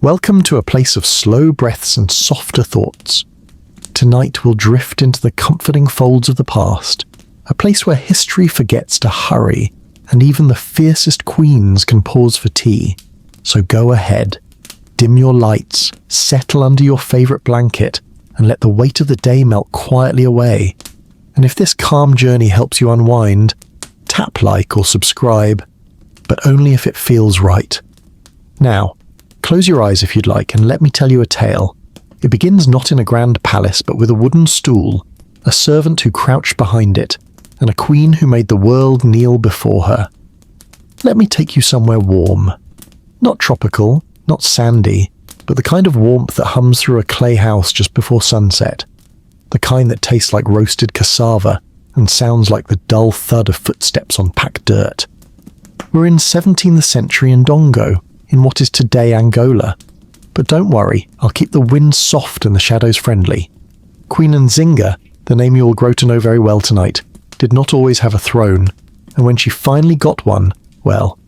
Welcome to a place of slow breaths and softer thoughts. Tonight we'll drift into the comforting folds of the past, a place where history forgets to hurry, and even the fiercest queens can pause for tea. So go ahead, dim your lights, settle under your favourite blanket, and let the weight of the day melt quietly away. And if this calm journey helps you unwind, tap like or subscribe, but only if it feels right. Now, close your eyes if you'd like, and let me tell you a tale. It begins not in a grand palace, but with a wooden stool, a servant who crouched behind it, and a queen who made the world kneel before her. Let me take you somewhere warm. Not tropical, not sandy, but the kind of warmth that hums through a clay house just before sunset. The kind that tastes like roasted cassava and sounds like the dull thud of footsteps on packed dirt. We're in 17th century Ndongo, in what is today Angola. But don't worry, I'll keep the wind soft and the shadows friendly. Queen Nzinga, the name you'll grow to know very well tonight, did not always have a throne, and when she finally got one, well,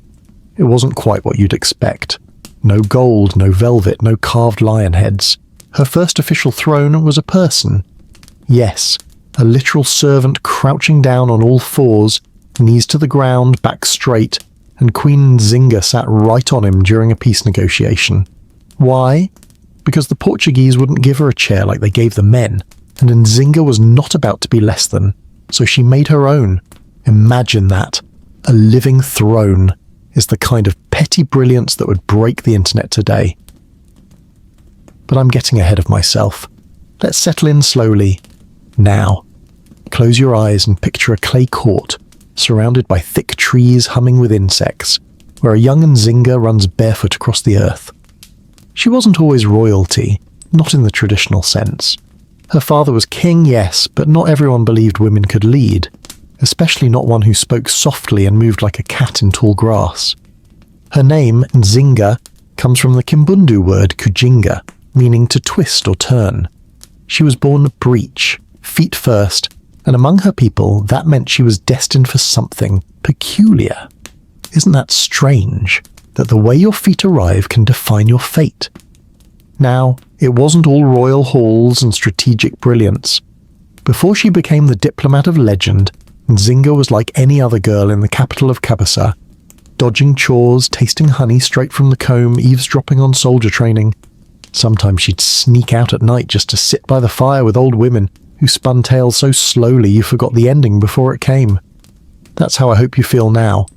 it wasn't quite what you'd expect. No gold, no velvet, no carved lion heads. Her first official throne was a person. Yes, a literal servant crouching down on all fours, knees to the ground, back straight, and Queen Nzinga sat right on him during a peace negotiation. Why? Because the Portuguese wouldn't give her a chair like they gave the men, and Nzinga was not about to be less than, so she made her own. Imagine that. A living throne is the kind of petty brilliance that would break the internet today. But I'm getting ahead of myself. Let's settle in slowly. Now, close your eyes and picture a clay court, surrounded by thick trees humming with insects, where a young Nzinga runs barefoot across the earth. She wasn't always royalty, not in the traditional sense. Her father was king, yes, but not everyone believed women could lead, especially not one who spoke softly and moved like a cat in tall grass. Her name, Nzinga, comes from the Kimbundu word kujinga, meaning to twist or turn. She was born breech, feet first, and among her people that meant she was destined for something peculiar. Isn't that strange, that the way your feet arrive can define your fate? Now, it wasn't all royal halls and strategic brilliance. Before she became the diplomat of legend, Nzinga was like any other girl in the capital of Cabasa, dodging chores, tasting honey straight from the comb, eavesdropping on soldier training. Sometimes she'd sneak out at night just to sit by the fire with old women who spun tales so slowly you forgot the ending before it came. That's how I hope you feel now.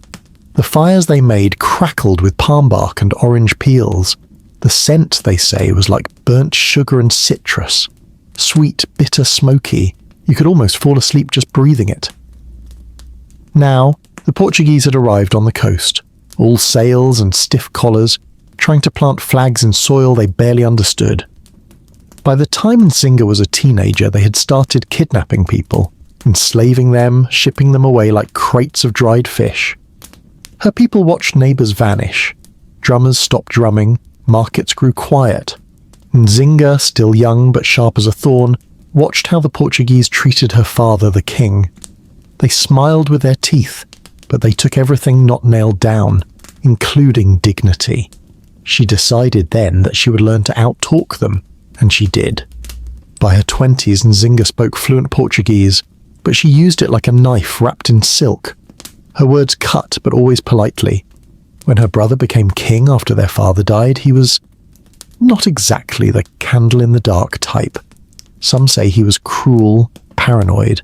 The fires they made crackled with palm bark and orange peels. The scent, they say, was like burnt sugar and citrus. Sweet, bitter, smoky. You could almost fall asleep just breathing it. Now, the Portuguese had arrived on the coast, all sails and stiff collars, trying to plant flags in soil they barely understood. By the time Nzinga was a teenager, they had started kidnapping people, enslaving them, shipping them away like crates of dried fish. Her people watched neighbours vanish. Drummers stopped drumming, markets grew quiet. Nzinga, still young but sharp as a thorn, watched how the Portuguese treated her father, the king. They smiled with their teeth, but they took everything not nailed down, including dignity. She decided then that she would learn to outtalk them, and she did. By her 20s, Nzinga spoke fluent Portuguese, but she used it like a knife wrapped in silk. Her words cut, but always politely. When her brother became king after their father died, he was not exactly the candle-in-the-dark type. Some say he was cruel, paranoid.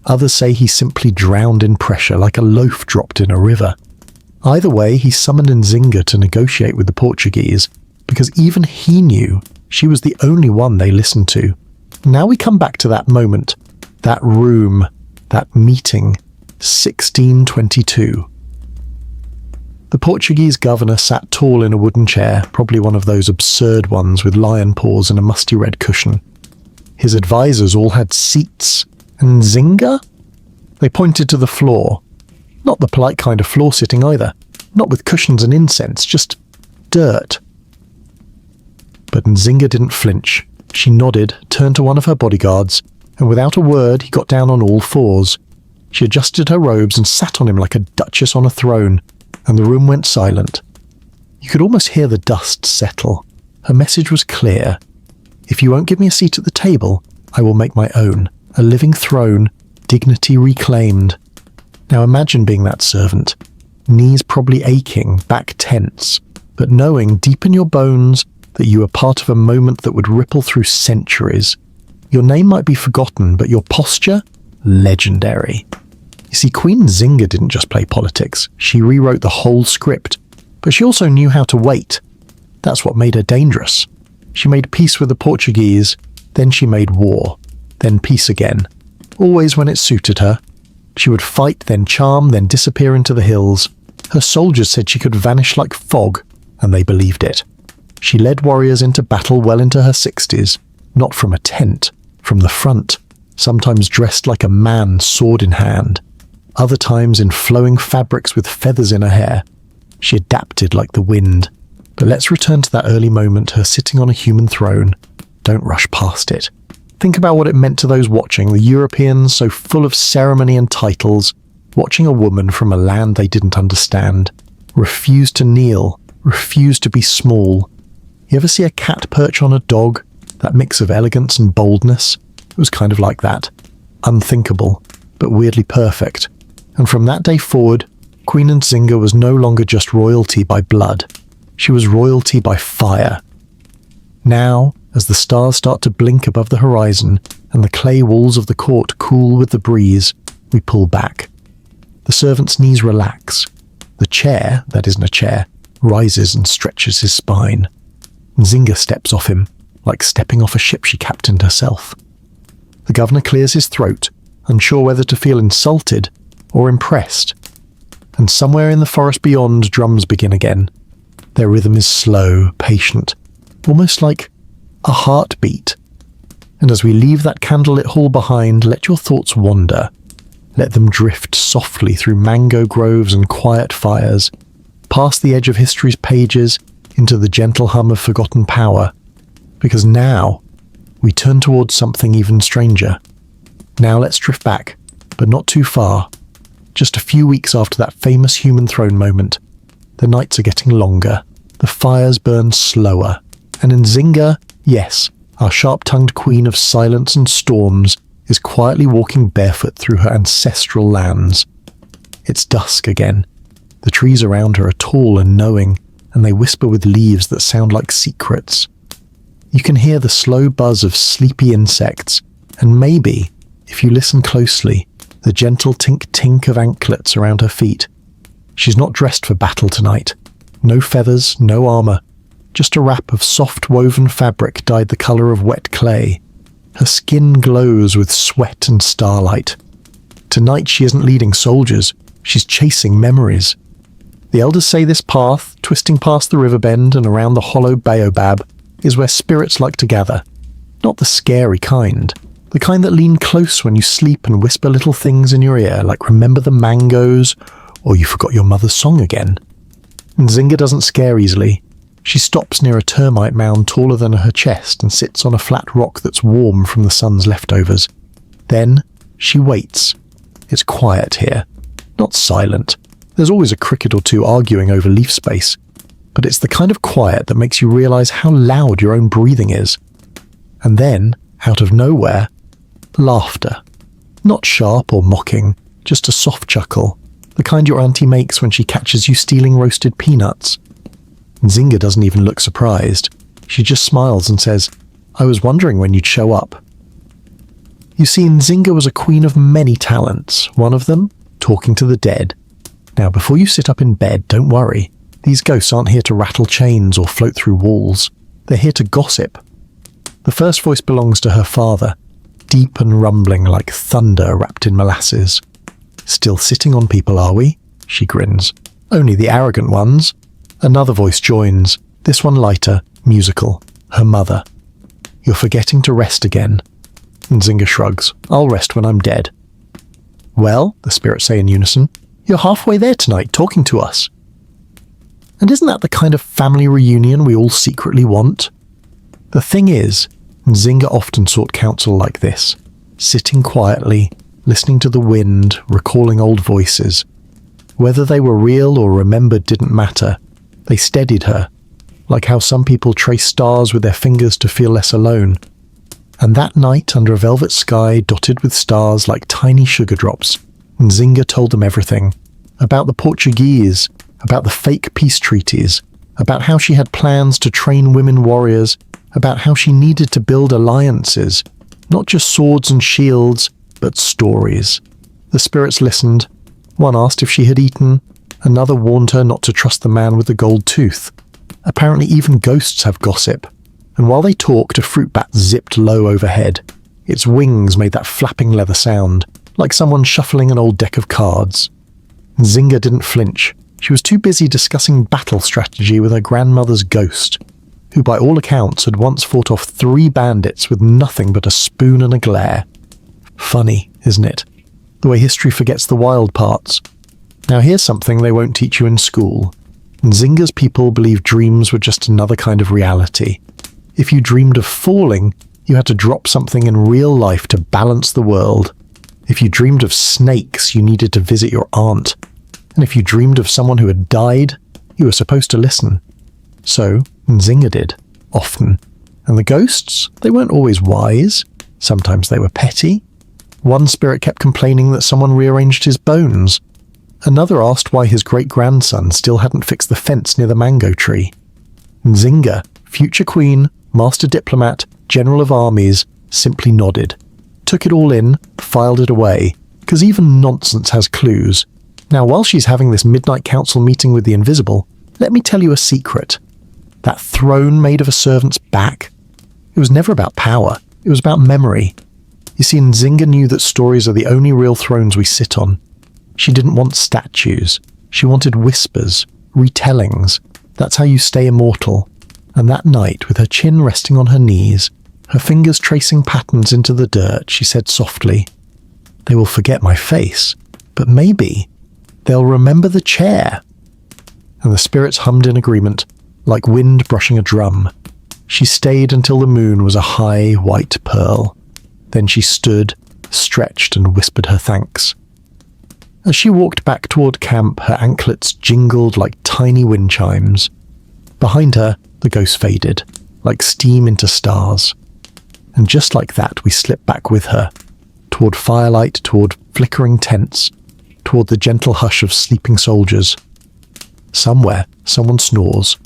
Others say he simply drowned in pressure like a loaf dropped in a river. Either way, he summoned Nzinga to negotiate with the Portuguese, because even he knew she was the only one they listened to. Now we come back to that moment, that room, that meeting, 1622. The Portuguese governor sat tall in a wooden chair, probably one of those absurd ones with lion paws and a musty red cushion. His advisors all had seats, and Nzinga? They pointed to the floor. Not the polite kind of floor sitting either. Not with cushions and incense, just dirt. But Nzinga didn't flinch. She nodded, turned to one of her bodyguards, and without a word he got down on all fours. She adjusted her robes and sat on him like a duchess on a throne, and the room went silent. You could almost hear the dust settle. Her message was clear. If you won't give me a seat at the table, I will make my own, a living throne, dignity reclaimed. Now imagine being that servant, knees probably aching, back tense, but knowing deep in your bones that you were part of a moment that would ripple through centuries. Your name might be forgotten, but your posture? Legendary. You see, Queen Nzinga didn't just play politics. She rewrote the whole script, but she also knew how to wait. That's what made her dangerous. She made peace with the Portuguese, then she made war, then peace again. Always when it suited her. She would fight, then charm, then disappear into the hills. Her soldiers said she could vanish like fog, and they believed it. She led warriors into battle well into her 60s, not from a tent, from the front, sometimes dressed like a man, sword in hand, other times in flowing fabrics with feathers in her hair. She adapted like the wind. But let's return to that early moment, her sitting on a human throne. Don't rush past it. Think about what it meant to those watching, the Europeans so full of ceremony and titles, watching a woman from a land they didn't understand, refuse to kneel, refuse to be small. You ever see a cat perch on a dog? That mix of elegance and boldness? It was kind of like that. Unthinkable, but weirdly perfect. And from that day forward, Queen Nzinga was no longer just royalty by blood. She was royalty by fire. Now, as the stars start to blink above the horizon and the clay walls of the court cool with the breeze, we pull back. The servant's knees relax. The chair, that isn't a chair, rises and stretches his spine. Nzinga steps off him, like stepping off a ship she captained herself. The governor clears his throat, unsure whether to feel insulted or impressed. And somewhere in the forest beyond, drums begin again. Their rhythm is slow, patient, almost like a heartbeat. And as we leave that candlelit hall behind, let your thoughts wander. Let them drift softly through mango groves and quiet fires, past the edge of history's pages into the gentle hum of forgotten power. Because now, we turn towards something even stranger. Now let's drift back, but not too far. Just a few weeks after that famous human throne moment, the nights are getting longer, the fires burn slower, and Nzinga, yes, our sharp-tongued queen of silence and storms, is quietly walking barefoot through her ancestral lands. It's dusk again. The trees around her are tall and knowing, and they whisper with leaves that sound like secrets. You can hear the slow buzz of sleepy insects, and maybe, if you listen closely, the gentle tink-tink of anklets around her feet. She's not dressed for battle tonight. No feathers, no armor. Just a wrap of soft woven fabric dyed the color of wet clay. Her skin glows with sweat and starlight. Tonight she isn't leading soldiers. She's chasing memories. The elders say this path, twisting past the river bend and around the hollow baobab, is where spirits like to gather. Not the scary kind. The kind that lean close when you sleep and whisper little things in your ear, like remember the mangoes, or you forgot your mother's song again. Nzinga doesn't scare easily. She stops near a termite mound taller than her chest and sits on a flat rock that's warm from the sun's leftovers. Then she waits. It's quiet here. Not silent. There's always a cricket or two arguing over leaf space. But it's the kind of quiet that makes you realize how loud your own breathing is. And then, out of nowhere, laughter. Not sharp or mocking, just a soft chuckle, the kind your auntie makes when she catches you stealing roasted peanuts. Nzinga doesn't even look surprised. She just smiles and says, "I was wondering when you'd show up." You see, Nzinga was a queen of many talents, one of them, talking to the dead. Now, before you sit up in bed, don't worry. These ghosts aren't here to rattle chains or float through walls. They're here to gossip. The first voice belongs to her father, deep and rumbling like thunder wrapped in molasses. "Still sitting on people, are we?" She grins. "Only the arrogant ones." Another voice joins, this one lighter, musical, her mother. "You're forgetting to rest again." Nzinga shrugs. "I'll rest when I'm dead." "Well," the spirits say in unison, "you're halfway there tonight, talking to us." And isn't that the kind of family reunion we all secretly want? The thing is, Nzinga often sought counsel like this, sitting quietly, listening to the wind, recalling old voices. Whether they were real or remembered didn't matter. They steadied her, like how some people trace stars with their fingers to feel less alone. And that night, under a velvet sky dotted with stars like tiny sugar drops, Nzinga told them everything. About the Portuguese, about the fake peace treaties, about how she had plans to train women warriors, about how she needed to build alliances, not just swords and shields, but stories. The spirits listened. One asked if she had eaten. Another warned her not to trust the man with the gold tooth. Apparently even ghosts have gossip. And while they talked, a fruit bat zipped low overhead. Its wings made that flapping leather sound, like someone shuffling an old deck of cards. Nzinga didn't flinch. She was too busy discussing battle strategy with her grandmother's ghost, who by all accounts had once fought off 3 bandits with nothing but a spoon and a glare. Funny, isn't it? The way history forgets the wild parts. Now here's something they won't teach you in school. Nzinga's people believed dreams were just another kind of reality. If you dreamed of falling, you had to drop something in real life to balance the world. If you dreamed of snakes, you needed to visit your aunt. And if you dreamed of someone who had died, you were supposed to listen. So, Nzinga did, often. And the ghosts, they weren't always wise. Sometimes they were petty. One spirit kept complaining that someone rearranged his bones. Another asked why his great-grandson still hadn't fixed the fence near the mango tree. Nzinga, future queen, master diplomat, general of armies, simply nodded. Took it all in, filed it away, because even nonsense has clues. Now, while she's having this midnight council meeting with the invisible, let me tell you a secret. That throne made of a servant's back, it was never about power, it was about memory. You see, Nzinga knew that stories are the only real thrones we sit on. She didn't want statues. She wanted whispers, retellings. That's how you stay immortal. And that night, with her chin resting on her knees, her fingers tracing patterns into the dirt, she said softly, "They will forget my face, but maybe they'll remember the chair." And the spirits hummed in agreement, like wind brushing a drum. She stayed until the moon was a high, white pearl. Then she stood, stretched, and whispered her thanks. As she walked back toward camp, her anklets jingled like tiny wind chimes. Behind her, the ghost faded, like steam into stars. And just like that, we slipped back with her, toward firelight, toward flickering tents, toward the gentle hush of sleeping soldiers. Somewhere, someone snores.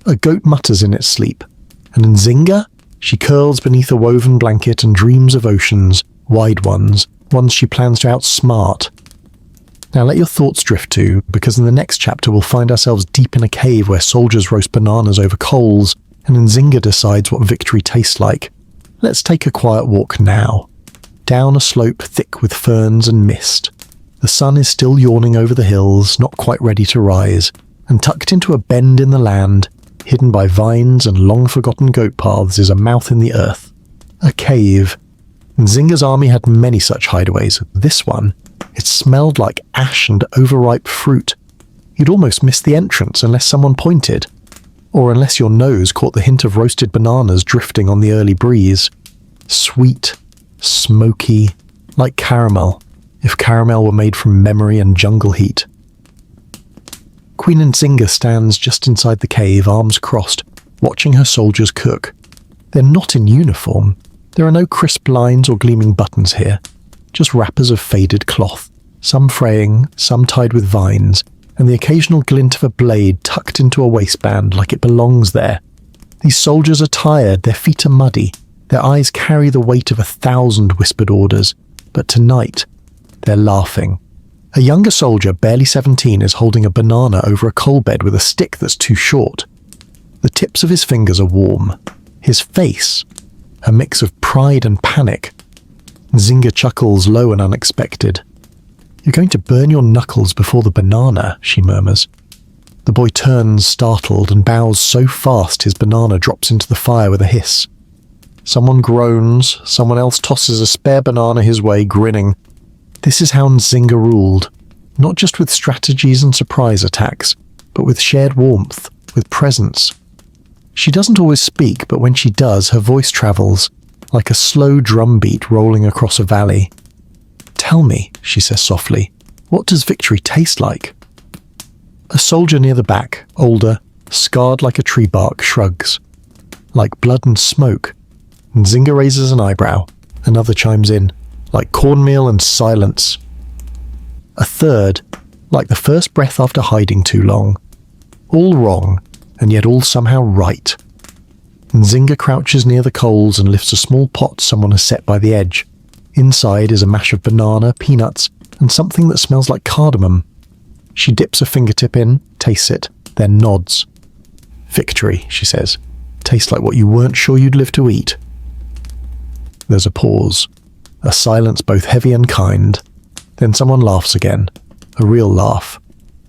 A goat mutters in its sleep. And Nzinga? She curls beneath a woven blanket and dreams of oceans, wide ones she plans to outsmart. Now let your thoughts drift too, because in the next chapter we'll find ourselves deep in a cave where soldiers roast bananas over coals, and Nzinga decides what victory tastes like. Let's take a quiet walk now. Down a slope thick with ferns and mist. The sun is still yawning over the hills, not quite ready to rise, and tucked into a bend in the land, hidden by vines and long-forgotten goat paths, is a mouth in the earth. A cave. Nzinga's army had many such hideaways. This one, it smelled like ash and overripe fruit. You'd almost miss the entrance unless someone pointed, or unless your nose caught the hint of roasted bananas drifting on the early breeze. Sweet, smoky, like caramel, if caramel were made from memory and jungle heat. Queen Nzinga stands just inside the cave, arms crossed, watching her soldiers cook. They're not in uniform. There are no crisp lines or gleaming buttons here, just wrappers of faded cloth, some fraying, some tied with vines, and the occasional glint of a blade tucked into a waistband like it belongs there. These soldiers are tired, their feet are muddy, their eyes carry the weight of 1,000 whispered orders, but tonight, they're laughing. A younger soldier, barely 17, is holding a banana over a coal bed with a stick that's too short. The tips of his fingers are warm. His face, a mix of pride and panic. Nzinga chuckles low and unexpected. "You're going to burn your knuckles before the banana," she murmurs. The boy turns, startled, and bows so fast his banana drops into the fire with a hiss. Someone groans, someone else tosses a spare banana his way, grinning. This is how Nzinga ruled, not just with strategies and surprise attacks, but with shared warmth, with presence. She doesn't always speak, but when she does, her voice travels, like a slow drumbeat rolling across a valley. "Tell me," she says softly, "what does victory taste like?" A soldier near the back, older, scarred like a tree bark, shrugs. Like blood and smoke. Nzinga raises an eyebrow. Another chimes in. Like cornmeal and silence. A third, like the first breath after hiding too long. All wrong, and yet all somehow right. Nzinga crouches near the coals and lifts a small pot someone has set by the edge. Inside is a mash of banana, peanuts, and something that smells like cardamom. She dips a fingertip in, tastes it, then nods. Victory, she says. Tastes like what you weren't sure you'd live to eat. There's a pause. A silence both heavy and kind. Then someone laughs again. A real laugh.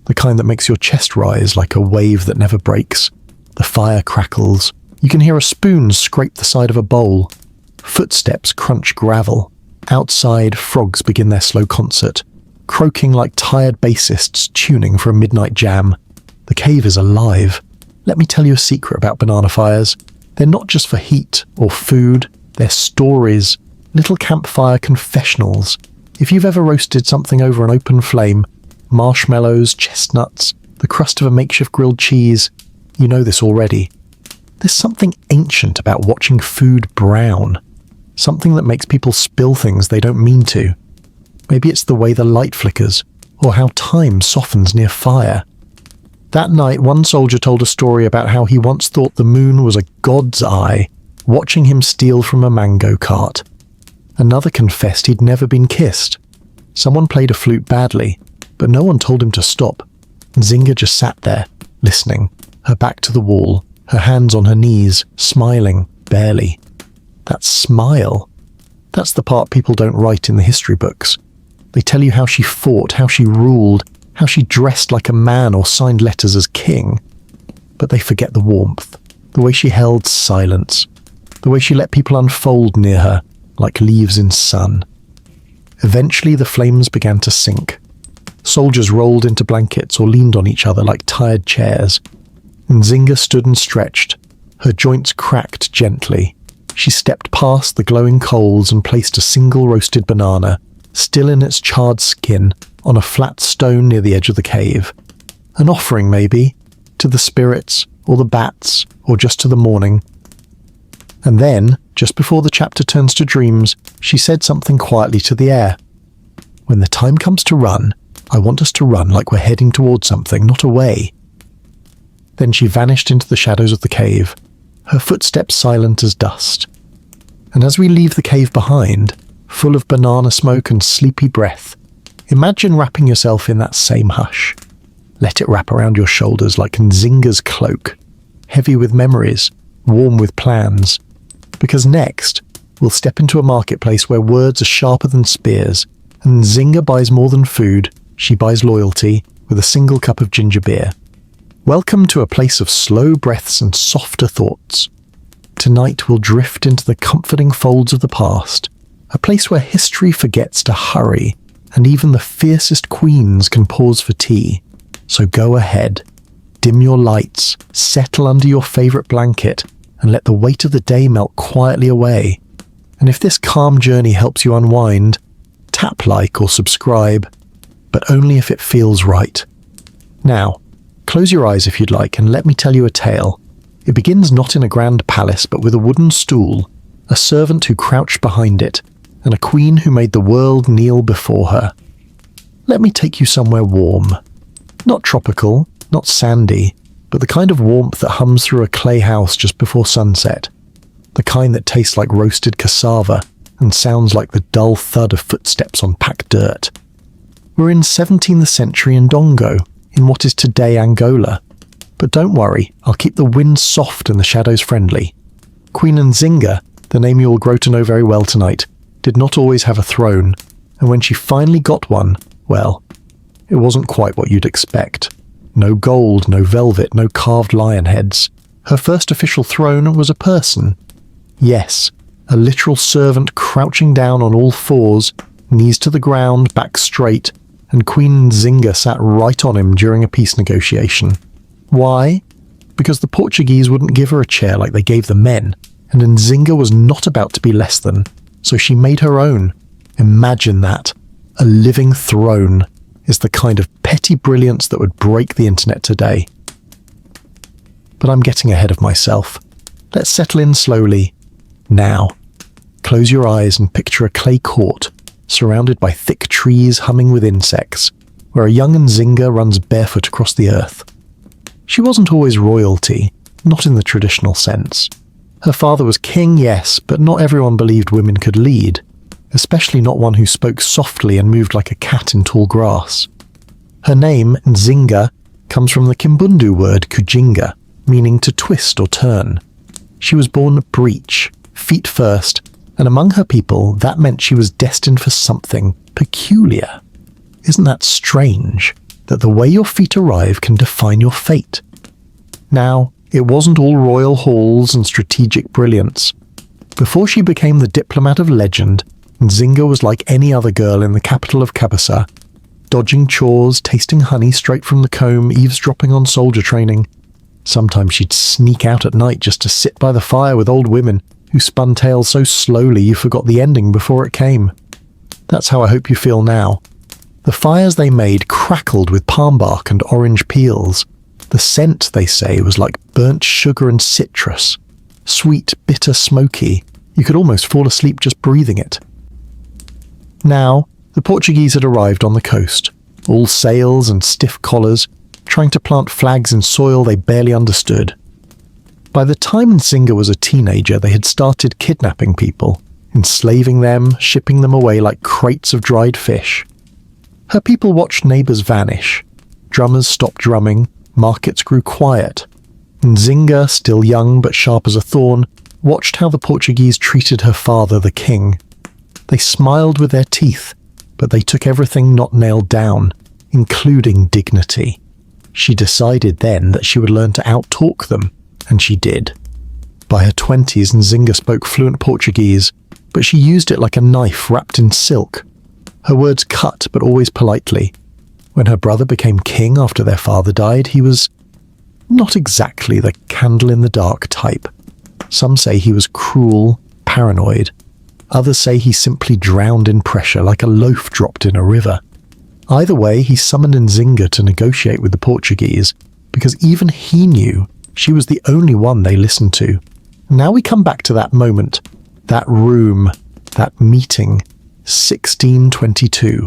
The kind that makes your chest rise like a wave that never breaks. The fire crackles. You can hear a spoon scrape the side of a bowl. Footsteps crunch gravel. Outside, frogs begin their slow concert, croaking like tired bassists tuning for a midnight jam. The cave is alive. Let me tell you a secret about banana fires. They're not just for heat or food. They're stories, little campfire confessionals. If you've ever roasted something over an open flame, marshmallows, chestnuts, the crust of a makeshift grilled cheese, you know this already. There's something ancient about watching food brown. Something that makes people spill things they don't mean to. Maybe it's the way the light flickers, or how time softens near fire. That night, one soldier told a story about how he once thought the moon was a god's eye, watching him steal from a mango cart. Another confessed he'd never been kissed. Someone played a flute badly, but no one told him to stop. Nzinga just sat there, listening, her back to the wall, her hands on her knees, smiling, barely. That smile. That's the part people don't write in the history books. They tell you how she fought, how she ruled, how she dressed like a man or signed letters as king. But they forget the warmth, the way she held silence, the way she let people unfold near her, like leaves in sun. Eventually the flames began to sink. Soldiers rolled into blankets or leaned on each other like tired chairs. Nzinga stood and stretched. Her joints cracked gently. She stepped past the glowing coals and placed a single roasted banana, still in its charred skin, on a flat stone near the edge of the cave. An offering, maybe, to the spirits, or the bats, or just to the morning. And then, just before the chapter turns to dreams, she said something quietly to the air. When the time comes to run, I want us to run like we're heading towards something, not away. Then she vanished into the shadows of the cave, her footsteps silent as dust. And as we leave the cave behind, full of banana smoke and sleepy breath, imagine wrapping yourself in that same hush. Let it wrap around your shoulders like Nzinga's cloak, heavy with memories, warm with plans. Because next, we'll step into a marketplace where words are sharper than spears, and Nzinga buys more than food, she buys loyalty with a single cup of ginger beer. Welcome to a place of slow breaths and softer thoughts. Tonight we'll drift into the comforting folds of the past, a place where history forgets to hurry, and even the fiercest queens can pause for tea. So go ahead, dim your lights, settle under your favorite blanket, and let the weight of the day melt quietly away. And if this calm journey helps you unwind, tap like or subscribe, but only if it feels right. Now, close your eyes if you'd like and let me tell you a tale. It begins not in a grand palace but with a wooden stool, a servant who crouched behind it, and a queen who made the world kneel before her. Let me take you somewhere warm. Not tropical, not sandy, but the kind of warmth that hums through a clay house just before sunset. The kind that tastes like roasted cassava and sounds like the dull thud of footsteps on packed dirt. We're in 17th century Ndongo, in what is today Angola. But don't worry, I'll keep the wind soft and the shadows friendly. Queen Nzinga, the name you will grow to know very well tonight, did not always have a throne, and when she finally got one, well, it wasn't quite what you'd expect. No gold, no velvet, no carved lion heads. Her first official throne was a person. Yes, a literal servant crouching down on all fours, knees to the ground, back straight, and Queen Nzinga sat right on him during a peace negotiation. Why? Because the Portuguese wouldn't give her a chair like they gave the men, and Nzinga was not about to be less than, so she made her own. Imagine that. A living throne is the kind of petty brilliance that would break the internet today. But I'm getting ahead of myself. Let's settle in slowly. Now, close your eyes and picture a clay court, surrounded by thick trees humming with insects, where a young Nzinga runs barefoot across the earth. She wasn't always royalty, not in the traditional sense. Her father was king, yes, but not everyone believed women could lead, especially not one who spoke softly and moved like a cat in tall grass. Her name, Nzinga, comes from the Kimbundu word kujinga, meaning to twist or turn. She was born breech, feet first, and among her people that meant she was destined for something peculiar. Isn't that strange, that the way your feet arrive can define your fate? Now, it wasn't all royal halls and strategic brilliance. Before she became the diplomat of legend, Nzinga was like any other girl in the capital of Kabasa, dodging chores, tasting honey straight from the comb, eavesdropping on soldier training. Sometimes she'd sneak out at night just to sit by the fire with old women who spun tales so slowly you forgot the ending before it came. That's how I hope you feel now. The fires they made crackled with palm bark and orange peels. The scent, they say, was like burnt sugar and citrus. Sweet, bitter, smoky. You could almost fall asleep just breathing it. Now, the Portuguese had arrived on the coast, all sails and stiff collars, trying to plant flags in soil they barely understood. By the time Nzinga was a teenager, they had started kidnapping people, enslaving them, shipping them away like crates of dried fish. Her people watched neighbours vanish. Drummers stopped drumming, markets grew quiet. Nzinga, still young but sharp as a thorn, watched how the Portuguese treated her father, the king. They smiled with their teeth, but they took everything not nailed down, including dignity. She decided then that she would learn to out-talk them, and she did. By her 20s, Nzinga spoke fluent Portuguese, but she used it like a knife wrapped in silk. Her words cut, but always politely. When her brother became king after their father died, he was not exactly the candle-in-the-dark type. Some say he was cruel, paranoid. Others say he simply drowned in pressure like a loaf dropped in a river. Either way, he summoned Nzinga to negotiate with the Portuguese, because even he knew she was the only one they listened to. Now we come back to that moment, that room, that meeting, 1622.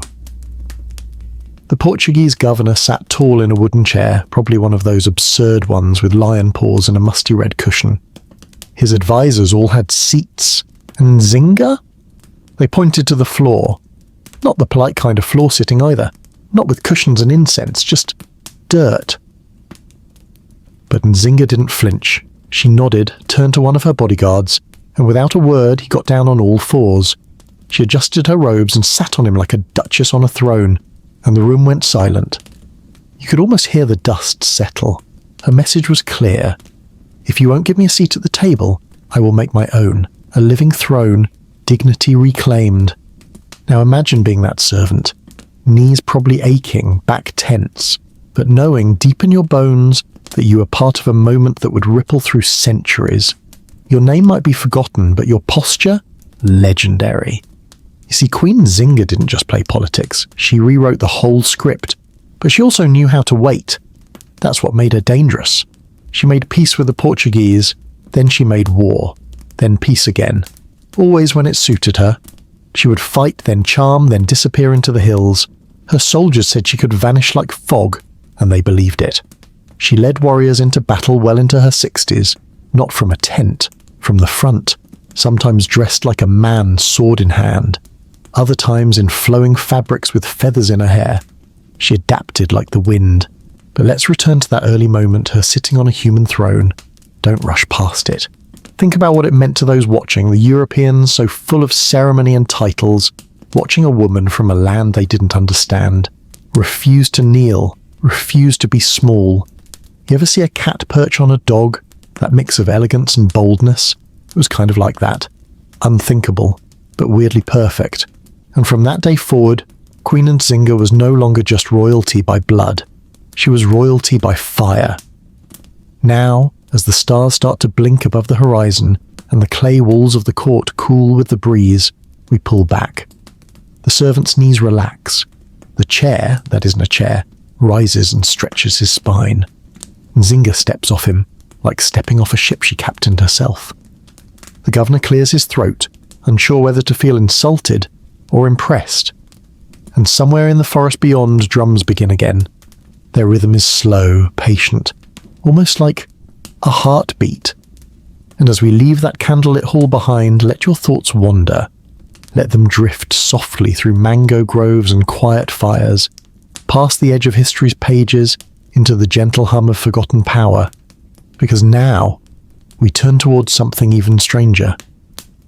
The Portuguese governor sat tall in a wooden chair, probably one of those absurd ones with lion paws and a musty red cushion. His advisors all had seats, and Nzinga? They pointed to the floor. Not the polite kind of floor sitting either. Not with cushions and incense, just dirt. But Nzinga didn't flinch. She nodded, turned to one of her bodyguards, and without a word he got down on all fours. She adjusted her robes and sat on him like a duchess on a throne, and the room went silent. You could almost hear the dust settle. Her message was clear. If you won't give me a seat at the table, I will make my own. A living throne, dignity reclaimed. Now imagine being that servant. Knees probably aching, back tense, but knowing deep in your bones that you were part of a moment that would ripple through centuries. Your name might be forgotten, but your posture? Legendary. You see, Queen Nzinga didn't just play politics. She rewrote the whole script. But she also knew how to wait. That's what made her dangerous. She made peace with the Portuguese, then she made war, then peace again. Always when it suited her. She would fight, then charm, then disappear into the hills. Her soldiers said she could vanish like fog, and they believed it. She led warriors into battle well into her 60s, not from a tent, from the front, sometimes dressed like a man, sword in hand. Other times in flowing fabrics with feathers in her hair. She adapted like the wind. But let's return to that early moment, her sitting on a human throne. Don't rush past it. Think about what it meant to those watching, the Europeans so full of ceremony and titles, watching a woman from a land they didn't understand, refuse to kneel, refuse to be small. You ever see a cat perch on a dog? That mix of elegance and boldness? It was kind of like that. Unthinkable, but weirdly perfect. And from that day forward, Queen Nzinga was no longer just royalty by blood. She was royalty by fire. Now, as the stars start to blink above the horizon and the clay walls of the court cool with the breeze, we pull back. The servant's knees relax. The chair, that isn't a chair, rises and stretches his spine. Nzinga steps off him, like stepping off a ship she captained herself. The governor clears his throat, unsure whether to feel insulted or impressed. And somewhere in the forest beyond, drums begin again. Their rhythm is slow, patient, almost like a heartbeat. And as we leave that candlelit hall behind, let your thoughts wander. Let them drift softly through mango groves and quiet fires, past the edge of history's pages into the gentle hum of forgotten power. Because now, we turn towards something even stranger.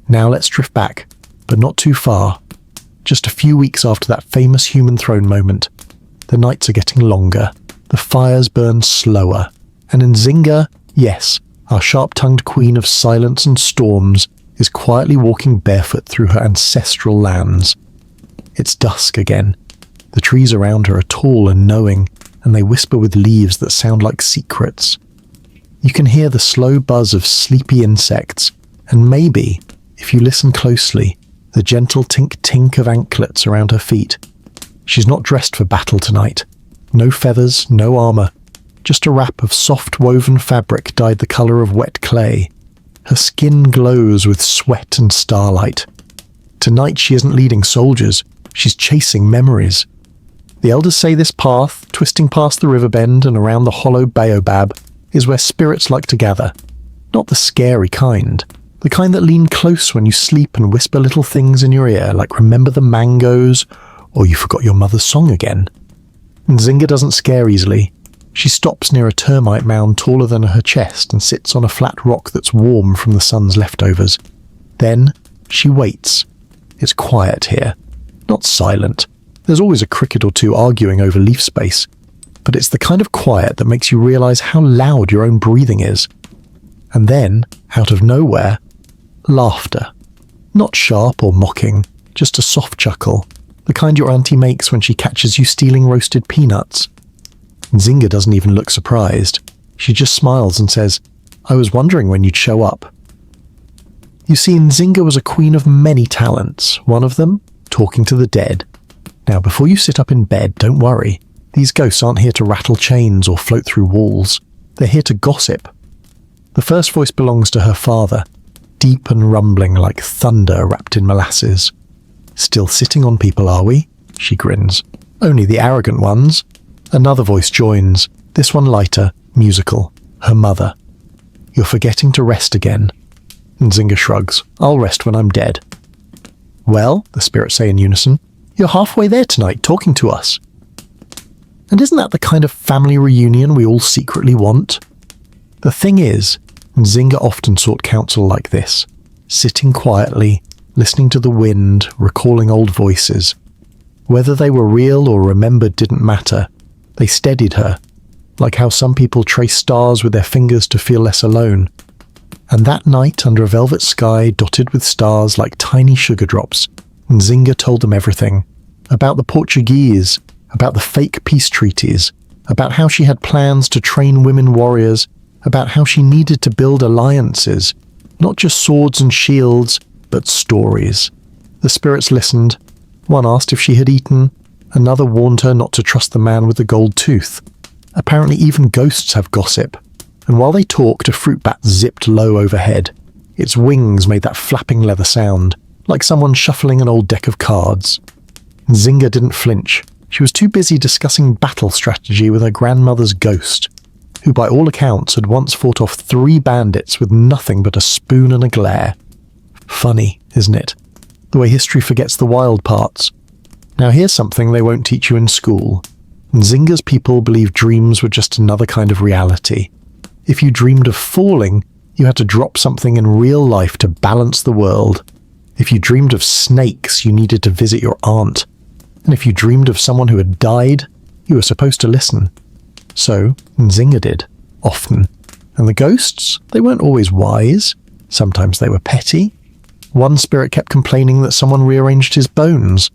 Now let's drift back, but not too far. Just a few weeks after that famous human throne moment, the nights are getting longer, the fires burn slower, and Nzinga, yes, our sharp-tongued queen of silence and storms, is quietly walking barefoot through her ancestral lands. It's dusk again. The trees around her are tall and knowing, and they whisper with leaves that sound like secrets. You can hear the slow buzz of sleepy insects, and maybe, if you listen closely, the gentle tink-tink of anklets around her feet. She's not dressed for battle tonight. No feathers, no armor. Just a wrap of soft woven fabric dyed the color of wet clay. Her skin glows with sweat and starlight. Tonight she isn't leading soldiers, she's chasing memories. The elders say this path, twisting past the river bend and around the hollow baobab, is where spirits like to gather. Not the scary kind. The kind that lean close when you sleep and whisper little things in your ear, like remember the mangoes, or you forgot your mother's song again. Nzinga doesn't scare easily. She stops near a termite mound taller than her chest and sits on a flat rock that's warm from the sun's leftovers. Then she waits. It's quiet here. Not silent. There's always a cricket or two arguing over leaf space. But it's the kind of quiet that makes you realize how loud your own breathing is. And then, out of nowhere, laughter. Not sharp or mocking, just a soft chuckle, the kind your auntie makes when she catches you stealing roasted peanuts. Nzinga doesn't even look surprised. She just smiles and says, "I was wondering when you'd show up." You see, Nzinga was a queen of many talents, one of them, talking to the dead. Now, before you sit up in bed, don't worry. These ghosts aren't here to rattle chains or float through walls. They're here to gossip. The first voice belongs to her father, deep and rumbling like thunder wrapped in molasses. "Still sitting on people, are we?" She grins. "Only the arrogant ones." Another voice joins, this one lighter, musical, her mother. "You're forgetting to rest again." Nzinga shrugs. "I'll rest when I'm dead." "Well," the spirits say in unison, "you're halfway there tonight, talking to us." And isn't that the kind of family reunion we all secretly want? The thing is, Nzinga often sought counsel like this, sitting quietly, listening to the wind, recalling old voices. Whether they were real or remembered didn't matter. They steadied her, like how some people trace stars with their fingers to feel less alone. And that night, under a velvet sky dotted with stars like tiny sugar drops, Nzinga told them everything. About the Portuguese, about the fake peace treaties, about how she had plans to train women warriors, about how she needed to build alliances, not just swords and shields, but stories. The spirits listened. One asked if she had eaten. Another warned her not to trust the man with the gold tooth. Apparently even ghosts have gossip. And while they talked, a fruit bat zipped low overhead. Its wings made that flapping leather sound, like someone shuffling an old deck of cards. Nzinga didn't flinch. She was too busy discussing battle strategy with her grandmother's ghost, who by all accounts had once fought off 3 bandits with nothing but a spoon and a glare. Funny, isn't it? The way history forgets the wild parts. Now here's something they won't teach you in school. Nzinga's people believed dreams were just another kind of reality. If you dreamed of falling, you had to drop something in real life to balance the world. If you dreamed of snakes, you needed to visit your aunt. And if you dreamed of someone who had died, you were supposed to listen. So, Nzinga did, often. And the ghosts, they weren't always wise. Sometimes they were petty. One spirit kept complaining that someone rearranged his bones.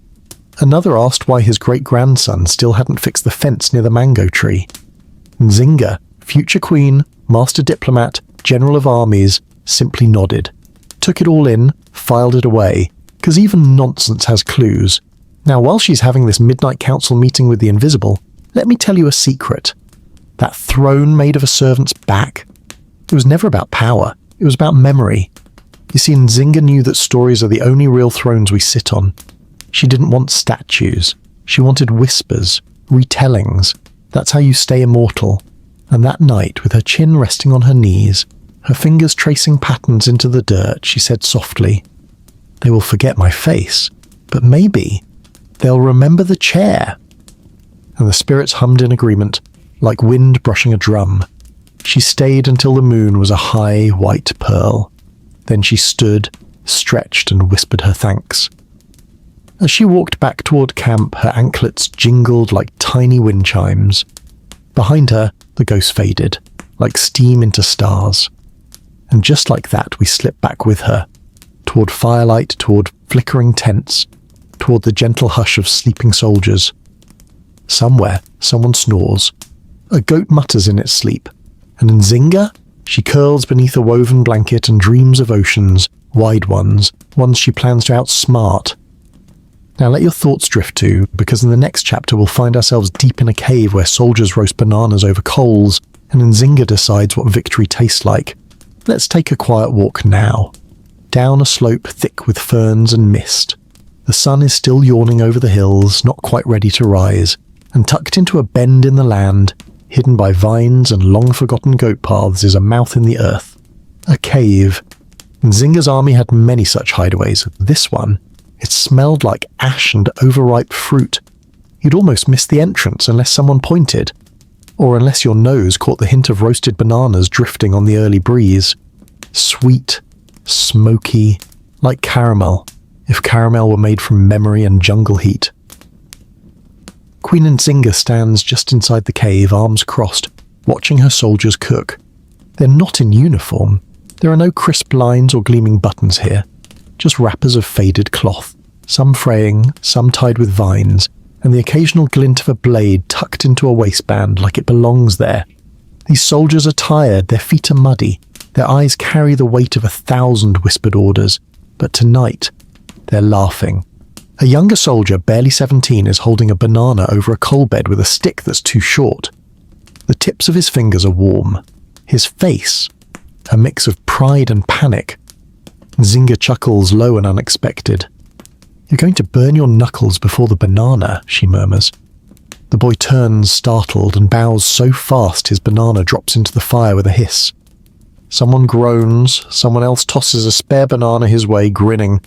Another asked why his great-grandson still hadn't fixed the fence near the mango tree. Nzinga, future queen, master diplomat, general of armies, simply nodded. Took it all in, filed it away, because even nonsense has clues. Now, while she's having this midnight council meeting with the invisible, let me tell you a secret. That throne made of a servant's back, It was never about power. It was about memory. You see, Nzinga knew that stories are the only real thrones we sit on. She didn't want statues. She wanted whispers, retellings. That's how you stay immortal. And that night, with her chin resting on her knees, her fingers tracing patterns into the dirt, she said softly, "They will forget my face, but maybe they'll remember the chair." And the spirits hummed in agreement, like wind brushing a drum. She stayed until the moon was a high white pearl. Then she stood, stretched, and whispered her thanks. As she walked back toward camp, her anklets jingled like tiny wind chimes. Behind her, the ghost faded, like steam into stars. And just like that, we slipped back with her, toward firelight, toward flickering tents, toward the gentle hush of sleeping soldiers. Somewhere, someone snores. A goat mutters in its sleep. And Nzinga? She curls beneath a woven blanket and dreams of oceans, wide ones she plans to outsmart. Now let your thoughts drift too, because in the next chapter we'll find ourselves deep in a cave where soldiers roast bananas over coals, and Nzinga decides what victory tastes like. Let's take a quiet walk now. Down a slope thick with ferns and mist. The sun is still yawning over the hills, not quite ready to rise, and tucked into a bend in the land, hidden by vines and long-forgotten goat paths, is a mouth in the earth. A cave. Nzinga's army had many such hideaways. This one, it smelled like ash and overripe fruit. You'd almost miss the entrance unless someone pointed, or unless your nose caught the hint of roasted bananas drifting on the early breeze. Sweet, smoky, like caramel, if caramel were made from memory and jungle heat. Queen Nzinga stands just inside the cave, arms crossed, watching her soldiers cook. They're not in uniform. There are no crisp lines or gleaming buttons here, just wrappers of faded cloth, some fraying, some tied with vines, and the occasional glint of a blade tucked into a waistband like it belongs there. These soldiers are tired, their feet are muddy, their eyes carry the weight of 1,000 whispered orders, but tonight, they're laughing. A younger soldier, barely 17, is holding a banana over a coal bed with a stick that's too short. The tips of his fingers are warm. His face, a mix of pride and panic. Nzinga chuckles low and unexpected. "You're going to burn your knuckles before the banana," she murmurs. The boy turns, startled, and bows so fast his banana drops into the fire with a hiss. Someone groans, someone else tosses a spare banana his way, grinning.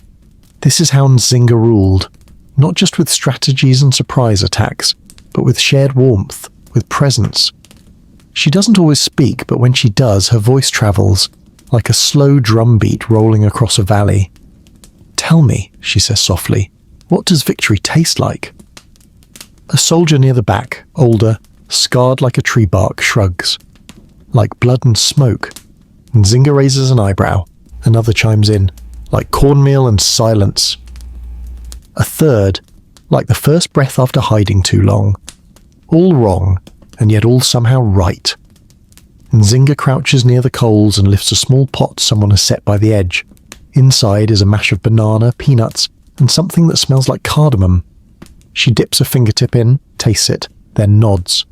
This is how Nzinga ruled, not just with strategies and surprise attacks, but with shared warmth, with presence. She doesn't always speak, but when she does, her voice travels, like a slow drumbeat rolling across a valley. "Tell me," she says softly, "what does victory taste like?" A soldier near the back, older, scarred like a tree bark, shrugs. "Like blood and smoke." Nzinga raises an eyebrow. Another chimes in. "Like cornmeal and silence." A third, "Like the first breath after hiding too long." All wrong, and yet all somehow right. Nzinga crouches near the coals and lifts a small pot someone has set by the edge. Inside is a mash of banana, peanuts, and something that smells like cardamom. She dips a fingertip in, tastes it, then nods.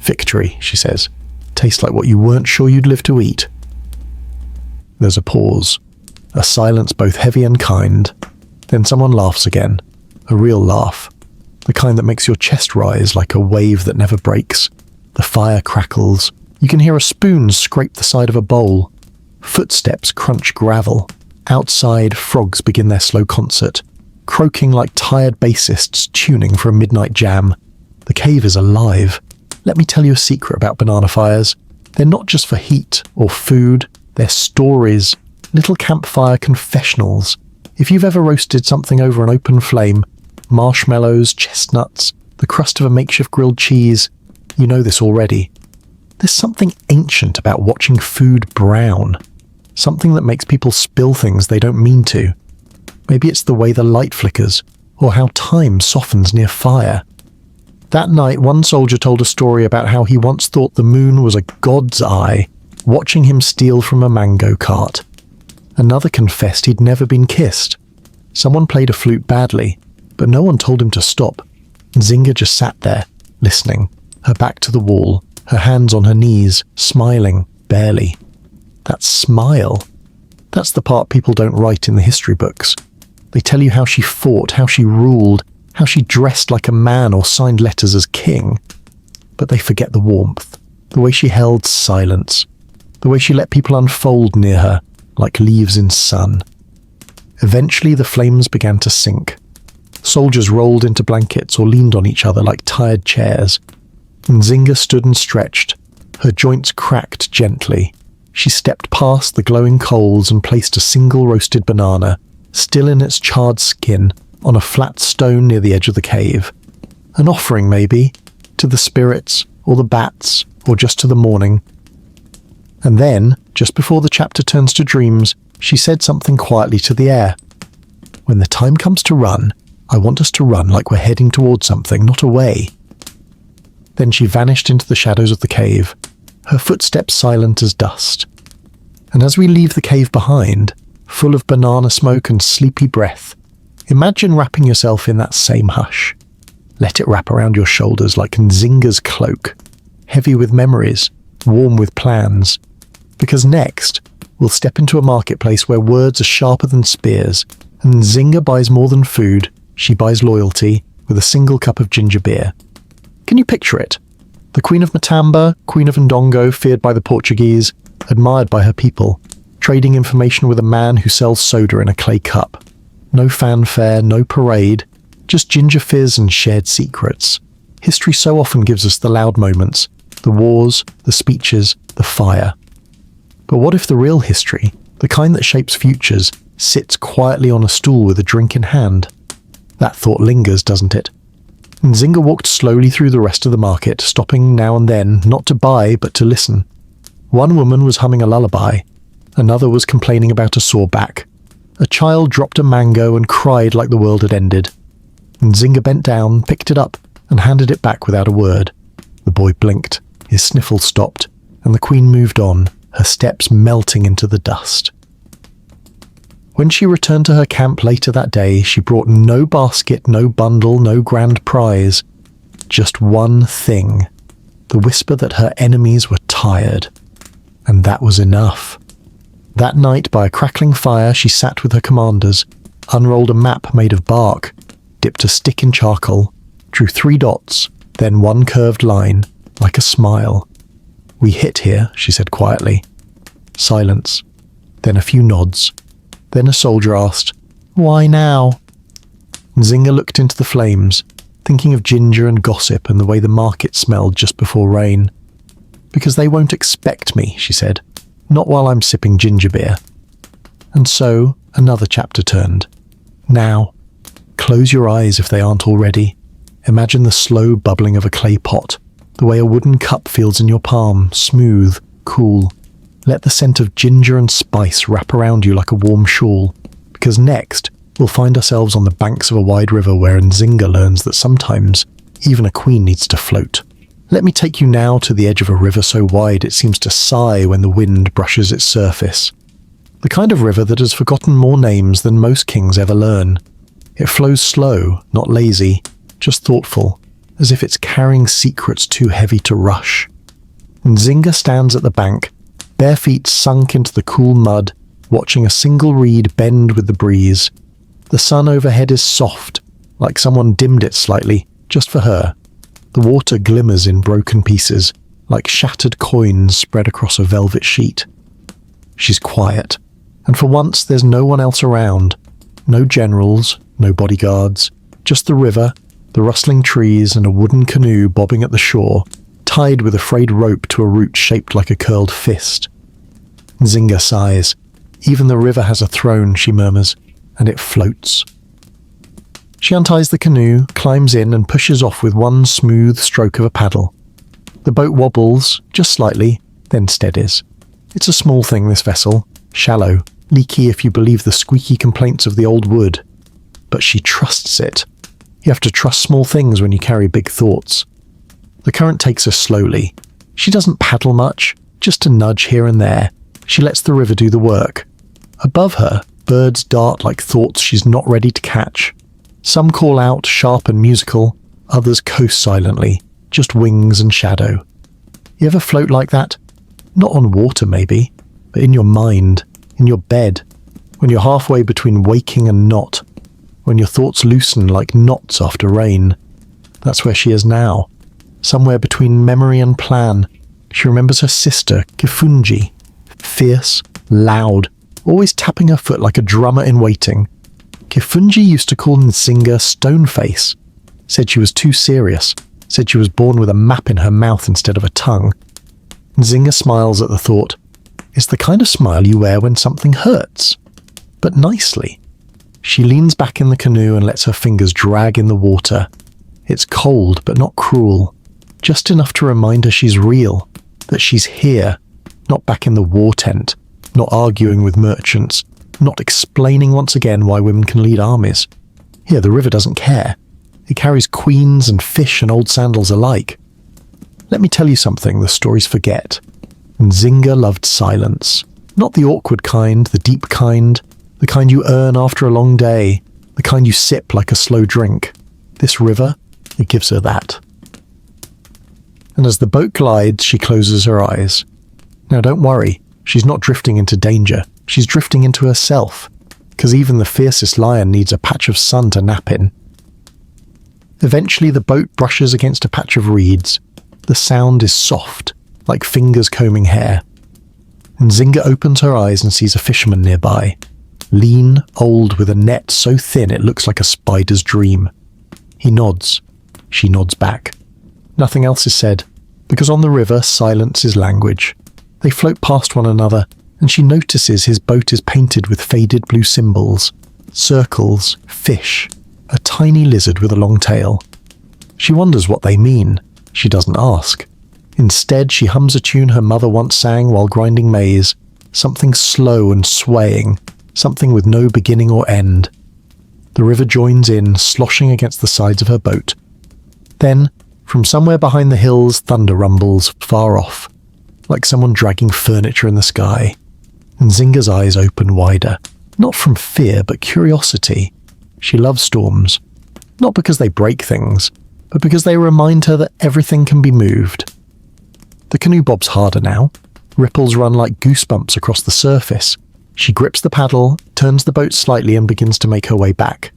"Victory," she says. "Tastes like what you weren't sure you'd live to eat." There's a pause. A silence both heavy and kind. Then someone laughs again. A real laugh. The kind that makes your chest rise like a wave that never breaks. The fire crackles. You can hear a spoon scrape the side of a bowl. Footsteps crunch gravel. Outside, frogs begin their slow concert, croaking like tired bassists tuning for a midnight jam. The cave is alive. Let me tell you a secret about banana fires. They're not just for heat or food. They're stories. Little campfire confessionals. If you've ever roasted something over an open flame, marshmallows, chestnuts, the crust of a makeshift grilled cheese, you know this already. There's something ancient about watching food brown. Something that makes people spill things they don't mean to. Maybe it's the way the light flickers, or how time softens near fire. That night, one soldier told a story about how he once thought the moon was a god's eye, watching him steal from a mango cart. Another confessed he'd never been kissed. Someone played a flute badly, but no one told him to stop. Nzinga just sat there, listening, her back to the wall, her hands on her knees, smiling, barely. That smile. That's the part people don't write in the history books. They tell you how she fought, how she ruled, how she dressed like a man or signed letters as king. But they forget the warmth, the way she held silence, the way she let people unfold near her like leaves in sun. Eventually the flames began to sink. Soldiers rolled into blankets or leaned on each other like tired chairs. Nzinga stood and stretched. Her joints cracked gently. She stepped past the glowing coals and placed a single roasted banana, still in its charred skin, on a flat stone near the edge of the cave. An offering, maybe, to the spirits, or the bats, or just to the morning. And then, just before the chapter turns to dreams, she said something quietly to the air. When the time comes to run, I want us to run like we're heading towards something, not away. Then she vanished into the shadows of the cave, her footsteps silent as dust. And as we leave the cave behind, full of banana smoke and sleepy breath, imagine wrapping yourself in that same hush. Let it wrap around your shoulders like Nzinga's cloak, heavy with memories, warm with plans. Because next, we'll step into a marketplace where words are sharper than spears, and Nzinga buys more than food, she buys loyalty with a single cup of ginger beer. Can you picture it? The Queen of Matamba, Queen of Ndongo, feared by the Portuguese, admired by her people, trading information with a man who sells soda in a clay cup. No fanfare, no parade, just ginger fizz and shared secrets. History so often gives us the loud moments, the wars, the speeches, the fire. But what if the real history, the kind that shapes futures, sits quietly on a stool with a drink in hand? That thought lingers, doesn't it? Nzinga walked slowly through the rest of the market, stopping now and then, not to buy, but to listen. One woman was humming a lullaby. Another was complaining about a sore back. A child dropped a mango and cried like the world had ended. Nzinga bent down, picked it up, and handed it back without a word. The boy blinked, his sniffle stopped, and the queen moved on, her steps melting into the dust. When she returned to her camp later that day, she brought no basket, no bundle, no grand prize. Just one thing. The whisper that her enemies were tired. And that was enough. That night, by a crackling fire, she sat with her commanders, unrolled a map made of bark, dipped a stick in charcoal, drew 3 dots, then one curved line, like a smile. "We hit here," she said quietly. Silence. Then a few nods. Then a soldier asked, "Why now?" Nzinga looked into the flames, thinking of ginger and gossip and the way the market smelled just before rain. "Because they won't expect me," she said. "Not while I'm sipping ginger beer." And so another chapter turned. Now, close your eyes if they aren't already. Imagine the slow bubbling of a clay pot, the way a wooden cup feels in your palm, smooth, cool. Let the scent of ginger and spice wrap around you like a warm shawl, because next we'll find ourselves on the banks of a wide river where Nzinga learns that sometimes even a queen needs to float. Let me take you now to the edge of a river so wide it seems to sigh when the wind brushes its surface. The kind of river that has forgotten more names than most kings ever learn. It flows slow, not lazy, just thoughtful, as if it's carrying secrets too heavy to rush. Nzinga stands at the bank, bare feet sunk into the cool mud, watching a single reed bend with the breeze. The sun overhead is soft, like someone dimmed it slightly, just for her. The water glimmers in broken pieces, like shattered coins spread across a velvet sheet. She's quiet, and for once there's no one else around. No generals, no bodyguards, just the river, the rustling trees, and a wooden canoe bobbing at the shore, tied with a frayed rope to a root shaped like a curled fist. Nzinga sighs. "Even the river has a throne," she murmurs, "and it floats." She unties the canoe, climbs in, and pushes off with one smooth stroke of a paddle. The boat wobbles, just slightly, then steadies. It's a small thing, this vessel, shallow, leaky if you believe the squeaky complaints of the old wood. But she trusts it. You have to trust small things when you carry big thoughts. The current takes her slowly. She doesn't paddle much, just a nudge here and there. She lets the river do the work. Above her, birds dart like thoughts she's not ready to catch. Some call out, sharp and musical, others coast silently, just wings and shadow. You ever float like that? Not on water maybe, but but in your mind, in your bed, when you're halfway between waking and not, when your thoughts loosen like knots after rain. That's where she is now, somewhere between memory and plan. She remembers her sister, Kifunji, fierce, loud, always tapping her foot like a drummer in waiting. Kifunji used to call Nzinga Stoneface, said she was too serious, said she was born with a map in her mouth instead of a tongue. Nzinga smiles at the thought. It's the kind of smile you wear when something hurts, but nicely. She leans back in the canoe and lets her fingers drag in the water. It's cold, but not cruel, just enough to remind her she's real, that she's here, not back in the war tent, not arguing with merchants, not explaining once again why women can lead armies. Here, the river doesn't care. It carries queens and fish and old sandals alike. Let me tell you something the stories forget. Nzinga loved silence. Not the awkward kind, the deep kind, the kind you earn after a long day, the kind you sip like a slow drink. This river, it gives her that. And as the boat glides, she closes her eyes. Now don't worry, she's not drifting into danger. She's drifting into herself, because even the fiercest lion needs a patch of sun to nap in. Eventually the boat brushes against a patch of reeds. The sound is soft, like fingers combing hair. Nzinga opens her eyes and sees a fisherman nearby. Lean, old, with a net so thin it looks like a spider's dream. He nods. She nods back. Nothing else is said, because on the river silence is language. They float past one another, and she notices his boat is painted with faded blue symbols. Circles, fish, a tiny lizard with a long tail. She wonders what they mean. She doesn't ask. Instead, she hums a tune her mother once sang while grinding maize, something slow and swaying, something with no beginning or end. The river joins in, sloshing against the sides of her boat. Then, from somewhere behind the hills, thunder rumbles, far off, like someone dragging furniture in the sky. Nzinga's eyes open wider, not from fear but curiosity. She loves storms, not because they break things, but because they remind her that everything can be moved. The canoe bobs harder now. Ripples run like goosebumps across the surface. She grips the paddle, turns the boat slightly and begins to make her way back.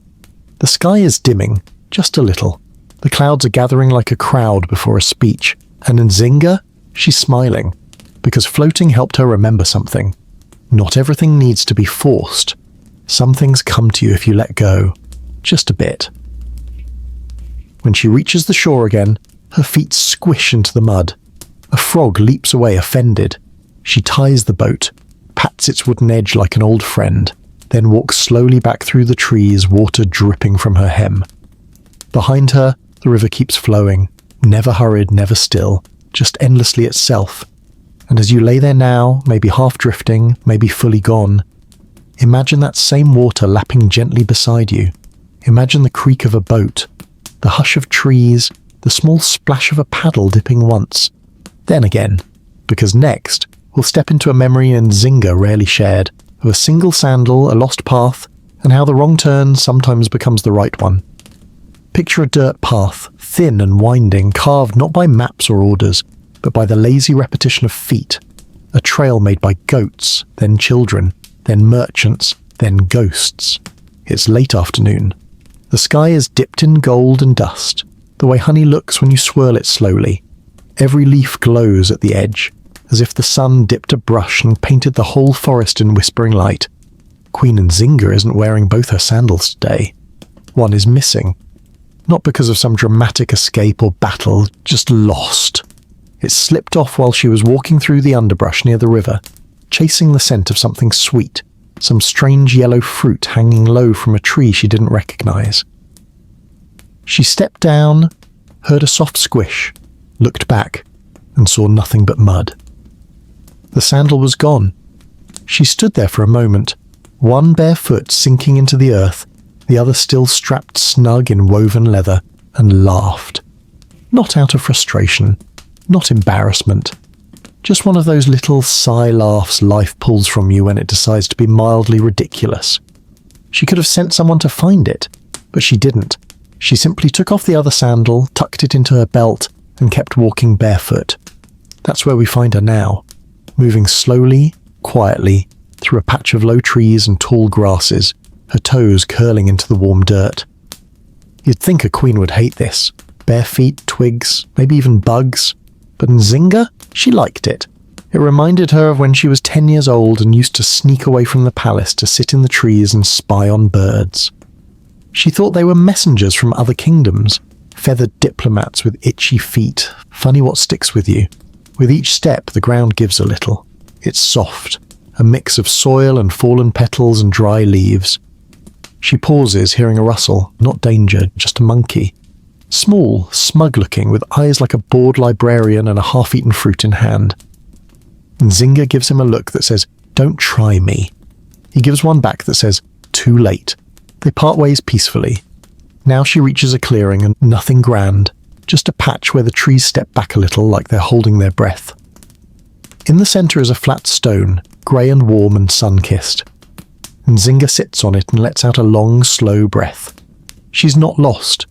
The sky is dimming, just a little. The clouds are gathering like a crowd before a speech, and Nzinga, she's smiling, because floating helped her remember something. Not everything needs to be forced. Some things come to you if you let go, just a bit. When she reaches the shore again, her feet squish into the mud. A frog leaps away offended. She ties the boat, pats its wooden edge like an old friend, then walks slowly back through the trees, water dripping from her hem. Behind her, the river keeps flowing, never hurried, never still, just endlessly itself. And as you lay there now, maybe half drifting, maybe fully gone, imagine that same water lapping gently beside you. Imagine the creak of a boat, the hush of trees, the small splash of a paddle dipping once, then again, because next we'll step into a memory Nzinga rarely shared, of a single sandal, a lost path, and how the wrong turn sometimes becomes the right one. Picture a dirt path, thin and winding, carved not by maps or orders, but by the lazy repetition of feet. A trail made by goats, then children, then merchants, then ghosts. It's late afternoon. The sky is dipped in gold and dust, the way honey looks when you swirl it slowly. Every leaf glows at the edge, as if the sun dipped a brush and painted the whole forest in whispering light. Queen Nzinga isn't wearing both her sandals today. One is missing. Not because of some dramatic escape or battle, just lost. It slipped off while she was walking through the underbrush near the river, chasing the scent of something sweet, some strange yellow fruit hanging low from a tree she didn't recognize. She stepped down, heard a soft squish, looked back, and saw nothing but mud. The sandal was gone. She stood there for a moment, one bare foot sinking into the earth, the other still strapped snug in woven leather, and laughed. Not out of frustration, not embarrassment, just one of those little sigh laughs life pulls from you when it decides to be mildly ridiculous. She could have sent someone to find it, but she didn't. She simply took off the other sandal, tucked it into her belt, and kept walking barefoot. That's where we find her now, moving slowly, quietly, through a patch of low trees and tall grasses, her toes curling into the warm dirt. You'd think a queen would hate this. Bare feet, twigs, maybe even bugs. But Nzinga, she liked it. It reminded her of when she was 10 years old and used to sneak away from the palace to sit in the trees and spy on birds. She thought they were messengers from other kingdoms, feathered diplomats with itchy feet. Funny what sticks with you. With each step, the ground gives a little. It's soft, a mix of soil and fallen petals and dry leaves. She pauses, hearing a rustle. Not danger, just a monkey. Small, smug-looking, with eyes like a bored librarian and a half-eaten fruit in hand. Nzinga gives him a look that says, "Don't try me." He gives one back that says, "Too late." They part ways peacefully. Now she reaches a clearing and nothing grand, just a patch where the trees step back a little like they're holding their breath. In the centre is a flat stone, grey and warm and sun-kissed. Nzinga sits on it and lets out a long, slow breath. She's not lost,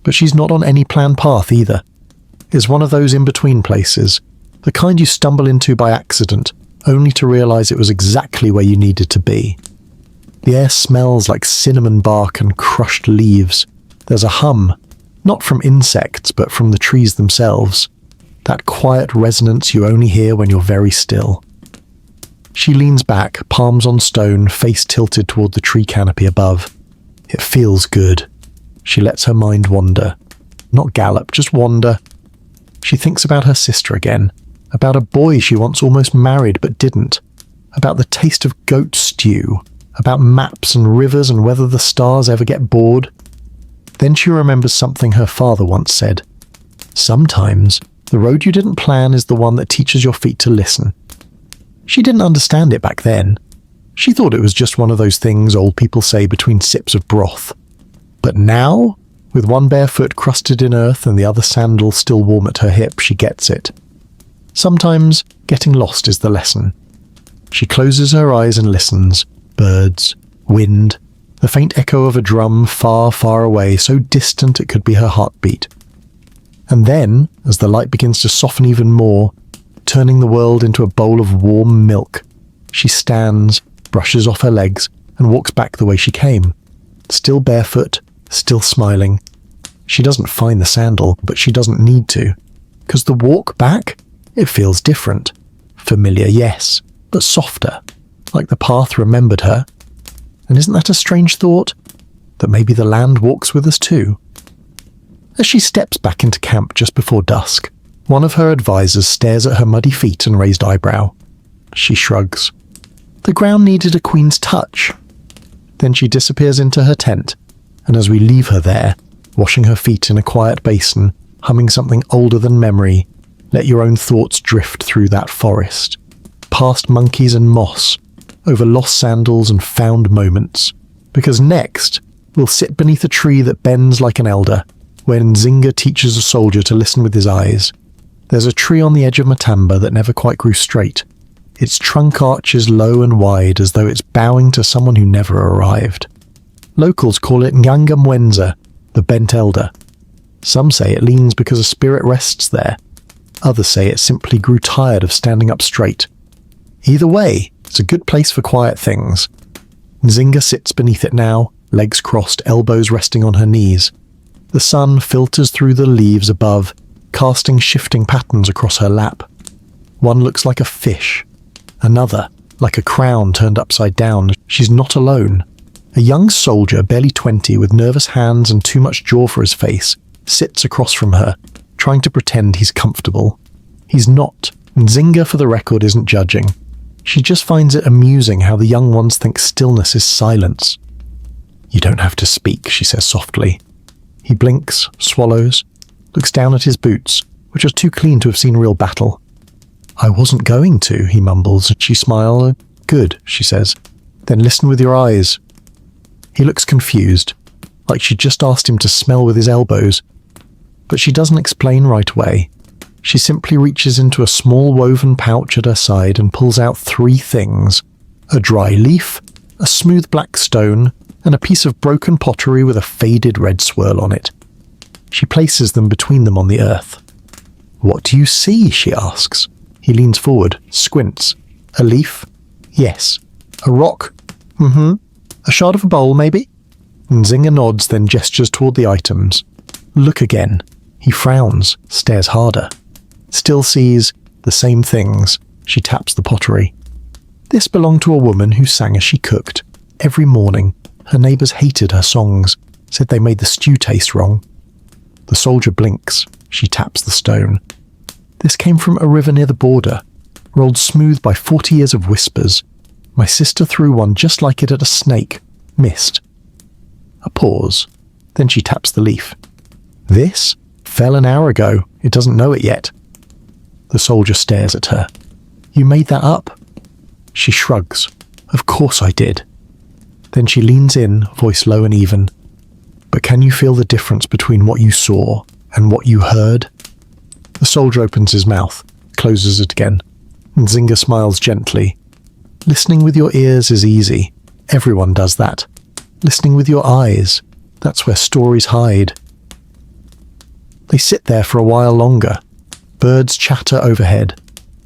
but she's not on any planned path either. It's one of those in-between places, the kind you stumble into by accident, only to realise it was exactly where you needed to be. The air smells like cinnamon bark and crushed leaves. There's a hum, not from insects, but from the trees themselves. That quiet resonance you only hear when you're very still. She leans back, palms on stone, face tilted toward the tree canopy above. It feels good. She lets her mind wander. Not gallop, just wander. She thinks about her sister again, about a boy she once almost married but didn't, about the taste of goat stew, about maps and rivers and whether the stars ever get bored. Then she remembers something her father once said. Sometimes, the road you didn't plan is the one that teaches your feet to listen. She didn't understand it back then. She thought it was just one of those things old people say between sips of broth. But now, with one bare foot crusted in earth and the other sandal still warm at her hip, she gets it. Sometimes, getting lost is the lesson. She closes her eyes and listens. Birds, wind, the faint echo of a drum far, far away, so distant it could be her heartbeat. And then, as the light begins to soften even more, turning the world into a bowl of warm milk, she stands, brushes off her legs, and walks back the way she came. Still barefoot, still smiling. She doesn't find the sandal, but she doesn't need to. 'Cause the walk back, it feels different. Familiar, yes, but softer, like the path remembered her. And isn't that a strange thought? That maybe the land walks with us too? As she steps back into camp just before dusk, one of her advisors stares at her muddy feet and raised eyebrow. She shrugs. The ground needed a queen's touch. Then she disappears into her tent, and as we leave her there, washing her feet in a quiet basin, humming something older than memory, let your own thoughts drift through that forest, past monkeys and moss, over lost sandals and found moments. Because next, we'll sit beneath a tree that bends like an elder, where Nzinga teaches a soldier to listen with his eyes. There's a tree on the edge of Matamba that never quite grew straight. Its trunk arches low and wide as though it's bowing to someone who never arrived. Locals call it Nganga Mwenza, the bent elder. Some say it leans because a spirit rests there. Others say it simply grew tired of standing up straight. Either way, it's a good place for quiet things. Nzinga sits beneath it now, legs crossed, elbows resting on her knees. The sun filters through the leaves above, casting shifting patterns across her lap. One looks like a fish. Another, like a crown turned upside down. She's not alone. A young soldier, barely 20, with nervous hands and too much jaw for his face, sits across from her, trying to pretend he's comfortable. He's not. Nzinga, for the record, isn't judging. She just finds it amusing how the young ones think stillness is silence. "You don't have to speak," she says softly. He blinks, swallows, looks down at his boots, which are too clean to have seen real battle. "I wasn't going to," he mumbles. She smiles. "Good," she says. "Then listen with your eyes." He looks confused, like she just asked him to smell with his elbows. But she doesn't explain right away. She simply reaches into a small woven pouch at her side and pulls out 3 things: a dry leaf, a smooth black stone, and a piece of broken pottery with a faded red swirl on it. She places them between them on the earth. "What do you see?" she asks. He leans forward, squints. "A leaf, Yes. A rock? Mm-hmm. A shard of a bowl, maybe? Nzinga nods, then gestures toward the items. Look again. He frowns, stares harder. Still sees the same things. She taps the pottery. This belonged to a woman who sang as she cooked. Every morning, her neighbours hated her songs, said they made the stew taste wrong. The soldier blinks. She taps the stone. This came from a river near the border, rolled smooth by 40 years of whispers. My sister threw one just like it at a snake. Missed. A pause. Then she taps the leaf. This fell an hour ago. It doesn't know it yet. The soldier stares at her. You made that up? She shrugs. Of course I did. Then she leans in, voice low and even. But can you feel the difference between what you saw and what you heard? The soldier opens his mouth, closes it again. Nzinga smiles gently. Listening with your ears is easy. Everyone does that. Listening with your eyes, that's where stories hide. They sit there for a while longer. Birds chatter overhead.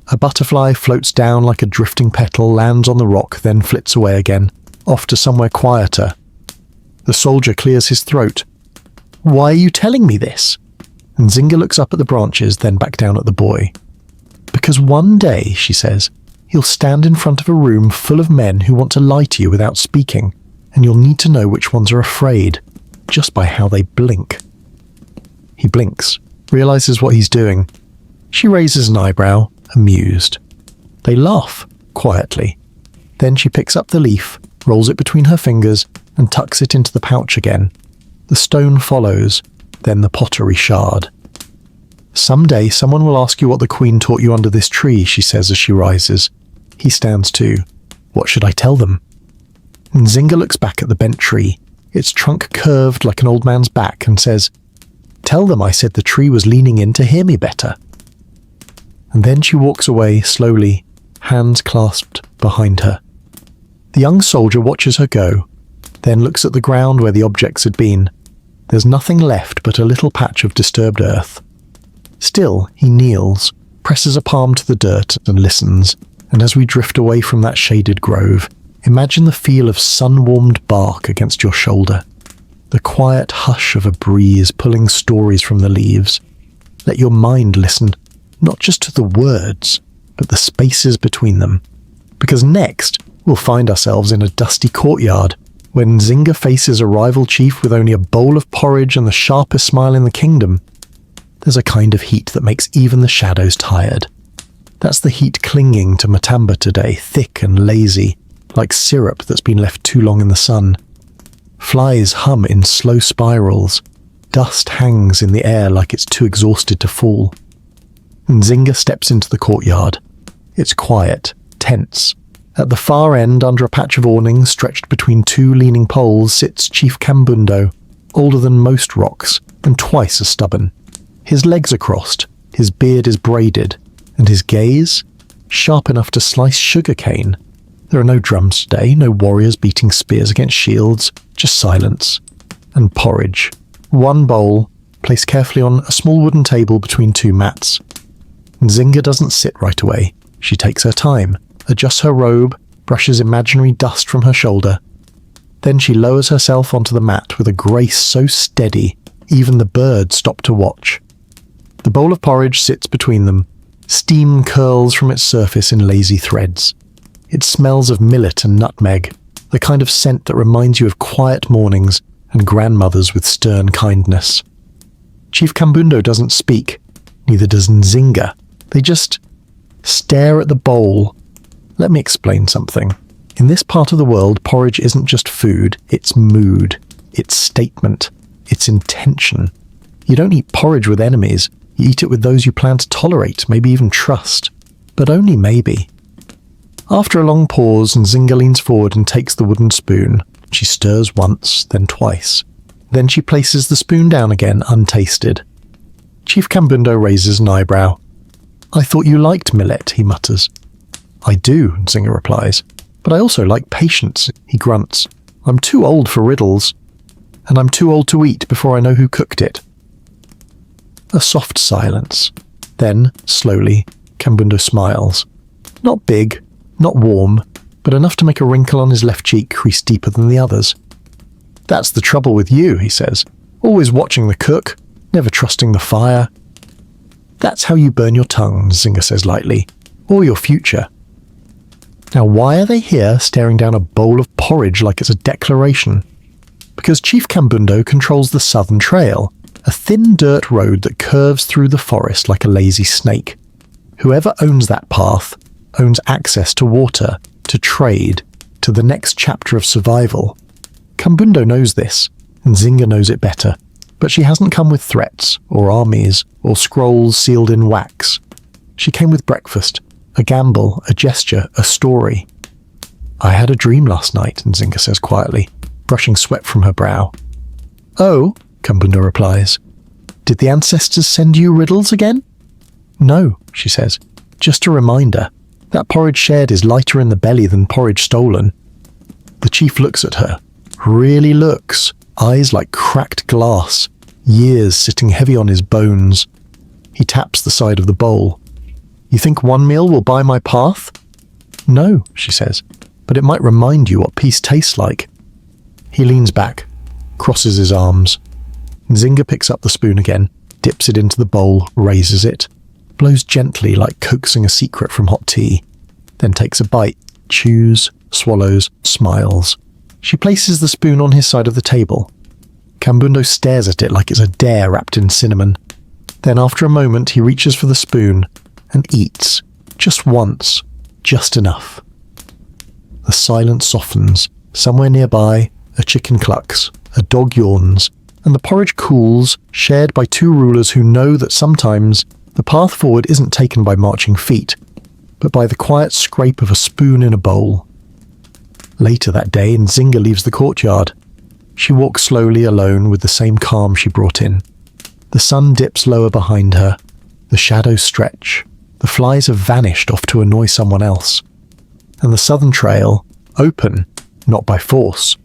A butterfly floats down like a drifting petal, lands on the rock, then flits away again, off to somewhere quieter. The soldier clears his throat. Why are you telling me this? Nzinga looks up at the branches, then back down at the boy. Because one day, she says, you'll stand in front of a room full of men who want to lie to you without speaking, and you'll need to know which ones are afraid, just by how they blink. He blinks, realizes what he's doing. She raises an eyebrow, amused. They laugh, quietly. Then she picks up the leaf, rolls it between her fingers, and tucks it into the pouch again. The stone follows, then the pottery shard. Someday someone will ask you what the Queen taught you under this tree, she says as she rises. He stands too. What should I tell them? Nzinga looks back at the bent tree, its trunk curved like an old man's back, and says, Tell them I said the tree was leaning in to hear me better. And then she walks away slowly, hands clasped behind her. The young soldier watches her go, then looks at the ground where the objects had been. There's nothing left but a little patch of disturbed earth. Still, he kneels, presses a palm to the dirt and listens, and as we drift away from that shaded grove, imagine the feel of sun-warmed bark against your shoulder, the quiet hush of a breeze pulling stories from the leaves. Let your mind listen, not just to the words, but the spaces between them. Because next, we'll find ourselves in a dusty courtyard, when Nzinga faces a rival chief with only a bowl of porridge and the sharpest smile in the kingdom. There's a kind of heat that makes even the shadows tired. That's the heat clinging to Matamba today, thick and lazy, like syrup that's been left too long in the sun. Flies hum in slow spirals. Dust hangs in the air like it's too exhausted to fall. Nzinga steps into the courtyard. It's quiet, tense. At the far end, under a patch of awning stretched between two leaning poles, sits Chief Kambundo, older than most rocks, and twice as stubborn. His legs are crossed, his beard is braided, and his gaze, sharp enough to slice sugarcane. There are no drums today, no warriors beating spears against shields, just silence. And porridge. One bowl, placed carefully on a small wooden table between two mats. Nzinga doesn't sit right away. She takes her time, adjusts her robe, brushes imaginary dust from her shoulder. Then she lowers herself onto the mat with a grace so steady, even the birds stop to watch. The bowl of porridge sits between them. Steam curls from its surface in lazy threads. It smells of millet and nutmeg, the kind of scent that reminds you of quiet mornings and grandmothers with stern kindness. Chief Kambundo doesn't speak, neither does Nzinga. They just stare at the bowl. Let me explain something. In this part of the world, porridge isn't just food, it's mood, it's statement, it's intention. You don't eat porridge with enemies, you eat it with those you plan to tolerate, maybe even trust. But only maybe. After a long pause, Nzinga leans forward and takes the wooden spoon. She stirs once, then twice. Then she places the spoon down again, untasted. Chief Kambundo raises an eyebrow. I thought you liked millet, he mutters. I do, Nzinga replies. But I also like patience, he grunts. I'm too old for riddles. And I'm too old to eat before I know who cooked it. A soft silence. Then, slowly, Kambundo smiles. Not big, not warm, but enough to make a wrinkle on his left cheek crease deeper than the others. "That's the trouble with you," he says. "Always watching the cook, never trusting the fire." "That's how you burn your tongue," Nzinga says lightly, "or your future." Now, why are they here staring down a bowl of porridge like it's a declaration? Because Chief Kambundo controls the Southern Trail, a thin dirt road that curves through the forest like a lazy snake. Whoever owns that path owns access to water, to trade, to the next chapter of survival. Kambundo knows this, and Nzinga knows it better, but she hasn't come with threats, or armies, or scrolls sealed in wax. She came with breakfast, a gamble, a gesture, a story. "I had a dream last night," Nzinga says quietly, brushing sweat from her brow. "Oh," Kambundo replies. "Did the ancestors send you riddles again?" "No," she says. "Just a reminder. That porridge shared is lighter in the belly than porridge stolen." The chief looks at her. Really looks. Eyes like cracked glass. Years sitting heavy on his bones. He taps the side of the bowl. "You think one meal will buy my path?" "No," she says, "but it might remind you what peace tastes like." He leans back, crosses his arms. Nzinga picks up the spoon again, dips it into the bowl, raises it, blows gently like coaxing a secret from hot tea, then takes a bite, chews, swallows, smiles. She places the spoon on his side of the table. Kambundo stares at it like it's a dare wrapped in cinnamon. Then after a moment he reaches for the spoon and eats, just once, just enough. The silence softens. Somewhere nearby, a chicken clucks, a dog yawns, and the porridge cools, shared by two rulers who know that sometimes the path forward isn't taken by marching feet, but by the quiet scrape of a spoon in a bowl. Later that day, Nzinga leaves the courtyard. She walks slowly alone with the same calm she brought in. The sun dips lower behind her. The shadows stretch. The flies have vanished off to annoy someone else. And the Southern Trail, open, not by force,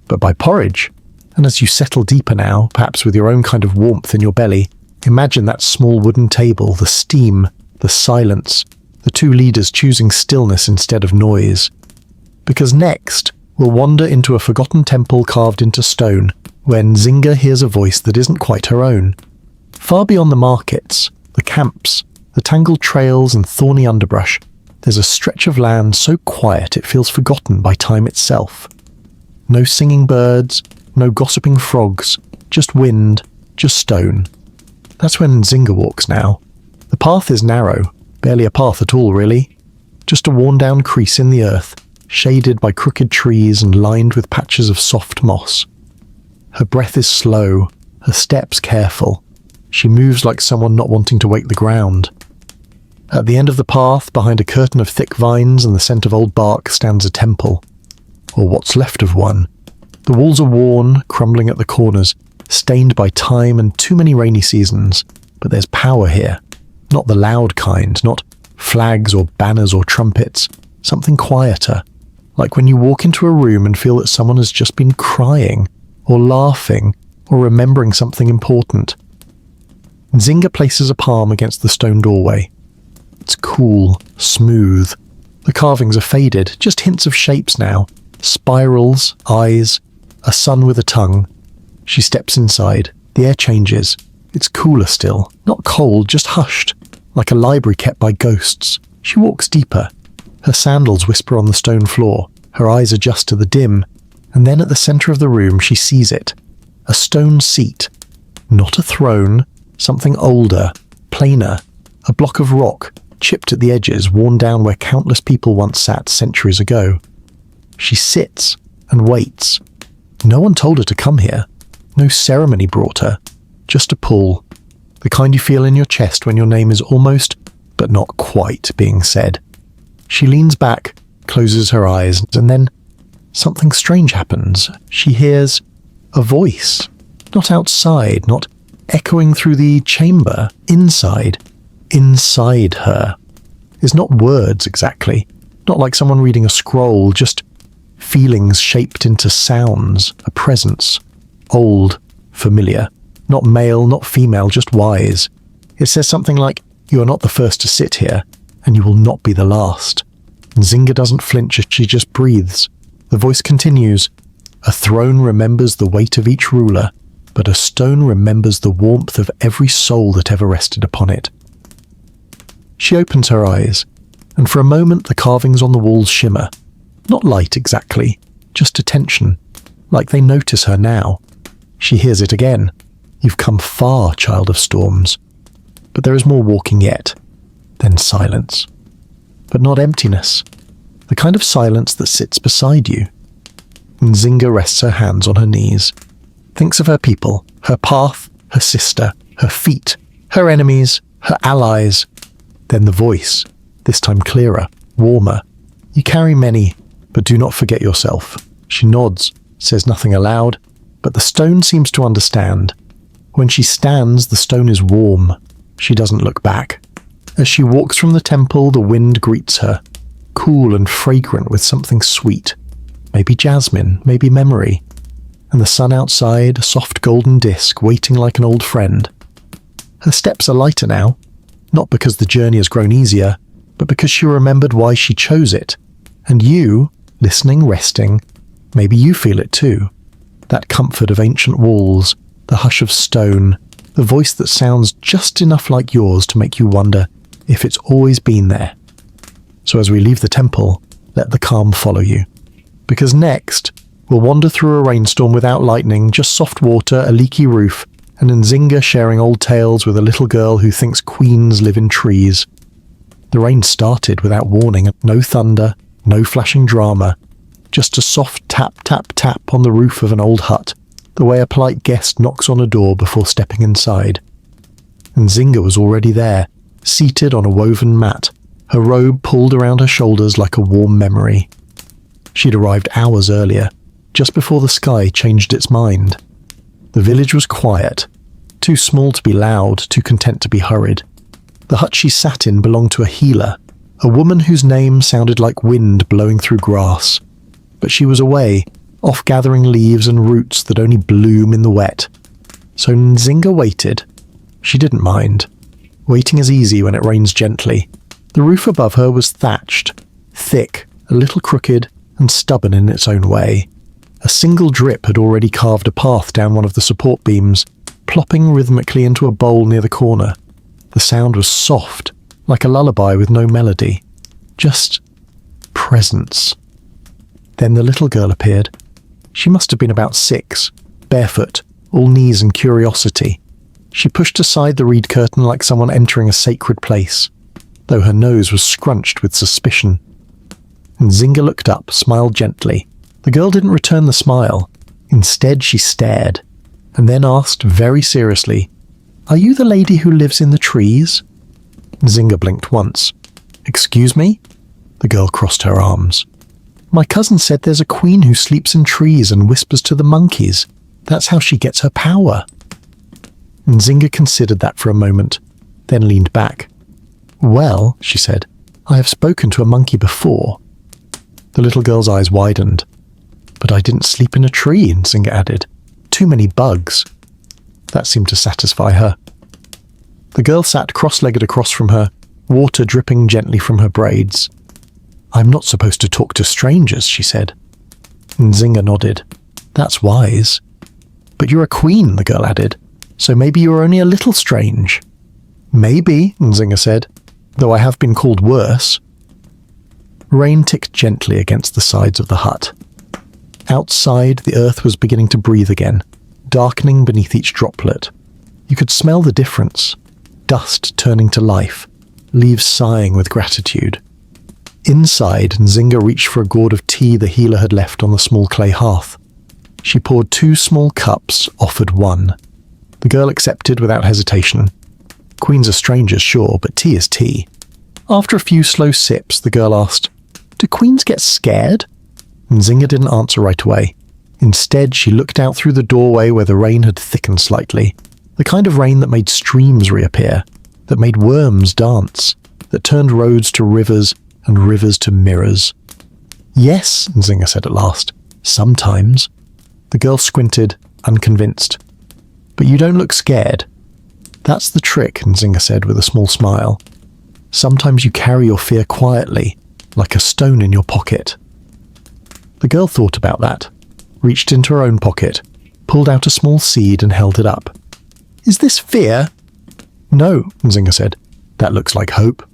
but by porridge. And as you settle deeper now, perhaps with your own kind of warmth in your belly, imagine that small wooden table, the steam, the silence, the two leaders choosing stillness instead of noise. Because next, we'll wander into a forgotten temple carved into stone, where Nzinga hears a voice that isn't quite her own. Far beyond the markets, the camps, the tangled trails and thorny underbrush, there's a stretch of land so quiet it feels forgotten by time itself. No singing birds, no gossiping frogs, just wind, just stone. That's when Nzinga walks now. The path is narrow, barely a path at all really. Just a worn-down crease in the earth, shaded by crooked trees and lined with patches of soft moss. Her breath is slow, her steps careful. She moves like someone not wanting to wake the ground. At the end of the path, behind a curtain of thick vines and the scent of old bark, stands a temple. Or what's left of one. The walls are worn, crumbling at the corners, stained by time and too many rainy seasons. But there's power here. Not the loud kind, not flags or banners or trumpets. Something quieter. Like when you walk into a room and feel that someone has just been crying, or laughing, or remembering something important. Nzinga places a palm against the stone doorway. It's cool, smooth. The carvings are faded, just hints of shapes now. Spirals, eyes, a sun with a tongue. She steps inside. The air changes. It's cooler still. Not cold, just hushed. Like a library kept by ghosts. She walks deeper. Her sandals whisper on the stone floor. Her eyes adjust to the dim. And then at the centre of the room she sees it. A stone seat. Not a throne. Something older, plainer. A block of rock, chipped at the edges, worn down where countless people once sat centuries ago. She sits and waits. No one told her to come here. No ceremony brought her. Just a pull. The kind you feel in your chest when your name is almost, but not quite, being said. She leans back, closes her eyes, and then something strange happens. She hears a voice. Not outside, not echoing through the chamber. Inside. Inside her. Is not words exactly. Not like someone reading a scroll, just feelings shaped into sounds, a presence. Old, familiar. Not male, not female, just wise. It says something like, "You are not the first to sit here, and you will not be the last." Nzinga doesn't flinch as she just breathes. The voice continues, "A throne remembers the weight of each ruler, but a stone remembers the warmth of every soul that ever rested upon it." She opens her eyes, and for a moment the carvings on the walls shimmer. Not light exactly, just attention, like they notice her now. She hears it again. "You've come far, child of storms." But there is more walking yet. Then silence. But not emptiness. The kind of silence that sits beside you. Nzinga rests her hands on her knees. Thinks of her people, her path, her sister, her feet, her enemies, her allies. Then the voice, this time clearer, warmer. "You carry many, but do not forget yourself." She nods, says nothing aloud, but the stone seems to understand. When she stands, the stone is warm. She doesn't look back. As she walks from the temple, the wind greets her, cool and fragrant with something sweet. Maybe jasmine, maybe memory. And the sun outside, a soft golden disk, waiting like an old friend. Her steps are lighter now, not because the journey has grown easier, but because she remembered why she chose it. And you, listening, resting, maybe you feel it too. That comfort of ancient walls, the hush of stone, the voice that sounds just enough like yours to make you wonder if it's always been there. So as we leave the temple, let the calm follow you. Because next, we'll wander through a rainstorm without lightning, just soft water, a leaky roof, and Nzinga sharing old tales with a little girl who thinks queens live in trees. The rain started without warning, no thunder, no flashing drama, just a soft tap, tap, tap on the roof of an old hut, the way a polite guest knocks on a door before stepping inside. Nzinga was already there, seated on a woven mat, her robe pulled around her shoulders like a warm memory. She'd arrived hours earlier, just before the sky changed its mind. The village was quiet, too small to be loud, too content to be hurried. The hut she sat in belonged to a healer, a woman whose name sounded like wind blowing through grass. But she was away, off gathering leaves and roots that only bloom in the wet. So Nzinga waited. She didn't mind. Waiting is easy when it rains gently. The roof above her was thatched, thick, a little crooked, and stubborn in its own way. A single drip had already carved a path down one of the support beams, plopping rhythmically into a bowl near the corner. The sound was soft, like a lullaby with no melody. Just presence. Then the little girl appeared. She must have been about 6, barefoot, all knees and curiosity. She pushed aside the reed curtain like someone entering a sacred place, though her nose was scrunched with suspicion. Nzinga looked up, smiled gently. The girl didn't return the smile. Instead, she stared, and then asked very seriously, "Are you the lady who lives in the trees?" Nzinga blinked once. "Excuse me?" The girl crossed her arms. "My cousin said there's a queen who sleeps in trees and whispers to the monkeys. That's how she gets her power." Nzinga considered that for a moment, then leaned back. "Well," she said, "I have spoken to a monkey before." The little girl's eyes widened. "But I didn't sleep in a tree," Nzinga added. "Too many bugs." That seemed to satisfy her. The girl sat cross-legged across from her, water dripping gently from her braids. "I'm not supposed to talk to strangers," she said. Nzinga nodded. "That's wise." "But you're a queen," the girl added, "so maybe you're only a little strange." "Maybe," Nzinga said, "though I have been called worse." Rain ticked gently against the sides of the hut. Outside, the earth was beginning to breathe again, darkening beneath each droplet. You could smell the difference. Dust turning to life, leaves sighing with gratitude. Inside, Nzinga reached for a gourd of tea the healer had left on the small clay hearth. She poured 2 small cups, offered one. The girl accepted without hesitation. Queens are strangers, sure, but tea is tea. After a few slow sips, the girl asked, "Do queens get scared?" Nzinga didn't answer right away. Instead, she looked out through the doorway where the rain had thickened slightly. The kind of rain that made streams reappear, that made worms dance, that turned roads to rivers and rivers to mirrors. "Yes," Nzinga said at last. "Sometimes." The girl squinted, unconvinced. "But you don't look scared." "That's the trick," Nzinga said with a small smile. "Sometimes you carry your fear quietly, like a stone in your pocket. The girl thought about that, reached into her own pocket, pulled out a small seed and held it up. Is this fear? No, Nzinga said. That looks like hope.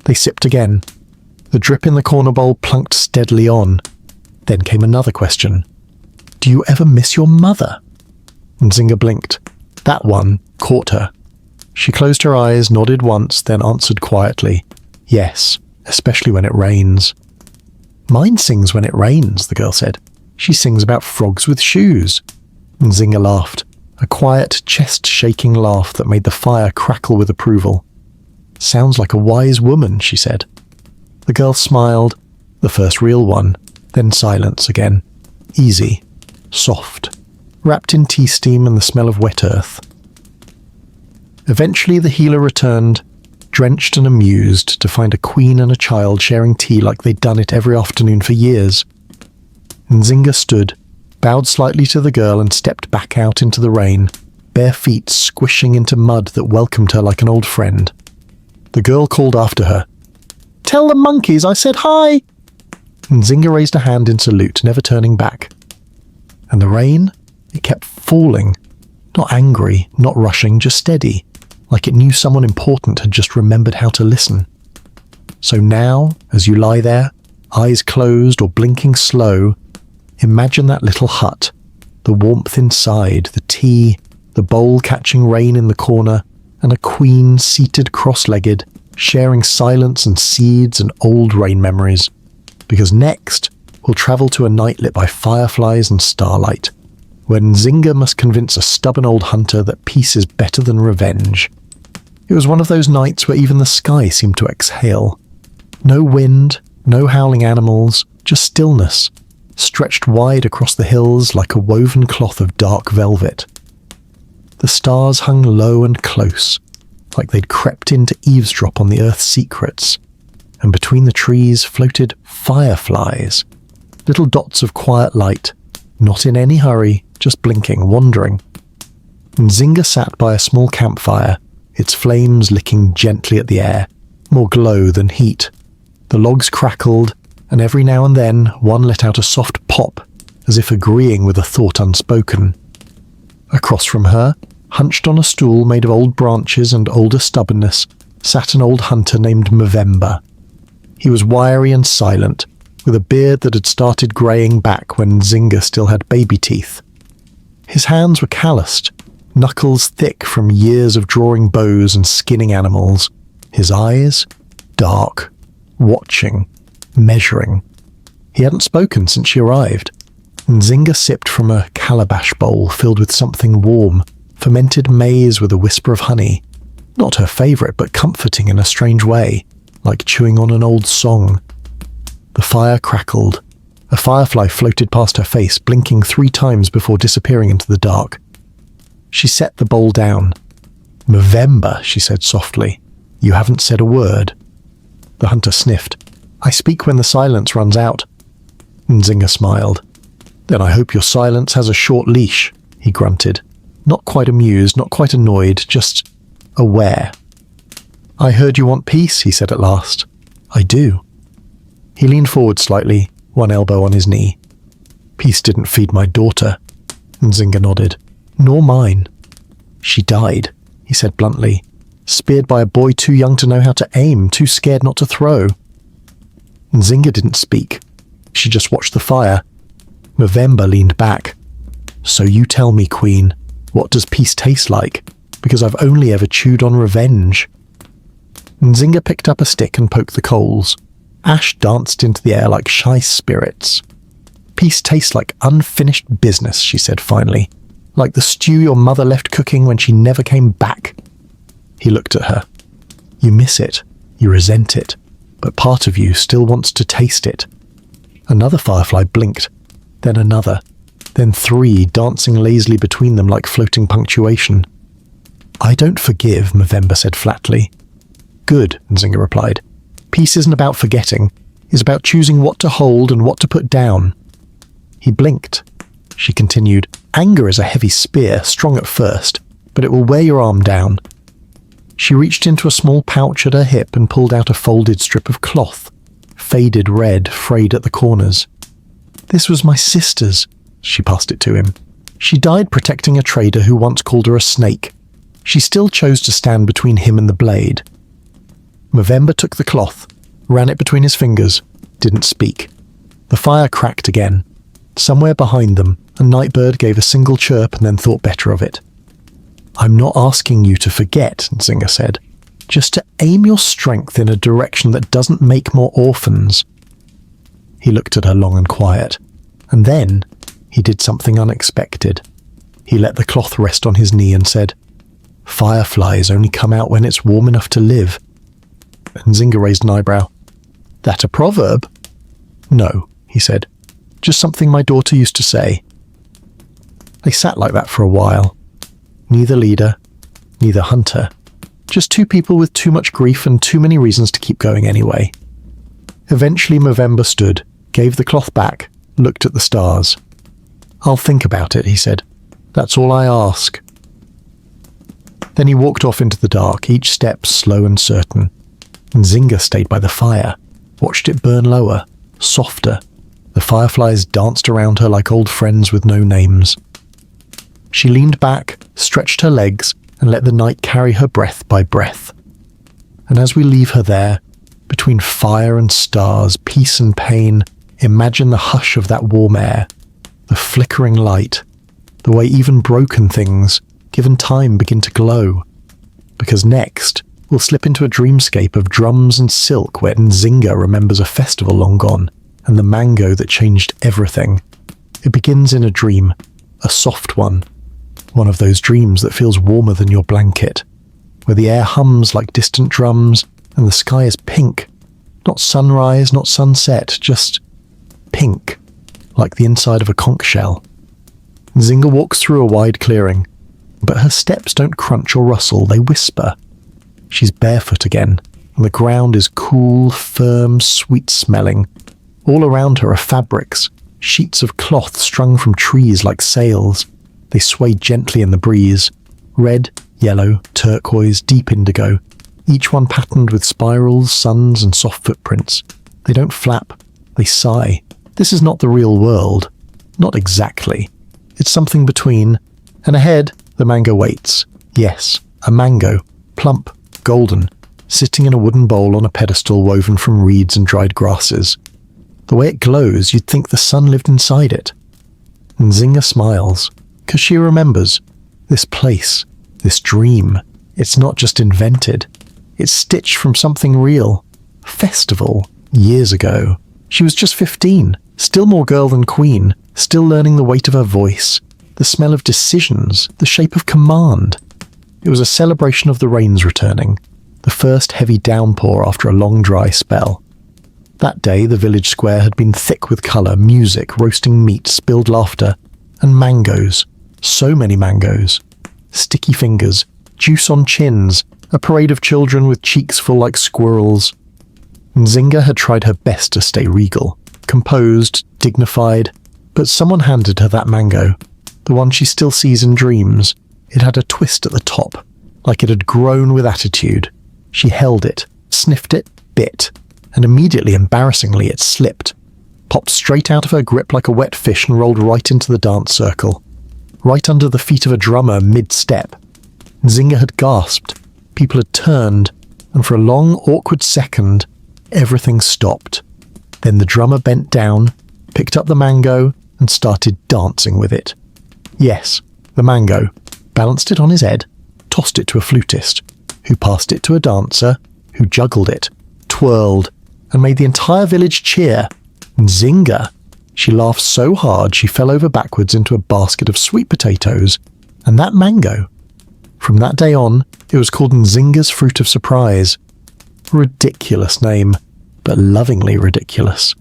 They sipped again. The drip in the corner bowl plunked steadily on. Then came another question. Do you ever miss your mother? Nzinga blinked. That one caught her. She closed her eyes, nodded once, then answered quietly. Yes, especially when it rains. Mine sings when it rains, the girl said. She sings about frogs with shoes. Nzinga laughed, a quiet, chest-shaking laugh that made the fire crackle with approval. Sounds like a wise woman, she said. The girl smiled, the first real one, then silence again. Easy, soft, wrapped in tea steam and the smell of wet earth. Eventually the healer returned, drenched and amused, to find a queen and a child sharing tea like they'd done it every afternoon for years. Nzinga stood, bowed slightly to the girl and stepped back out into the rain, bare feet squishing into mud that welcomed her like an old friend. The girl called after her. Tell the monkeys I said hi! Nzinga raised a hand in salute, never turning back. And the rain? It kept falling. Not angry, not rushing, just steady, like it knew someone important had just remembered how to listen. So now, as you lie there, eyes closed or blinking slow, imagine that little hut, the warmth inside, the tea, the bowl catching rain in the corner, and a queen seated cross-legged, sharing silence and seeds and old rain memories. Because next, we'll travel to a night lit by fireflies and starlight, where Nzinga must convince a stubborn old hunter that peace is better than revenge. It was one of those nights where even the sky seemed to exhale. No wind, no howling animals, just stillness, stretched wide across the hills like a woven cloth of dark velvet. The stars hung low and close, like they'd crept in to eavesdrop on the earth's secrets, and between the trees floated fireflies, little dots of quiet light, not in any hurry, just blinking, wandering. Nzinga sat by a small campfire, its flames licking gently at the air, more glow than heat. The logs crackled, and every now and then one let out a soft pop, as if agreeing with a thought unspoken. Across from her, hunched on a stool made of old branches and older stubbornness, sat an old hunter named Movember. He was wiry and silent, with a beard that had started greying back when Nzinga still had baby teeth. His hands were calloused, knuckles thick from years of drawing bows and skinning animals. His eyes, dark, watching, measuring. He hadn't spoken since she arrived. Nzinga sipped from a calabash bowl filled with something warm, fermented maize with a whisper of honey. Not her favourite, but comforting in a strange way, like chewing on an old song. The fire crackled. A firefly floated past her face, blinking 3 times before disappearing into the dark. She set the bowl down. Movember, she said softly. You haven't said a word. The hunter sniffed. I speak when the silence runs out. Nzinga smiled. Then I hope your silence has a short leash, he grunted. Not quite amused, not quite annoyed, just aware. I heard you want peace, he said at last. I do. He leaned forward slightly, one elbow on his knee. Peace didn't feed my daughter, Nzinga nodded. Nor mine. She died, he said bluntly, speared by a boy too young to know how to aim, too scared not to throw. Nzinga didn't speak. She just watched the fire. Movember leaned back. So you tell me, Queen, what does peace taste like? Because I've only ever chewed on revenge. Nzinga picked up a stick and poked the coals. Ash danced into the air like shy spirits. Peace tastes like unfinished business, she said finally. Like the stew your mother left cooking when she never came back. He looked at her. You miss it. You resent it. But part of you still wants to taste it. Another firefly blinked. Then another. Then 3, dancing lazily between them like floating punctuation. I don't forgive, Movember said flatly. Good, Nzinga replied. Peace isn't about forgetting. It's about choosing what to hold and what to put down. He blinked. She continued, Anger is a heavy spear, strong at first, but it will wear your arm down. She reached into a small pouch at her hip and pulled out a folded strip of cloth, faded red, frayed at the corners. "This was my sister's." She passed it to him. "She died protecting a trader who once called her a snake. She still chose to stand between him and the blade." Movember took the cloth, ran it between his fingers, didn't speak. The fire cracked again. Somewhere behind them, a nightbird gave a single chirp and then thought better of it. "I'm not asking you to forget," Nzinga said. "Just to aim your strength in a direction that doesn't make more orphans." He looked at her long and quiet, and then he did something unexpected. He let the cloth rest on his knee and said, "Fireflies only come out when it's warm enough to live." Nzinga raised an eyebrow. "That a proverb?" "No," he said. "Just something my daughter used to say." They sat like that for a while. Neither leader, neither hunter. Just two people with too much grief and too many reasons to keep going anyway. Eventually Movember stood, gave the cloth back, looked at the stars. "I'll think about it," he said. "That's all I ask." Then he walked off into the dark, each step slow and certain. Nzinga stayed by the fire, watched it burn lower, softer. The fireflies danced around her like old friends with no names. She leaned back, stretched her legs, and let the night carry her breath by breath. And as we leave her there, between fire and stars, peace and pain, imagine the hush of that warm air, the flickering light, the way even broken things, given time, begin to glow. Because next, we'll slip into a dreamscape of drums and silk where Nzinga remembers a festival long gone, and the mango that changed everything. It begins in a dream, a soft one of those dreams that feels warmer than your blanket, where the air hums like distant drums and the sky is pink. Not sunrise, not sunset, just pink, like the inside of a conch shell. Nzinga walks through a wide clearing, but her steps don't crunch or rustle, they whisper. She's barefoot again, and the ground is cool, firm, sweet-smelling. All around her are fabrics, sheets of cloth strung from trees like sails. They sway gently in the breeze. Red, yellow, turquoise, deep indigo, each one patterned with spirals, suns, and soft footprints. They don't flap, they sigh. This is not the real world. Not exactly. It's something between. And ahead, the mango waits. Yes, a mango, plump, golden, sitting in a wooden bowl on a pedestal woven from reeds and dried grasses. The way it glows, you'd think the sun lived inside it. Nzinga smiles, because she remembers. This place, this dream, it's not just invented. It's stitched from something real. Festival, years ago. She was just 15, still more girl than queen, still learning the weight of her voice, the smell of decisions, the shape of command. It was a celebration of the rains returning, the first heavy downpour after a long dry spell. That day the village square had been thick with colour, music, roasting meat, spilled laughter, and mangoes. So many mangoes. Sticky fingers, juice on chins, a parade of children with cheeks full like squirrels. Nzinga had tried her best to stay regal, composed, dignified, but someone handed her that mango, the one she still sees in dreams. It had a twist at the top, like it had grown with attitude. She held it, sniffed it, bit, and immediately, embarrassingly, it slipped, popped straight out of her grip like a wet fish and rolled right into the dance circle, right under the feet of a drummer mid-step. Nzinga had gasped, people had turned, and for a long, awkward second, everything stopped. Then the drummer bent down, picked up the mango, and started dancing with it. Yes, the mango, balanced it on his head, tossed it to a flutist, who passed it to a dancer, who juggled it, twirled, and made the entire village cheer. Nzinga! She laughed so hard she fell over backwards into a basket of sweet potatoes. And that mango. From that day on, it was called Nzinga's Fruit of Surprise. Ridiculous name, but lovingly ridiculous.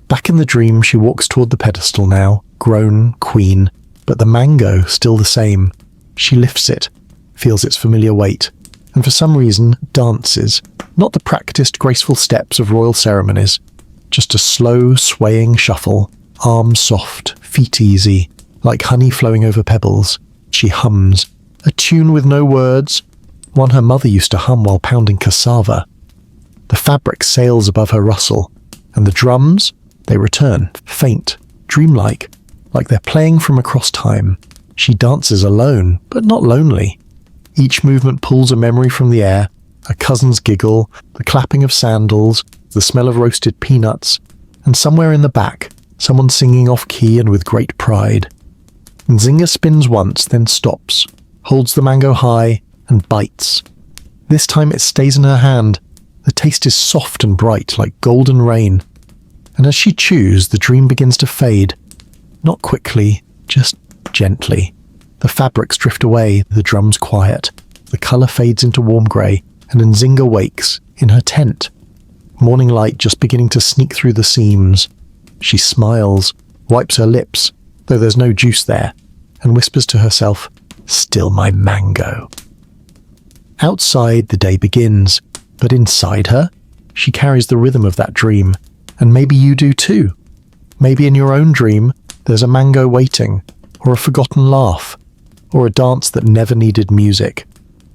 Back in the dream, she walks toward the pedestal now, grown, queen, but the mango still the same. She lifts it, feels its familiar weight, and for some reason dances, not the practiced, graceful steps of royal ceremonies, just a slow, swaying shuffle, arms soft, feet easy, like honey flowing over pebbles. She hums, a tune with no words, one her mother used to hum while pounding cassava. The fabric sails above her rustle, And the drums, they return, faint, dreamlike, like they're playing from across time. She dances alone, but not lonely. Each movement pulls a memory from the air, a cousin's giggle, the clapping of sandals, the smell of roasted peanuts, and somewhere in the back, someone singing off-key and with great pride. Nzinga spins once, then stops, holds the mango high, and bites. This time it stays in her hand. The taste is soft and bright, like golden rain. And as she chews, the dream begins to fade. Not quickly, just gently. The fabrics drift away, the drums quiet. The colour fades into warm grey, and Nzinga wakes, in her tent. Morning light just beginning to sneak through the seams. She smiles, wipes her lips, though there's no juice there, and whispers to herself, "Still my mango." Outside, the day begins, but inside her, she carries the rhythm of that dream, and maybe you do too. Maybe in your own dream, there's a mango waiting, or a forgotten laugh, or a dance that never needed music.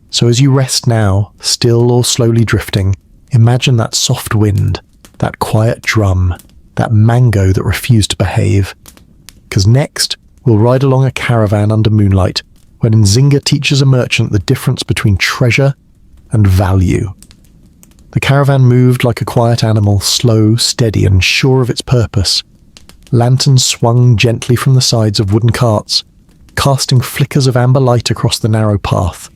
So as you rest now, still or slowly drifting, imagine that soft wind, that quiet drum, that mango that refused to behave. 'Cause next, we'll ride along a caravan under moonlight, when Nzinga teaches a merchant the difference between treasure and value. The caravan moved like a quiet animal, slow, steady, and sure of its purpose. Lanterns swung gently from the sides of wooden carts, casting flickers of amber light across the narrow path.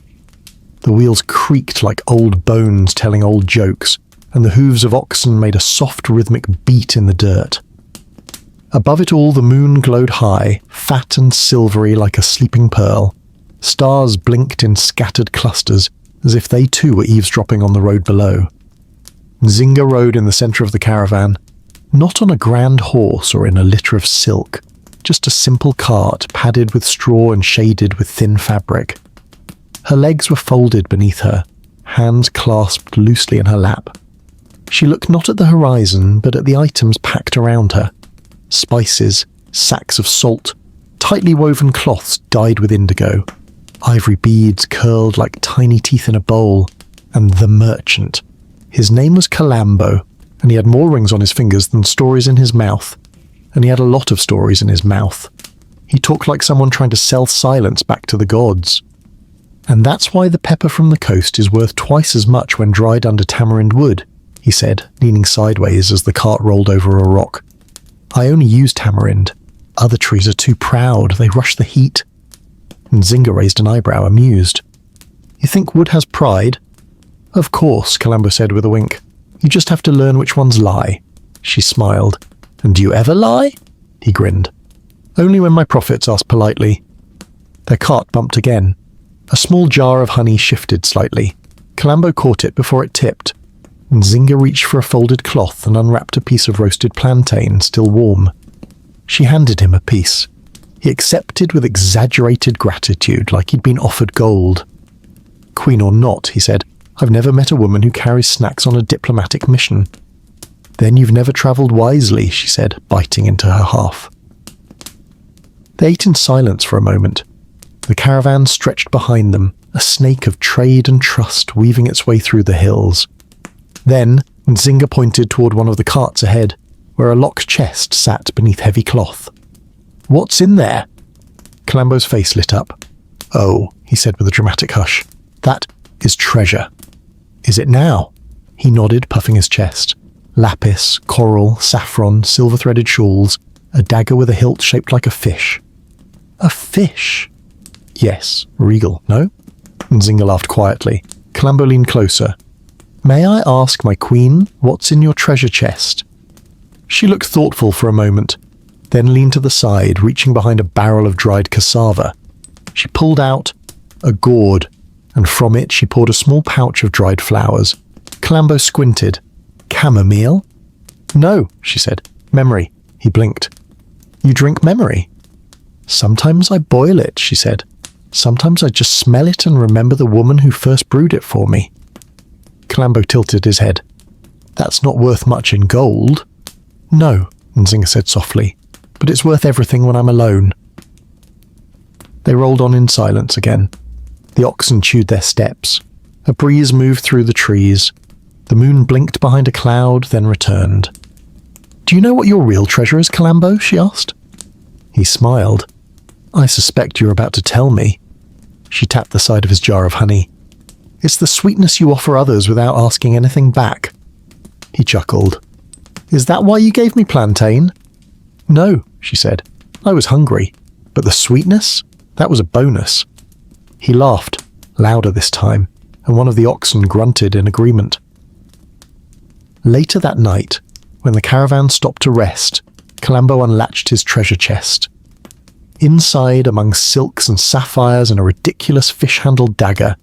The wheels creaked like old bones telling old jokes, and the hooves of oxen made a soft rhythmic beat in the dirt. Above it all, the moon glowed high, fat and silvery like a sleeping pearl. Stars blinked in scattered clusters, as if they too were eavesdropping on the road below. Nzinga rode in the centre of the caravan, not on a grand horse or in a litter of silk, just a simple cart padded with straw and shaded with thin fabric. Her legs were folded beneath her, hands clasped loosely in her lap. She looked not at the horizon, but at the items packed around her. Spices, sacks of salt, tightly woven cloths dyed with indigo, ivory beads curled like tiny teeth in a bowl, and the merchant. His name was Kalambo, and he had more rings on his fingers than stories in his mouth, and he had a lot of stories in his mouth. He talked like someone trying to sell silence back to the gods. And that's why the pepper from the coast is worth twice as much when dried under tamarind wood, he said, leaning sideways as the cart rolled over a rock. I only use tamarind. Other trees are too proud, they rush the heat. Nzinga raised an eyebrow, amused. You think wood has pride? Of course, Kalambo said with a wink. You just have to learn which ones lie. She smiled. And do you ever lie? He grinned. Only when my prophets ask politely. Their cart bumped again. A small jar of honey shifted slightly. Kalambo caught it before it tipped. Nzinga reached for a folded cloth and unwrapped a piece of roasted plantain, still warm. She handed him a piece. He accepted with exaggerated gratitude, like he'd been offered gold. Queen or not, he said, I've never met a woman who carries snacks on a diplomatic mission. Then you've never travelled wisely, she said, biting into her half. They ate in silence for a moment. The caravan stretched behind them, a snake of trade and trust weaving its way through the hills. Then Nzinga pointed toward one of the carts ahead, where a locked chest sat beneath heavy cloth. What's in there? Kalambo's face lit up. Oh, he said with a dramatic hush. That is treasure. Is it now? He nodded, puffing his chest. Lapis, coral, saffron, silver-threaded shawls, a dagger with a hilt shaped like a fish. A fish? Yes, regal, no? Nzinga laughed quietly. Kalambo leaned closer. May I ask, my queen, what's in your treasure chest? She looked thoughtful for a moment, then leaned to the side, reaching behind a barrel of dried cassava. She pulled out a gourd, and from it she poured a small pouch of dried flowers. Kalambo squinted. Chamomile? No, she said. Memory. He blinked. You drink memory? Sometimes I boil it, she said. Sometimes I just smell it and remember the woman who first brewed it for me. Kalambo tilted his head. That's not worth much in gold. No, Nzinga said softly, but it's worth everything when I'm alone. They rolled on in silence again. The oxen chewed their steps. A breeze moved through the trees. The moon blinked behind a cloud, then returned. Do you know what your real treasure is, Kalambo? She asked. He smiled. I suspect you're about to tell me. She tapped the side of his jar of honey. It's the sweetness you offer others without asking anything back. He chuckled. Is that why you gave me plantain? No, she said. I was hungry. But the sweetness? That was a bonus. He laughed, louder this time, and one of the oxen grunted in agreement. Later that night, when the caravan stopped to rest, Kalambo unlatched his treasure chest. Inside, among silks and sapphires and a ridiculous fish-handled dagger,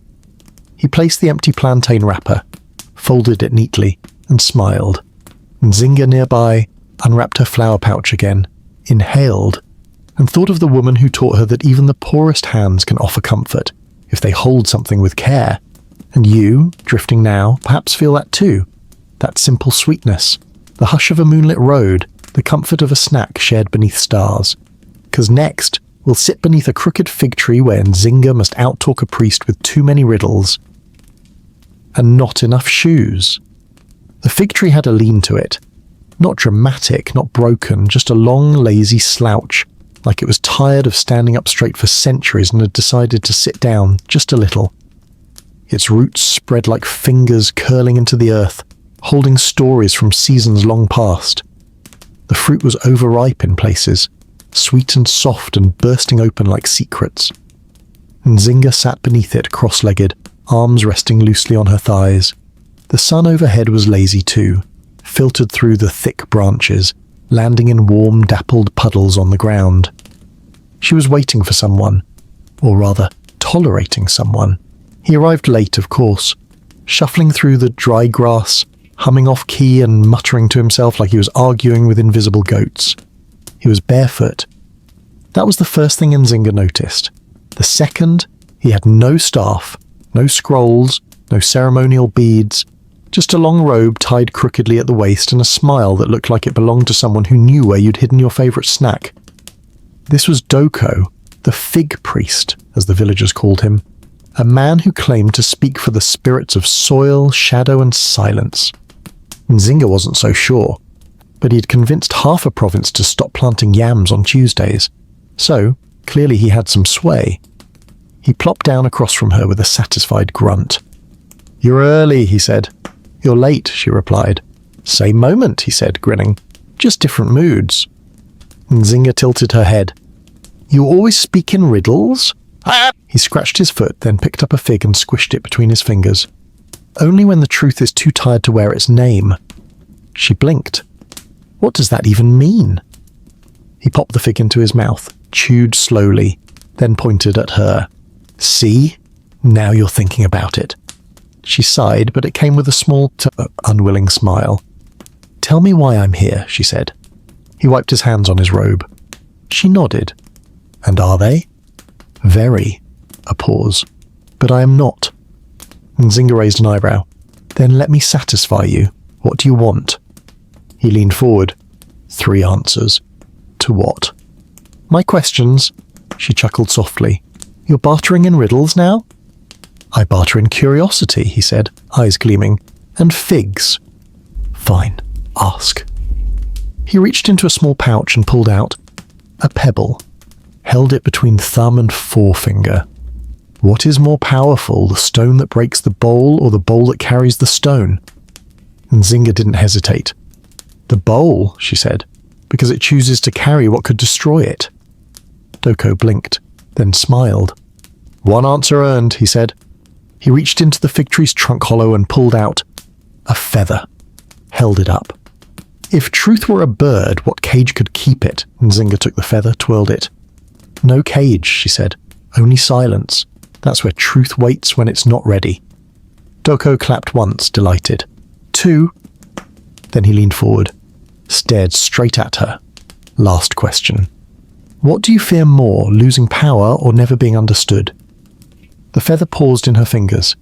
he placed the empty plantain wrapper, folded it neatly, and smiled. Nzinga nearby unwrapped her flower pouch again, inhaled, and thought of the woman who taught her that even the poorest hands can offer comfort if they hold something with care. And you, drifting now, perhaps feel that too. That simple sweetness, the hush of a moonlit road, the comfort of a snack shared beneath stars. 'Cause next, we'll sit beneath a crooked fig tree where Nzinga must outtalk a priest with too many riddles. And not enough shoes. The fig tree had a lean to it. Not dramatic, not broken, just a long, lazy slouch, like it was tired of standing up straight for centuries and had decided to sit down just a little. Its roots spread like fingers curling into the earth, holding stories from seasons long past. The fruit was overripe in places, sweet and soft and bursting open like secrets. Nzinga sat beneath it cross-legged, arms resting loosely on her thighs. The sun overhead was lazy too, filtered through the thick branches, landing in warm, dappled puddles on the ground. She was waiting for someone, or rather, tolerating someone. He arrived late, of course, shuffling through the dry grass, humming off key and muttering to himself like he was arguing with invisible goats. He was barefoot. That was the first thing Nzinga noticed. The second, he had no staff, no scrolls, no ceremonial beads, just a long robe tied crookedly at the waist and a smile that looked like it belonged to someone who knew where you'd hidden your favourite snack. This was Doko, the fig priest, as the villagers called him, a man who claimed to speak for the spirits of soil, shadow and silence. Nzinga wasn't so sure, but he had convinced half a province to stop planting yams on Tuesdays, so clearly he had some sway. He plopped down across from her with a satisfied grunt. "You're early," he said. "You're late," she replied. "Same moment," he said, grinning. "Just different moods." Nzinga tilted her head. "You always speak in riddles?" He scratched his foot, then picked up a fig and squished it between his fingers. "Only when the truth is too tired to wear its name." She blinked. "What does that even mean?" He popped the fig into his mouth, chewed slowly, then pointed at her. "See? Now you're thinking about it." She sighed, but it came with a small, unwilling smile. "Tell me why I'm here," she said. He wiped his hands on his robe. She nodded. "And are they?" "Very." A pause. "But I am not." Nzinga raised an eyebrow. "Then let me satisfy you. What do you want?" He leaned forward. 3 answers. "To what?" "My questions." She chuckled softly. "You're bartering in riddles now?" "I barter in curiosity," he said, eyes gleaming. "And figs." "Fine. Ask." He reached into a small pouch and pulled out a pebble, held it between thumb and forefinger. What is more powerful, the stone that breaks the bowl or the bowl that carries the stone? Nzinga didn't hesitate. "The bowl," she said, "because it chooses to carry what could destroy it." Doko blinked, then smiled. "One answer earned," he said. He reached into the fig tree's trunk hollow and pulled out a feather, held it up. If truth were a bird, what cage could keep it? Nzinga took the feather, twirled it. "No cage," she said. "Only silence. That's where truth waits when it's not ready." Doko clapped once, delighted. 2. Then he leaned forward, stared straight at her. Last question. "What do you fear more, losing power or never being understood?" The feather paused in her fingers.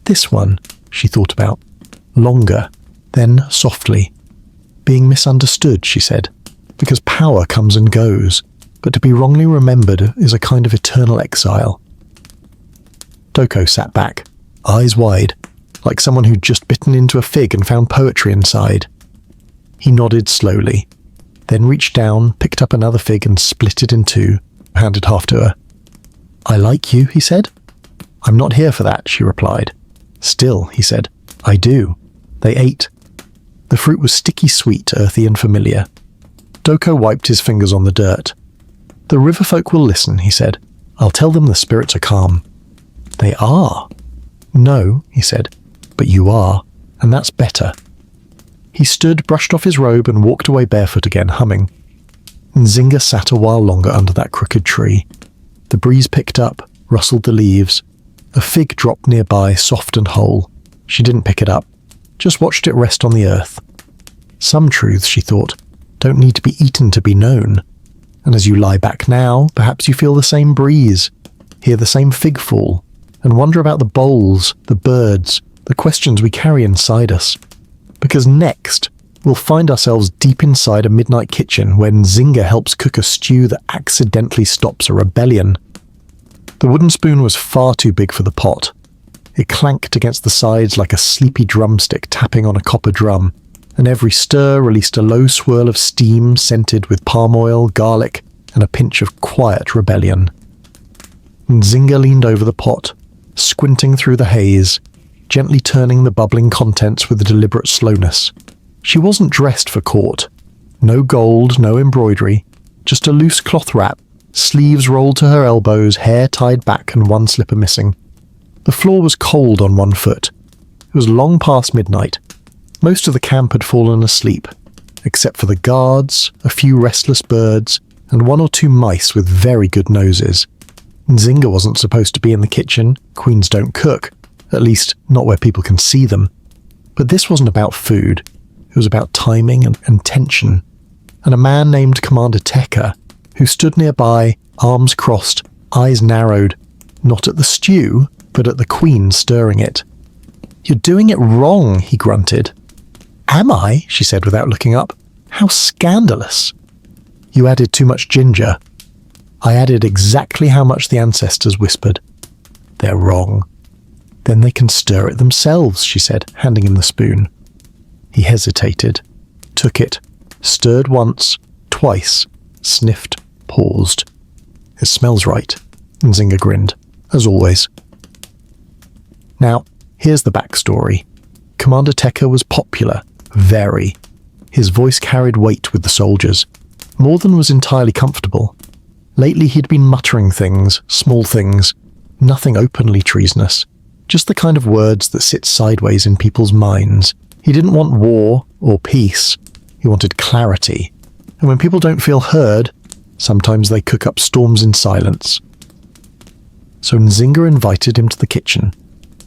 "This one," she thought about. Longer, then softly. "Being misunderstood," she said, "because power comes and goes, but to be wrongly remembered is a kind of eternal exile." Doko sat back, eyes wide, like someone who'd just bitten into a fig and found poetry inside. He nodded slowly, then reached down, picked up another fig and split it in two, handed half to her. "I like you," he said. "I'm not here for that," she replied. "Still," he said, "I do." They ate. The fruit was sticky sweet, earthy and familiar. Doko wiped his fingers on the dirt. "The river folk will listen," he said. "I'll tell them the spirits are calm." "They are." "No," he said, "but you are, and that's better." He stood, brushed off his robe and walked away barefoot again, humming. Nzinga sat a while longer under that crooked tree. The breeze picked up, rustled the leaves. A fig dropped nearby, soft and whole. She didn't pick it up, just watched it rest on the earth. Some truths, she thought, don't need to be eaten to be known. And as you lie back now, perhaps you feel the same breeze, hear the same fig fall, and wonder about the bowls, the birds, the questions we carry inside us. Because next, we'll find ourselves deep inside a midnight kitchen where Nzinga helps cook a stew that accidentally stops a rebellion. The wooden spoon was far too big for the pot. It clanked against the sides like a sleepy drumstick tapping on a copper drum, and every stir released a low swirl of steam scented with palm oil, garlic, and a pinch of quiet rebellion. Nzinga leaned over the pot, squinting through the haze, gently turning the bubbling contents with a deliberate slowness. She wasn't dressed for court. No gold, no embroidery, just a loose cloth wrap, sleeves rolled to her elbows, hair tied back and one slipper missing. The floor was cold on one foot. It was long past midnight. Most of the camp had fallen asleep, except for the guards, a few restless birds, and one or two mice with very good noses. Nzinga wasn't supposed to be in the kitchen. Queens don't cook, at least not where people can see them. But this wasn't about food. It was about timing and tension. And a man named Commander Tekka, who stood nearby, arms crossed, eyes narrowed, not at the stew, but at the Queen stirring it. "You're doing it wrong," he grunted. "Am I?" she said without looking up. "How scandalous." "You added too much ginger." "I added exactly how much the ancestors whispered." "They're wrong." "Then they can stir it themselves," she said, handing him the spoon. He hesitated, took it, stirred once, twice, sniffed, paused. "It smells right," Nzinga grinned, as always. Now, here's the backstory. Commander Tekka was popular, very. His voice carried weight with the soldiers, more than was entirely comfortable. Lately he'd been muttering things, small things, nothing openly treasonous, just the kind of words that sit sideways in people's minds. He didn't want war or peace, he wanted clarity. And when people don't feel heard, sometimes they cook up storms in silence. So Nzinga invited him to the kitchen.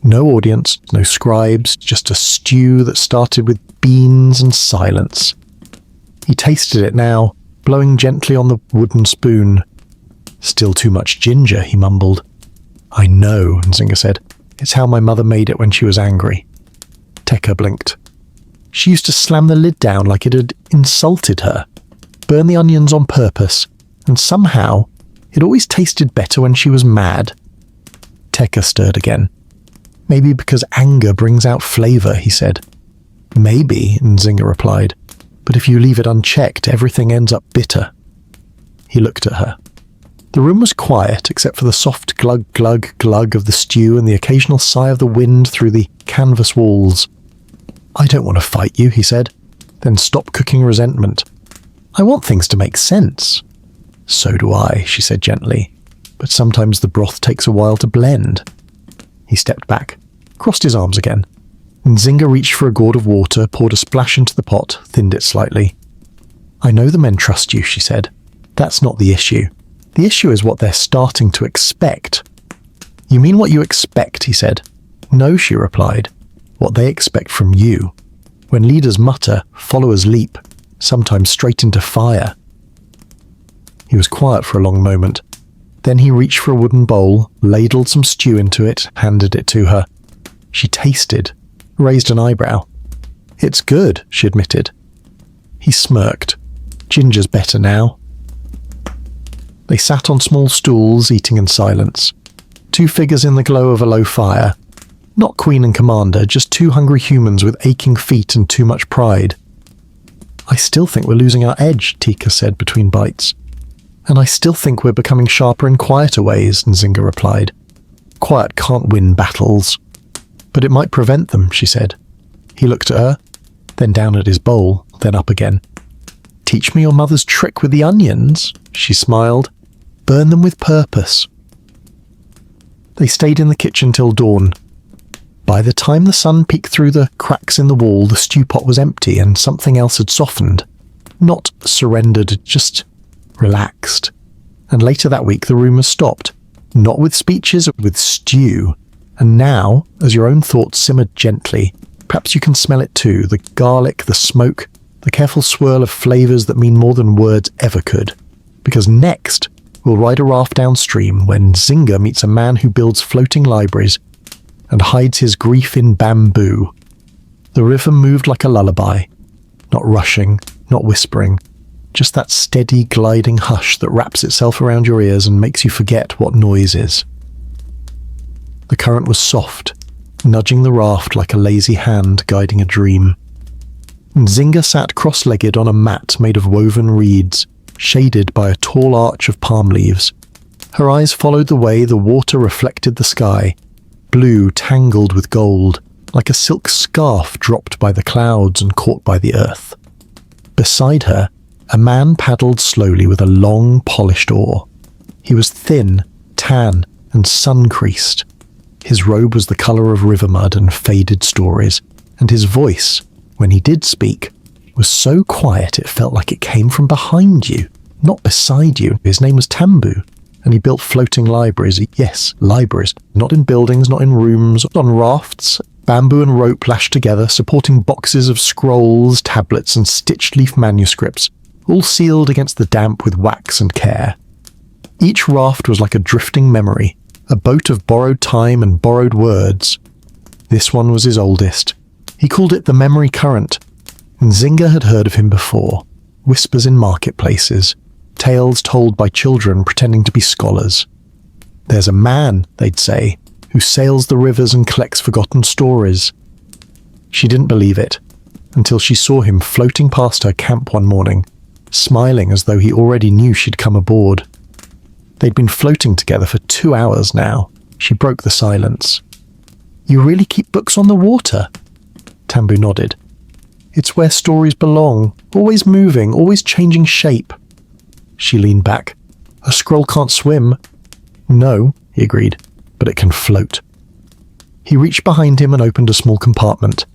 No audience, no scribes, just a stew that started with beans and silence. He tasted it now, blowing gently on the wooden spoon. "Still too much ginger," he mumbled. "I know," Nzinga said. "It's how my mother made it when she was angry." Tekka blinked. She used to slam the lid down like it had insulted her, burn the onions on purpose, and somehow it always tasted better when she was mad. Tekka stirred again. "Maybe because anger brings out flavour," he said. "Maybe," Nzinga replied, "but if you leave it unchecked, everything ends up bitter." He looked at her. The room was quiet except for the soft glug, glug, glug of the stew and the occasional sigh of the wind through the canvas walls. "I don't want to fight you," he said, then stopped cooking resentment. "I want things to make sense." "So do I," she said gently, "but sometimes the broth takes a while to blend." He stepped back, crossed his arms again. Nzinga reached for a gourd of water, poured a splash into the pot, thinned it slightly. "I know the men trust you," she said. "That's not the issue. The issue is what they're starting to expect." "You mean what you expect," he said. "No," she replied. "What they expect from you. When leaders mutter, followers leap, sometimes straight into fire." He was quiet for a long moment. Then he reached for a wooden bowl, ladled some stew into it, handed it to her. She tasted, raised an eyebrow. "It's good," she admitted. He smirked. "Ginger's better now." They sat on small stools, eating in silence. Two figures in the glow of a low fire. Not Queen and Commander, just two hungry humans with aching feet and too much pride. I still think we're losing our edge, Tika said between bites. And I still think we're becoming sharper in quieter ways, Nzinga replied. Quiet can't win battles. But it might prevent them, she said. He looked at her, then down at his bowl, then up again. Teach me your mother's trick with the onions, she smiled. Burn them with purpose. They stayed in the kitchen till dawn. By the time the sun peeked through the cracks in the wall, the stew pot was empty and something else had softened. Not surrendered, just relaxed. And later that week the rumours stopped. Not with speeches, with stew. And now, as your own thoughts simmered gently, perhaps you can smell it too, the garlic, the smoke, the careful swirl of flavours that mean more than words ever could. Because next, we'll ride a raft downstream when Nzinga meets a man who builds floating libraries and hides his grief in bamboo. The river moved like a lullaby, not rushing, not whispering, just that steady gliding hush that wraps itself around your ears and makes you forget what noise is. The current was soft, nudging the raft like a lazy hand guiding a dream. Nzinga sat cross-legged on a mat made of woven reeds, shaded by a tall arch of palm leaves. Her eyes followed the way the water reflected the sky, blue tangled with gold, like a silk scarf dropped by the clouds and caught by the earth. Beside her, a man paddled slowly with a long, polished oar. He was thin, tan, and sun-creased. His robe was the colour of river mud and faded stories, and his voice, when he did speak, was so quiet it felt like it came from behind you, not beside you. His name was Tambu, and he built floating libraries. Yes, libraries. Not in buildings, not in rooms, on rafts, bamboo and rope lashed together, supporting boxes of scrolls, tablets, and stitched leaf manuscripts, all sealed against the damp with wax and care. Each raft was like a drifting memory, a boat of borrowed time and borrowed words. This one was his oldest. He called it the Memory Current. Nzinga had heard of him before, whispers in marketplaces, tales told by children pretending to be scholars. There's a man, they'd say, who sails the rivers and collects forgotten stories. She didn't believe it, until she saw him floating past her camp one morning, smiling as though he already knew she'd come aboard. They'd been floating together for 2 hours now. She broke the silence. You really keep books on the water? Tambu nodded. It's where stories belong, always moving, always changing shape. She leaned back. A scroll can't swim. No, he agreed, but it can float. He reached behind him and opened a small compartment,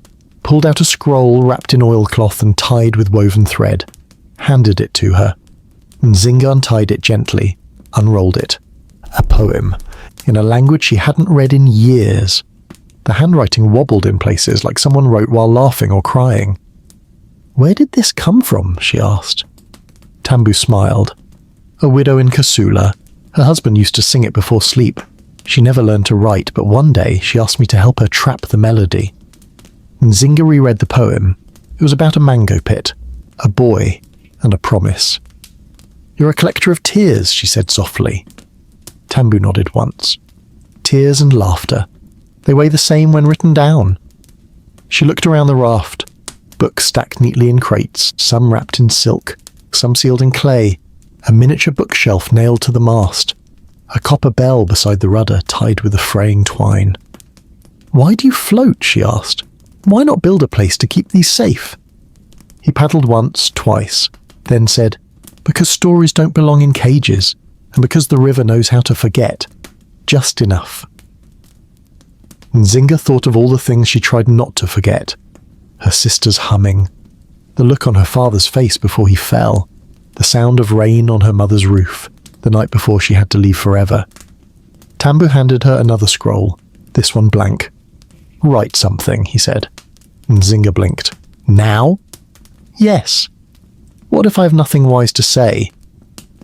pulled out a scroll wrapped in oilcloth and tied with woven thread, handed it to her. Nzinga untied it gently, unrolled it. A poem, in a language she hadn't read in years. The handwriting wobbled in places like someone wrote while laughing or crying. Where did this come from? She asked. Tambu smiled. A widow in Kasula. Her husband used to sing it before sleep. She never learned to write, but one day she asked me to help her trap the melody. Nzinga reread the poem. It was about a mango pit, a boy, and a promise. You're a collector of tears, she said softly. Tambu nodded once. Tears and laughter. They weigh the same when written down. She looked around the raft. Books stacked neatly in crates, some wrapped in silk, some sealed in clay, a miniature bookshelf nailed to the mast, a copper bell beside the rudder tied with a fraying twine. Why do you float? She asked. Why not build a place to keep these safe? He paddled once, twice, then said, because stories don't belong in cages, and because the river knows how to forget. Just enough. Nzinga thought of all the things she tried not to forget. Her sister's humming, the look on her father's face before he fell, the sound of rain on her mother's roof, the night before she had to leave forever. Tambu handed her another scroll, this one blank. Write something, he said. Nzinga blinked. Now? Yes. What if I have nothing wise to say?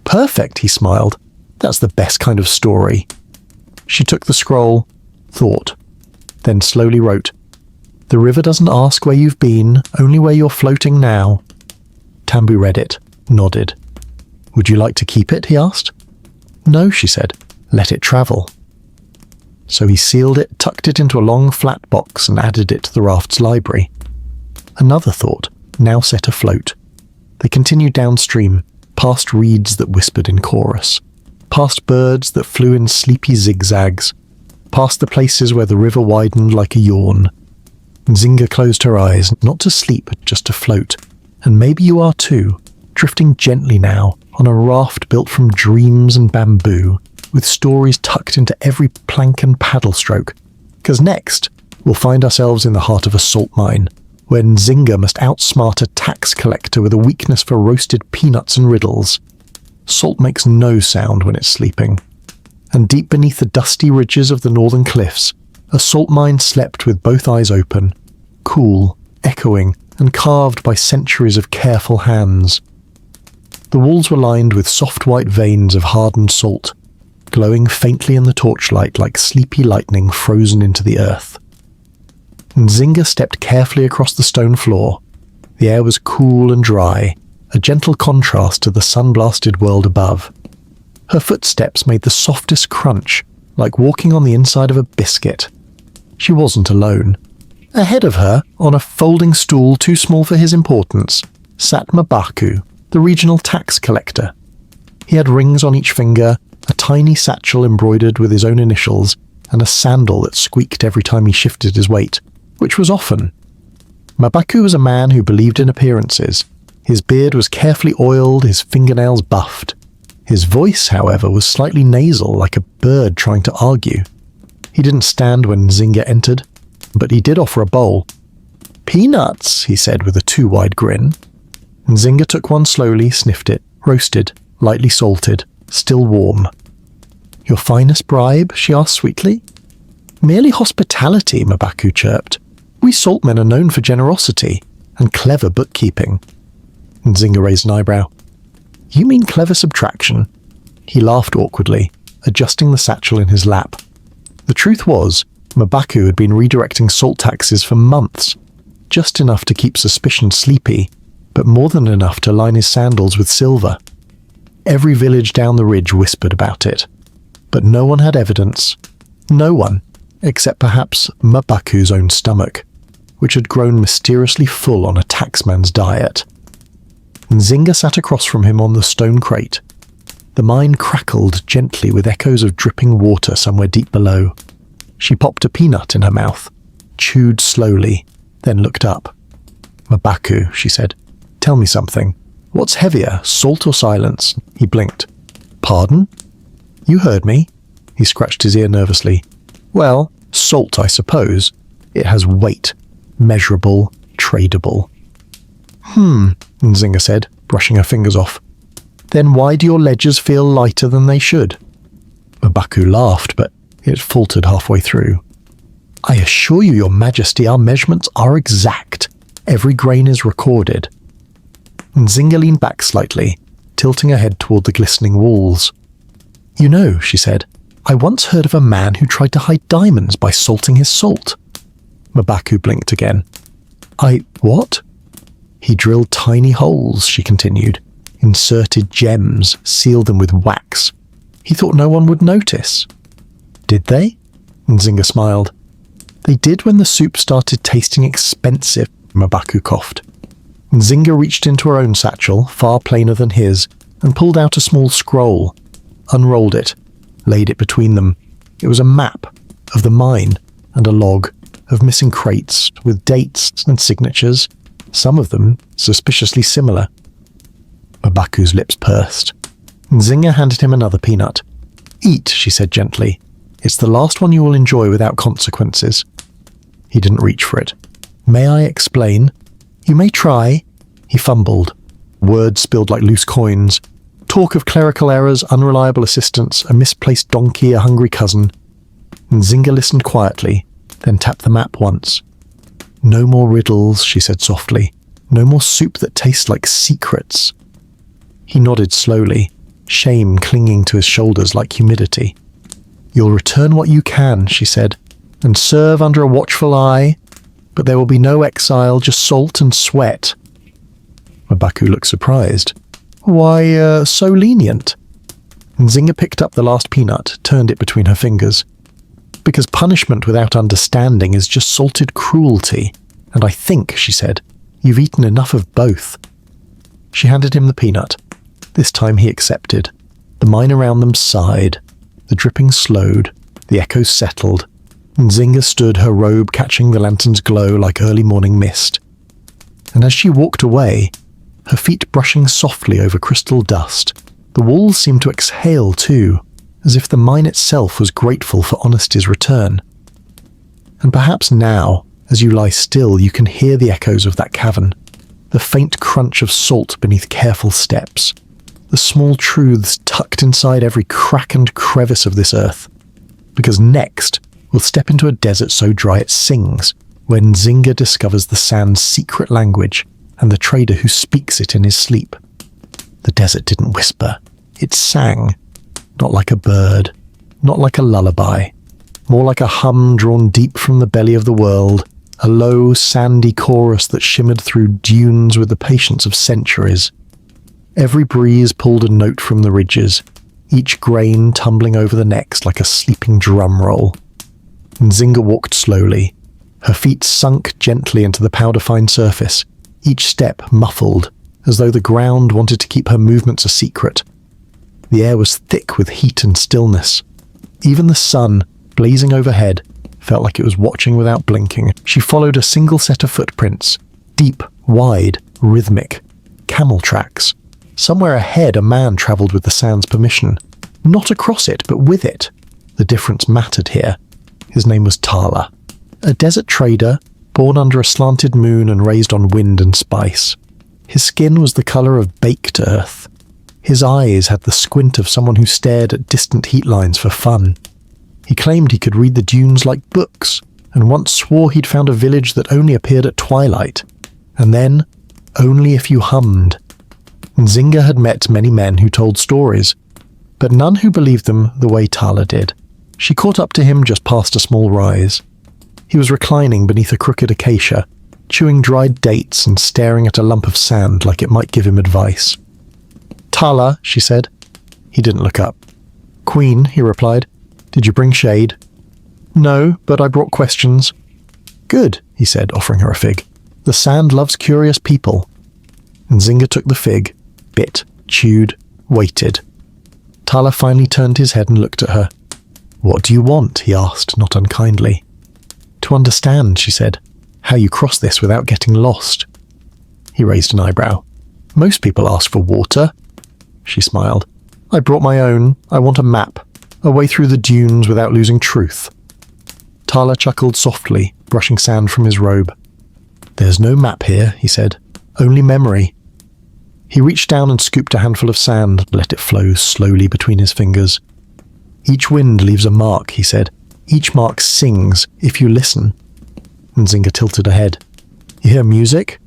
Perfect, he smiled. That's the best kind of story. She took the scroll, thought, then slowly wrote, The river doesn't ask where you've been, only where you're floating now. Tambu read it, nodded. Would you like to keep it? He asked. No, she said. Let it travel. So he sealed it, tucked it into a long flat box and added it to the raft's library. Another thought, now set afloat. They continued downstream, past reeds that whispered in chorus, past birds that flew in sleepy zigzags, past the places where the river widened like a yawn. Nzinga closed her eyes, not to sleep, just to float. And maybe you are too, drifting gently now on a raft built from dreams and bamboo, with stories tucked into every plank and paddle stroke. Because next, we'll find ourselves in the heart of a salt mine, where Nzinga must outsmart a tax collector with a weakness for roasted peanuts and riddles. Salt makes no sound when it's sleeping. And deep beneath the dusty ridges of the northern cliffs, a salt mine slept with both eyes open, cool, echoing, and carved by centuries of careful hands. The walls were lined with soft white veins of hardened salt, glowing faintly in the torchlight like sleepy lightning frozen into the earth. Nzinga stepped carefully across the stone floor. The air was cool and dry, a gentle contrast to the sun-blasted world above. Her footsteps made the softest crunch, like walking on the inside of a biscuit. She wasn't alone. Ahead of her, on a folding stool too small for his importance, sat Mabaku, the regional tax collector. He had rings on each finger, a tiny satchel embroidered with his own initials, and a sandal that squeaked every time he shifted his weight, which was often. Mabaku was a man who believed in appearances. His beard was carefully oiled, his fingernails buffed. His voice, however, was slightly nasal, like a bird trying to argue. He didn't stand when Nzinga entered, but he did offer a bowl. "Peanuts," he said with a too-wide grin. Nzinga took one slowly, sniffed it, roasted, lightly salted, still warm. "Your finest bribe?" she asked sweetly. "Merely hospitality," Mabaku chirped. "We saltmen are known for generosity and clever bookkeeping." Nzinga raised an eyebrow. "You mean clever subtraction?" He laughed awkwardly, adjusting the satchel in his lap. The truth was, Mabaku had been redirecting salt taxes for months, just enough to keep suspicion sleepy, but more than enough to line his sandals with silver. Every village down the ridge whispered about it, but no one had evidence. No one, except perhaps Mabaku's own stomach, which had grown mysteriously full on a taxman's diet. Nzinga sat across from him on the stone crate. The mine crackled gently with echoes of dripping water somewhere deep below. She popped a peanut in her mouth, chewed slowly, then looked up. "Mabaku," she said, "tell me something. What's heavier, salt or silence?" He blinked. "Pardon?" "You heard me." He scratched his ear nervously. "Well, salt, I suppose. It has weight. Measurable, tradable." Nzinga said, brushing her fingers off. "Then why do your ledgers feel lighter than they should?" Mabaku laughed, but it faltered halfway through. "I assure you, Your Majesty, our measurements are exact. Every grain is recorded." Nzinga leaned back slightly, tilting her head toward the glistening walls. "You know," she said, "I once heard of a man who tried to hide diamonds by salting his salt." Mabaku blinked again. What?" "He drilled tiny holes," she continued, "inserted gems, sealed them with wax. He thought no one would notice." "Did they?" Nzinga smiled. "They did when the soup started tasting expensive," Mabaku coughed. Nzinga reached into her own satchel, far plainer than his, and pulled out a small scroll, unrolled it, laid it between them. It was a map of the mine and a log of missing crates with dates and signatures, some of them suspiciously similar. Mabaku's lips pursed. Nzinga handed him another peanut. "Eat," she said gently. "It's the last one you will enjoy without consequences." He didn't reach for it. "May I explain?" "You may try." He fumbled. Words spilled like loose coins. Talk of clerical errors, unreliable assistance, a misplaced donkey, a hungry cousin. Nzinga listened quietly, then tapped the map once. "No more riddles," she said softly. "No more soup that tastes like secrets." He nodded slowly, shame clinging to his shoulders like humidity. "You'll return what you can," she said, "and serve under a watchful eye, but there will be no exile, just salt and sweat." Mabaku looked surprised. "Why, so lenient?" Nzinga picked up the last peanut, turned it between her fingers. "Because punishment without understanding is just salted cruelty, and I think," she said, "you've eaten enough of both." She handed him the peanut. This time he accepted. The mine around them sighed. The dripping slowed. The echoes settled. Nzinga stood, her robe catching the lantern's glow like early morning mist. And as she walked away, her feet brushing softly over crystal dust, the walls seemed to exhale too, as if the mine itself was grateful for honesty's return. And perhaps now, as you lie still, you can hear the echoes of that cavern, the faint crunch of salt beneath careful steps, the small truths tucked inside every crack and crevice of this earth. Because next, we'll step into a desert so dry it sings, where Nzinga discovers the sand's secret language and the trader who speaks it in his sleep. The desert didn't whisper, it sang, not like a bird, not like a lullaby, more like a hum drawn deep from the belly of the world, a low, sandy chorus that shimmered through dunes with the patience of centuries. Every breeze pulled a note from the ridges, each grain tumbling over the next like a sleeping drum roll. Nzinga walked slowly, her feet sunk gently into the powder-fine surface, each step muffled, as though the ground wanted to keep her movements a secret. The air was thick with heat and stillness. Even the sun, blazing overhead, felt like it was watching without blinking. She followed a single set of footprints, deep, wide, rhythmic, camel tracks. Somewhere ahead a man travelled with the sand's permission. Not across it, but with it. The difference mattered here. His name was Tala, a desert trader, born under a slanted moon and raised on wind and spice. His skin was the colour of baked earth. His eyes had the squint of someone who stared at distant heat lines for fun. He claimed he could read the dunes like books, and once swore he'd found a village that only appeared at twilight. And then, only if you hummed. Nzinga had met many men who told stories, but none who believed them the way Tala did. She caught up to him just past a small rise. He was reclining beneath a crooked acacia, chewing dried dates and staring at a lump of sand like it might give him advice. "Tala," she said. He didn't look up. "Queen," he replied. "Did you bring shade?" "No, but I brought questions." "Good," he said, offering her a fig. "The sand loves curious people." Nzinga took the fig, bit, chewed, waited. Tala finally turned his head and looked at her. "What do you want?" he asked, not unkindly. "To understand," she said, "how you cross this without getting lost." He raised an eyebrow. "Most people ask for water." She smiled. "I brought my own. I want a map. A way through the dunes without losing truth." Tala chuckled softly, brushing sand from his robe. "There's no map here," he said. "Only memory." He reached down and scooped a handful of sand, let it flow slowly between his fingers. "Each wind leaves a mark," he said. "Each mark sings, if you listen." Nzinga tilted her head. "You hear music?"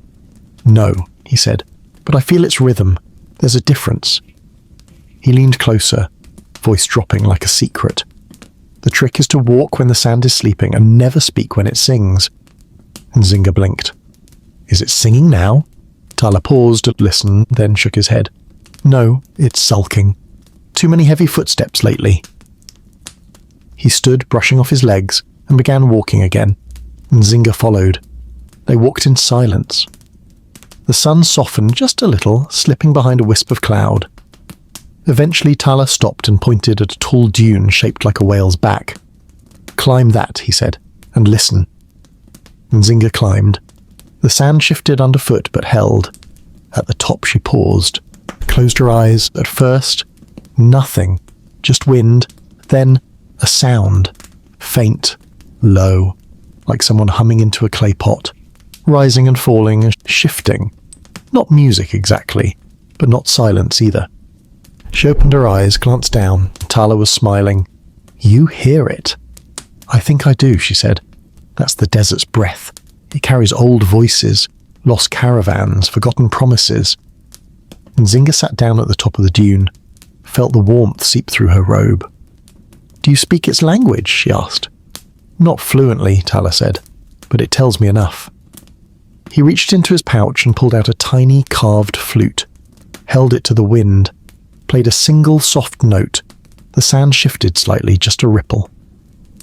"No," he said, "but I feel its rhythm. There's a difference." He leaned closer, voice dropping like a secret. "The trick is to walk when the sand is sleeping and never speak when it sings." Nzinga blinked. "Is it singing now?" Tala paused to listen, then shook his head. "No, it's sulking. Too many heavy footsteps lately." He stood, brushing off his legs, and began walking again. Nzinga followed. They walked in silence. The sun softened just a little, slipping behind a wisp of cloud. Eventually Tala stopped and pointed at a tall dune shaped like a whale's back. "Climb that," he said, "and listen." Nzinga climbed. The sand shifted underfoot but held. At the top she paused, closed her eyes. At first, nothing, just wind, then a sound, faint, low, like someone humming into a clay pot, rising and falling, shifting. Not music exactly, but not silence either. She opened her eyes, glanced down. Tala was smiling. "You hear it." "I think I do," she said. "That's the desert's breath. It carries old voices, lost caravans, forgotten promises." Nzinga sat down at the top of the dune, felt the warmth seep through her robe. "Do you speak its language?" she asked. "Not fluently," Tala said, "but it tells me enough." He reached into his pouch and pulled out a tiny carved flute, held it to the wind, played a single soft note. The sand shifted slightly, just a ripple.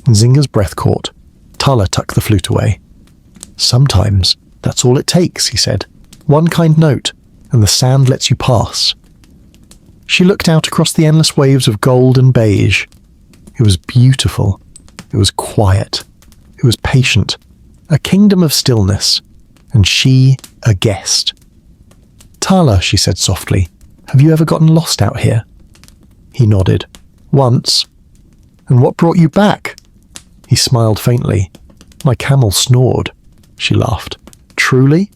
Nzinga's breath caught. Tala tucked the flute away. "Sometimes that's all it takes," he said. "One kind note, and the sand lets you pass. She looked out across the endless waves of gold and beige. It was beautiful. It was quiet. It was patient. A kingdom of stillness. And she, a guest. "Tala," she said softly, "have you ever gotten lost out here?" He nodded. "Once." "And what brought you back?" He smiled faintly. "My camel snored," she laughed. "Truly?"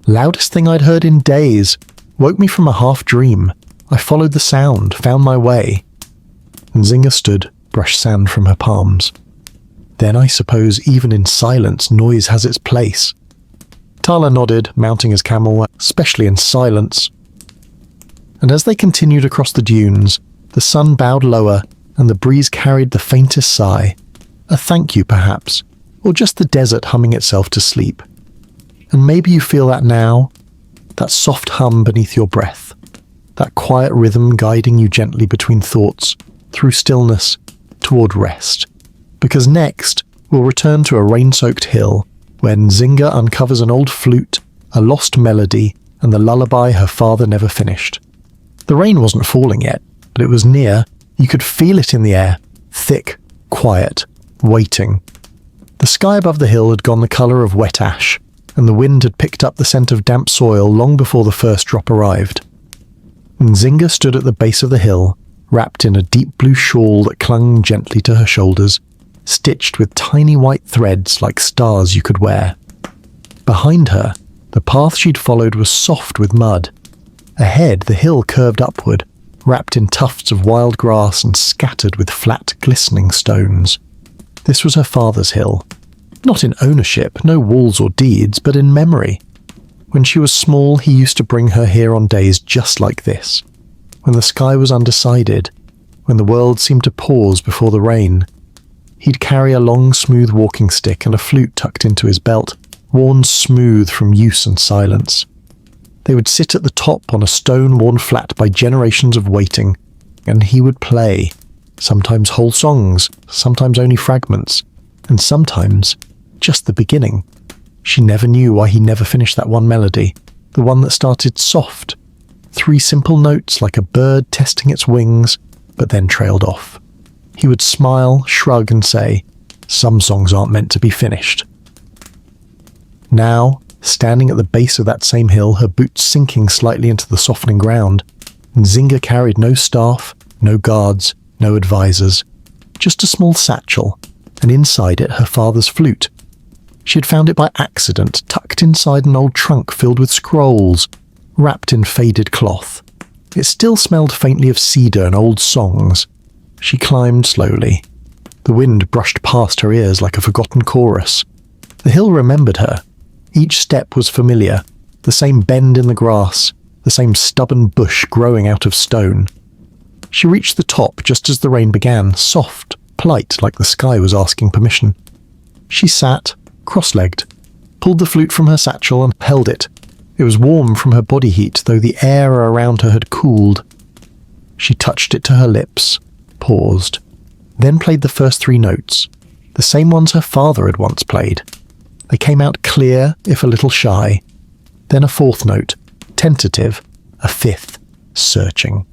"Loudest thing I'd heard in days. Woke me from a half-dream. I followed the sound, found my way." Nzinga stood, brushed sand from her palms. "Then I suppose even in silence noise has its place." Tala nodded, mounting his camel, especially in silence. And as they continued across the dunes, the sun bowed lower and the breeze carried the faintest sigh. A thank you, perhaps, or just the desert humming itself to sleep. And maybe you feel that now, that soft hum beneath your breath, that quiet rhythm guiding you gently between thoughts, through stillness, toward rest. Because next, we'll return to a rain-soaked hill, where Nzinga uncovers an old flute, a lost melody, and the lullaby her father never finished. The rain wasn't falling yet, but it was near. You could feel it in the air, thick, quiet, waiting. The sky above the hill had gone the colour of wet ash, and the wind had picked up the scent of damp soil long before the first drop arrived. Nzinga stood at the base of the hill, wrapped in a deep blue shawl that clung gently to her shoulders, stitched with tiny white threads like stars you could wear. Behind her, the path she'd followed was soft with mud. Ahead, the hill curved upward, wrapped in tufts of wild grass and scattered with flat, glistening stones. This was her father's hill. Not in ownership, no walls or deeds, but in memory. When she was small, he used to bring her here on days just like this. When the sky was undecided, when the world seemed to pause before the rain. He'd carry a long, smooth walking stick and a flute tucked into his belt, worn smooth from use and silence. They would sit at the top on a stone worn flat by generations of waiting, and he would play, sometimes whole songs, sometimes only fragments, and sometimes just the beginning. She never knew why he never finished that one melody, the one that started soft, 3 simple notes like a bird testing its wings, but then trailed off. He would smile, shrug, and say, "Some songs aren't meant to be finished." Now, standing at the base of that same hill, her boots sinking slightly into the softening ground, Nzinga carried no staff, no guards, no advisors, just a small satchel, and inside it her father's flute. She had found it by accident, tucked inside an old trunk filled with scrolls, wrapped in faded cloth. It still smelled faintly of cedar and old songs. She climbed slowly. The wind brushed past her ears like a forgotten chorus. The hill remembered her. Each step was familiar, the same bend in the grass, the same stubborn bush growing out of stone. She reached the top just as the rain began, soft, polite, like the sky was asking permission. She sat, cross-legged, pulled the flute from her satchel and held it. It was warm from her body heat, though the air around her had cooled. She touched it to her lips, paused, then played the first 3 notes, the same ones her father had once played. They came out clear, if a little shy. Then a 4th note, tentative, a 5th, searching.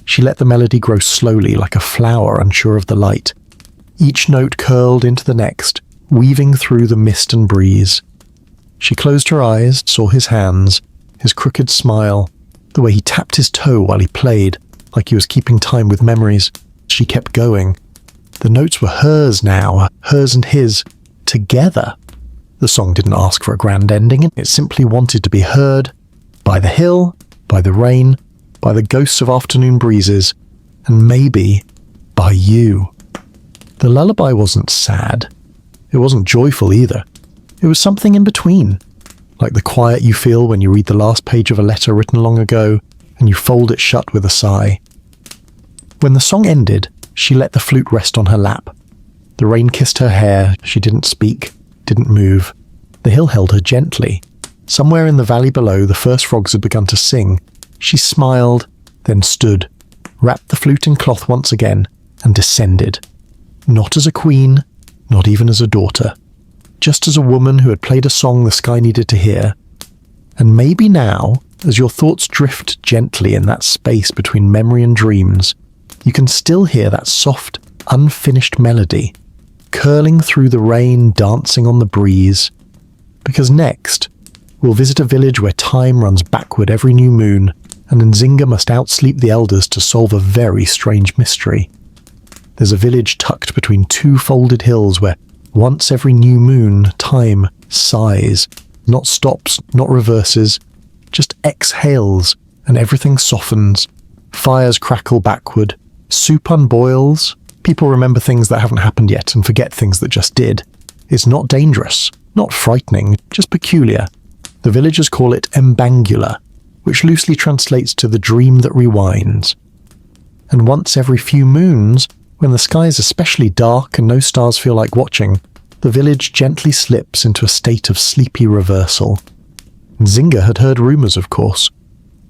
She let the melody grow slowly like a flower unsure of the light. Each note curled into the next, weaving through the mist and breeze. She closed her eyes, saw his hands, his crooked smile, the way he tapped his toe while he played, like he was keeping time with memories. She kept going. The notes were hers now, hers and his, together. The song didn't ask for a grand ending, it simply wanted to be heard by the hill, by the rain, by the ghosts of afternoon breezes, and maybe by you. The lullaby wasn't sad. It wasn't joyful either. It was something in between, like the quiet you feel when you read the last page of a letter written long ago and you fold it shut with a sigh. When the song ended, she let the flute rest on her lap. The rain kissed her hair. She didn't speak, didn't move. The hill held her gently. Somewhere in the valley below, the first frogs had begun to sing. She smiled, then stood, wrapped the flute in cloth once again, and descended. Not as a queen, not even as a daughter. Just as a woman who had played a song the sky needed to hear. And maybe now, as your thoughts drift gently in that space between memory and dreams, you can still hear that soft, unfinished melody, curling through the rain, dancing on the breeze. Because next, we'll visit a village where time runs backward every new moon, and Nzinga must outsleep the elders to solve a very strange mystery. There's a village tucked between two folded hills where, once every new moon, time sighs, not stops, not reverses, just exhales, and everything softens. Fires crackle backward, soup unboils, people remember things that haven't happened yet and forget things that just did. It's not dangerous, not frightening, just peculiar. The villagers call it embangula, which loosely translates to the dream that rewinds. And once every few moons, when the sky is especially dark and no stars feel like watching, the village gently slips into a state of sleepy reversal. Nzinga had heard rumours, of course.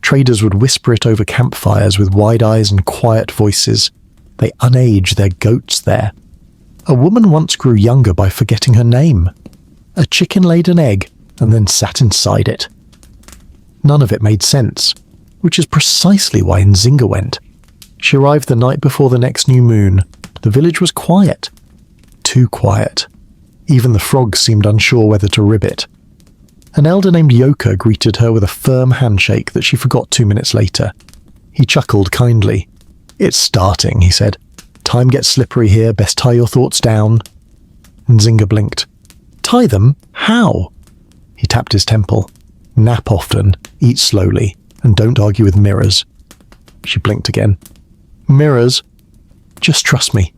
Traders would whisper it over campfires with wide eyes and quiet voices. They unage their goats there. A woman once grew younger by forgetting her name. A chicken laid an egg and then sat inside it. None of it made sense, which is precisely why Nzinga went. She arrived the night before the next new moon. The village was quiet. Too quiet. Even the frogs seemed unsure whether to ribbit. An elder named Yoka greeted her with a firm handshake that she forgot 2 minutes later. He chuckled kindly. "It's starting," he said. "Time gets slippery here, best tie your thoughts down." Nzinga blinked. "Tie them? How?" He tapped his temple. "Nap often, eat slowly, and don't argue with mirrors." She blinked again. "Mirrors? Just trust me."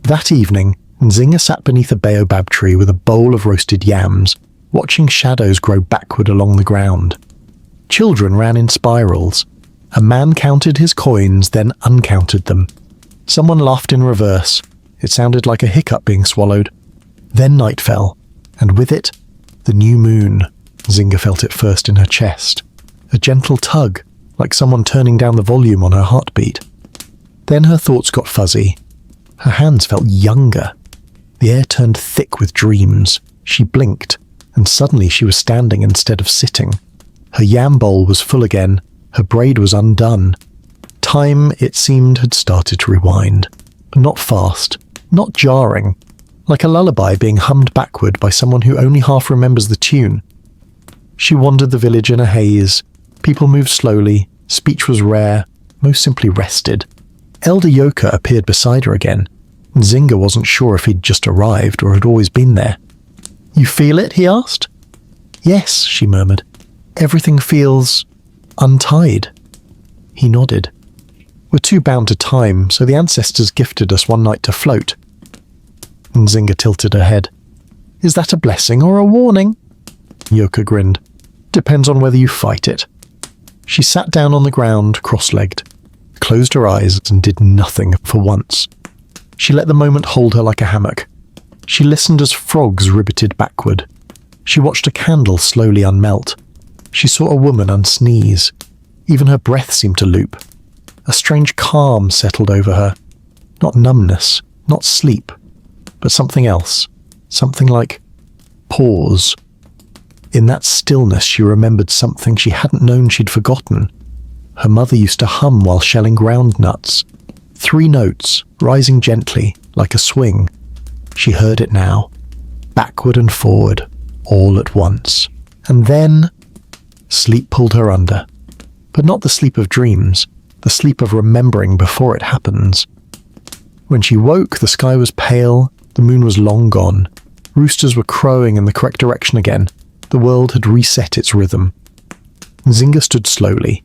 That evening, Nzinga sat beneath a baobab tree with a bowl of roasted yams, watching shadows grow backward along the ground. Children ran in spirals. A man counted his coins, then uncounted them. Someone laughed in reverse. It sounded like a hiccup being swallowed. Then night fell, and with it, the new moon. Nzinga felt it first in her chest. A gentle tug, like someone turning down the volume on her heartbeat. Then her thoughts got fuzzy. Her hands felt younger. The air turned thick with dreams. She blinked, and suddenly she was standing instead of sitting. Her yam bowl was full again. Her braid was undone. Time, it seemed, had started to rewind. Not fast, not jarring, like a lullaby being hummed backward by someone who only half remembers the tune. She wandered the village in a haze. People moved slowly. Speech was rare, most simply rested. Elder Yoka appeared beside her again. Nzinga wasn't sure if he'd just arrived or had always been there. "You feel it?" he asked. "Yes," she murmured. "Everything feels untied." He nodded. "We're too bound to time, so the ancestors gifted us one night to float." Nzinga tilted her head. "Is that a blessing or a warning?" Yoka grinned. "Depends on whether you fight it." She sat down on the ground, cross-legged, closed her eyes and did nothing for once. She let the moment hold her like a hammock. She listened as frogs ribbited backward. She watched a candle slowly unmelt. She saw a woman unsneeze. Even her breath seemed to loop. A strange calm settled over her. Not numbness, not sleep, but something else. Something like pause. In that stillness she remembered something she hadn't known she'd forgotten. Her mother used to hum while shelling ground nuts. 3 notes, rising gently, like a swing. She heard it now, backward and forward, all at once. And then sleep pulled her under. But not the sleep of dreams, the sleep of remembering before it happens. When she woke, the sky was pale, the moon was long gone. Roosters were crowing in the correct direction again. The world had reset its rhythm. Nzinga stood slowly.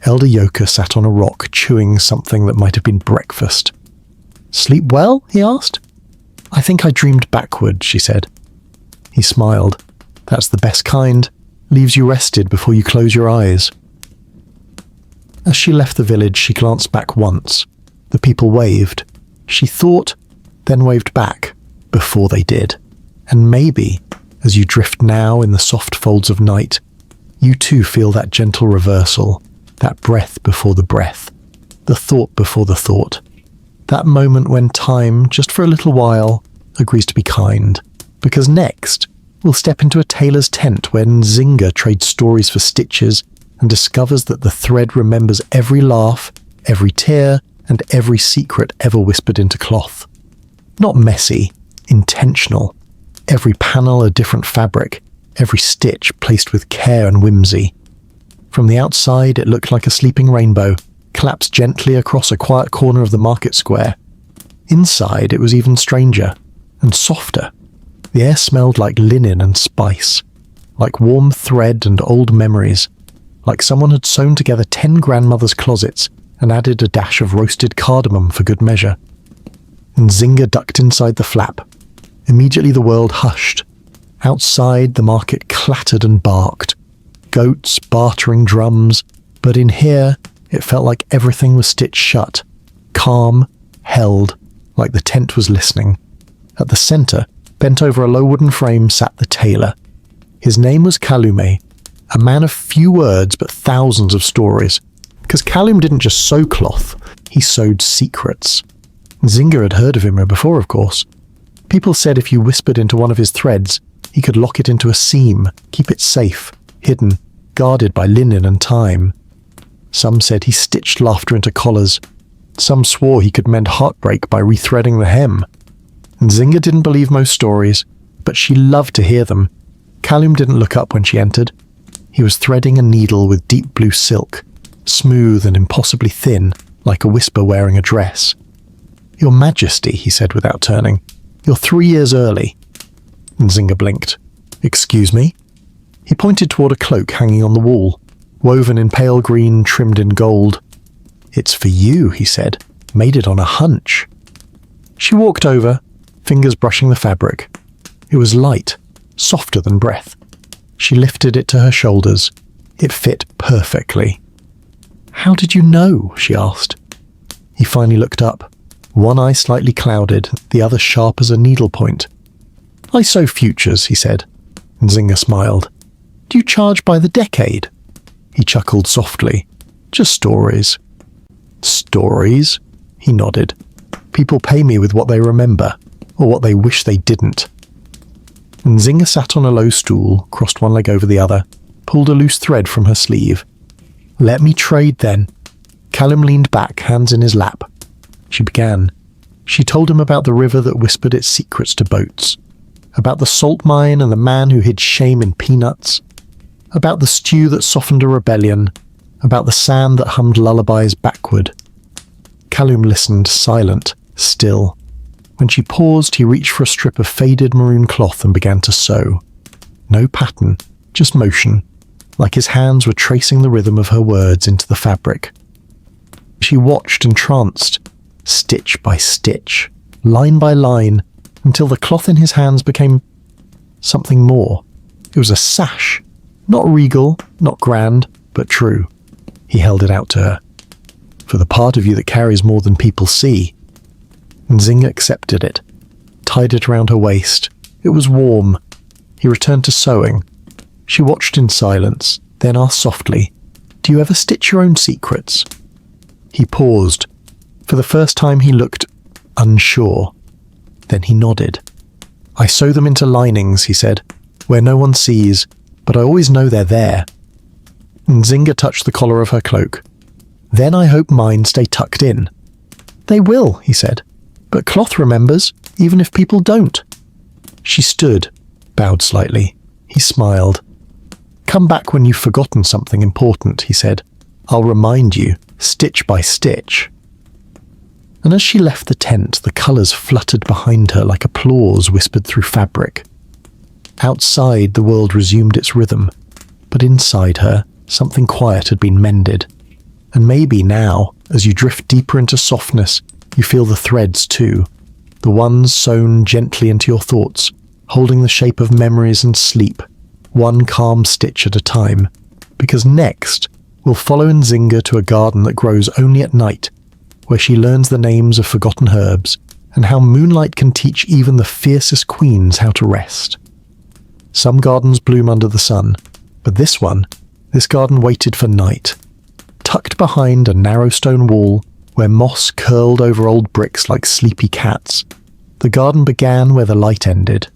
Elder Yoka sat on a rock, chewing something that might have been breakfast. "Sleep well?" he asked. "I think I dreamed backward," she said. He smiled. "That's the best kind. Leaves you rested before you close your eyes." As she left the village, she glanced back once. The people waved. She thought, then waved back, before they did. And maybe, as you drift now in the soft folds of night, you too feel that gentle reversal, that breath before the breath, the thought before the thought. That moment when time, just for a little while, agrees to be kind. Because next, we'll step into a tailor's tent where Nzinga trades stories for stitches and discovers that the thread remembers every laugh, every tear, and every secret ever whispered into cloth. Not messy, intentional. Every panel a different fabric, every stitch placed with care and whimsy. From the outside, it looked like a sleeping rainbow, collapsed gently across a quiet corner of the market square. Inside, it was even stranger and softer. The air smelled like linen and spice, like warm thread and old memories, like someone had sewn together 10 grandmothers' closets and added a dash of roasted cardamom for good measure. Nzinga ducked inside the flap. Immediately the world hushed. Outside, the market clattered and barked. Goats, bartering drums, but in here, it felt like everything was stitched shut, calm, held, like the tent was listening. At the centre, bent over a low wooden frame, sat the tailor. His name was Kalume, a man of few words but thousands of stories. Because Kalume didn't just sew cloth, he sewed secrets. Nzinga had heard of him before, of course. People said if you whispered into one of his threads, he could lock it into a seam, keep it safe, hidden, guarded by linen and time. Some said he stitched laughter into collars. Some swore he could mend heartbreak by rethreading the hem. Nzinga didn't believe most stories, but she loved to hear them. Kalume didn't look up when she entered. He was threading a needle with deep blue silk, smooth and impossibly thin, like a whisper wearing a dress. "Your Majesty," he said without turning, "you're 3 years early." Nzinga blinked. "Excuse me?" He pointed toward a cloak hanging on the wall, woven in pale green, trimmed in gold. "It's for you," he said. "Made it on a hunch." She walked over, fingers brushing the fabric. It was light, softer than breath. She lifted it to her shoulders. It fit perfectly. "How did you know?" she asked. He finally looked up, one eye slightly clouded, the other sharp as a needlepoint. "I sew futures," he said. Nzinga smiled. "Do you charge by the decade?" He chuckled softly. "Just stories." "Stories?" He nodded. "People pay me with what they remember, or what they wish they didn't." Nzinga sat on a low stool, crossed one leg over the other, pulled a loose thread from her sleeve. "Let me trade then." Kalume leaned back, hands in his lap. She began. She told him about the river that whispered its secrets to boats, about the salt mine and the man who hid shame in peanuts, about the stew that softened a rebellion, about the sand that hummed lullabies backward. Kalume listened, silent, still. When she paused, he reached for a strip of faded maroon cloth and began to sew. No pattern, just motion, like his hands were tracing the rhythm of her words into the fabric. She watched entranced, stitch by stitch, line by line, until the cloth in his hands became something more. It was a sash, not regal, not grand, but true. He held it out to her. "For the part of you that carries more than people see." Nzinga accepted it, tied it around her waist. It was warm. He returned to sewing. She watched in silence, then asked softly, "Do you ever stitch your own secrets?" He paused. For the first time he looked unsure. Then he nodded. "I sew them into linings," he said, "where no one sees, but I always know they're there." Nzinga touched the collar of her cloak. "Then I hope mine stay tucked in." "They will," he said, "but cloth remembers, even if people don't." She stood, bowed slightly. He smiled. "Come back when you've forgotten something important," he said. "I'll remind you, stitch by stitch." And as she left the tent, the colours fluttered behind her like applause whispered through fabric. Outside, the world resumed its rhythm, but inside her, something quiet had been mended. And maybe now, as you drift deeper into softness, you feel the threads too, the ones sewn gently into your thoughts, holding the shape of memories and sleep, one calm stitch at a time. Because next, we'll follow Nzinga to a garden that grows only at night, where she learns the names of forgotten herbs, and how moonlight can teach even the fiercest queens how to rest. Some gardens bloom under the sun, but this garden waited for night. Tucked behind a narrow stone wall, where moss curled over old bricks like sleepy cats, the garden began where the light ended.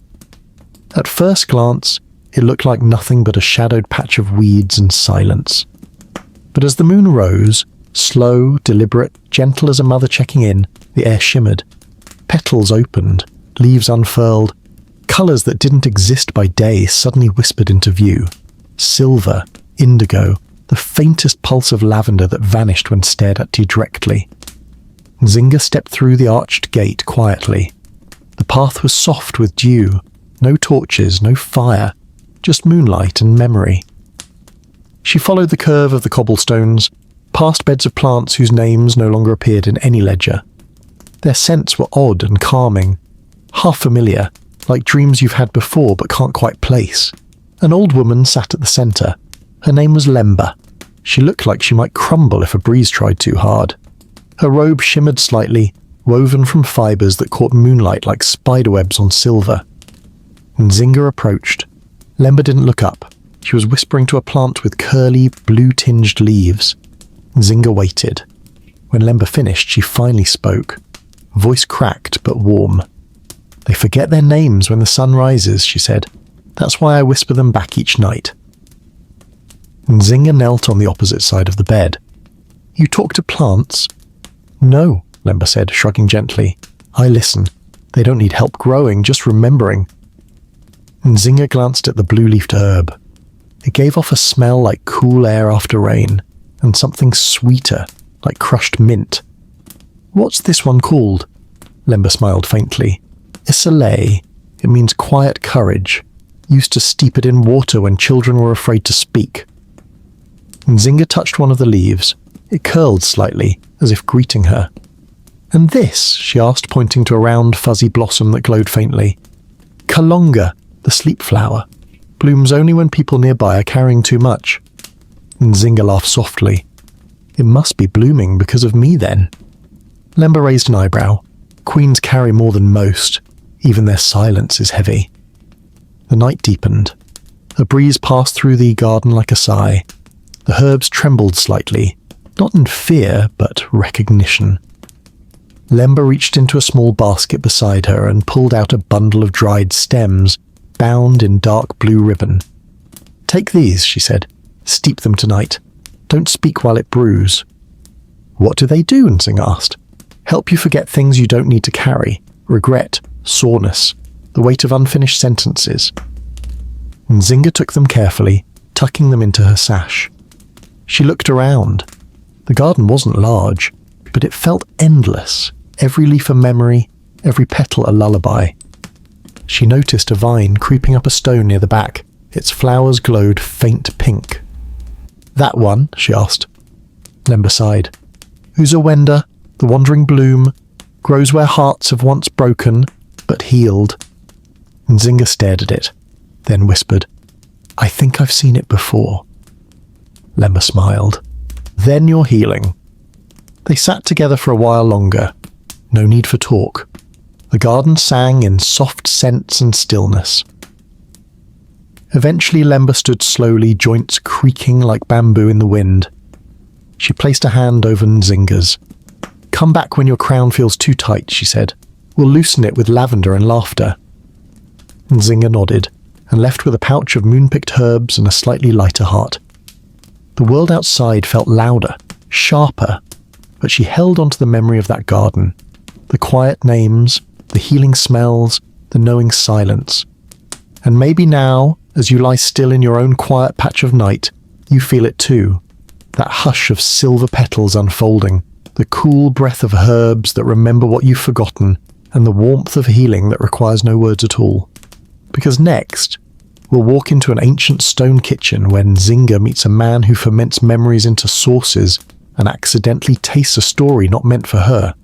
At first glance, it looked like nothing but a shadowed patch of weeds and silence. But as the moon rose, slow, deliberate, gentle as a mother checking in, the air shimmered. Petals opened, leaves unfurled. Colours that didn't exist by day suddenly whispered into view. Silver, indigo, the faintest pulse of lavender that vanished when stared at directly. Nzinga stepped through the arched gate quietly. The path was soft with dew, no torches, no fire, just moonlight and memory. She followed the curve of the cobblestones, past beds of plants whose names no longer appeared in any ledger. Their scents were odd and calming, half familiar, like dreams you've had before but can't quite place. An old woman sat at the centre. Her name was Lemba. She looked like she might crumble if a breeze tried too hard. Her robe shimmered slightly, woven from fibres that caught moonlight like spiderwebs on silver. Nzinga approached. Lemba didn't look up. She was whispering to a plant with curly, blue-tinged leaves. Nzinga waited. When Lemba finished, she finally spoke. Voice cracked but warm. "They forget their names when the sun rises," she said. "That's why I whisper them back each night." Nzinga knelt on the opposite side of the bed. "You talk to plants?" "No," Lemba said, shrugging gently. "I listen. They don't need help growing, just remembering." Nzinga glanced at the blue-leafed herb. It gave off a smell like cool air after rain, and something sweeter, like crushed mint. "What's this one called?" Lemba smiled faintly. "Isolé. It means quiet courage. Used to steep it in water when children were afraid to speak." Nzinga touched one of the leaves. It curled slightly, as if greeting her. "And this?" she asked, pointing to a round, fuzzy blossom that glowed faintly. "Kalonga, the sleep flower. Blooms only when people nearby are carrying too much." Nzinga laughed softly. "It must be blooming because of me, then." Lemba raised an eyebrow. "Queens carry more than most. Even their silence is heavy." The night deepened. A breeze passed through the garden like a sigh. The herbs trembled slightly, not in fear, but recognition. Lemba reached into a small basket beside her and pulled out a bundle of dried stems, bound in dark blue ribbon. "Take these," she said. "Steep them tonight. Don't speak while it brews." "What do they do?" Nzinga asked. "Help you forget things you don't need to carry. Regret, soreness, the weight of unfinished sentences." Nzinga took them carefully, tucking them into her sash. She looked around. The garden wasn't large, but it felt endless, every leaf a memory, every petal a lullaby. She noticed a vine creeping up a stone near the back. Its flowers glowed faint pink. "That one?" she asked. Lemba sighed. "Uzawenda, the wandering bloom, grows where hearts have once broken, but healed." Nzinga stared at it, then whispered, "I think I've seen it before." Lemba smiled. "Then you're healing." They sat together for a while longer. No need for talk. The garden sang in soft scents and stillness. Eventually Lemba stood slowly, joints creaking like bamboo in the wind. She placed a hand over Nzinga's. "Come back when your crown feels too tight," she said. "We'll loosen it with lavender and laughter." Nzinga nodded, and left with a pouch of moon-picked herbs and a slightly lighter heart. The world outside felt louder, sharper, but she held onto the memory of that garden. The quiet names, the healing smells, the knowing silence. And maybe now, as you lie still in your own quiet patch of night, you feel it too. That hush of silver petals unfolding, the cool breath of herbs that remember what you've forgotten, and the warmth of healing that requires no words at all. Because next, we'll walk into an ancient stone kitchen where Nzinga meets a man who ferments memories into sauces and accidentally tastes a story not meant for her.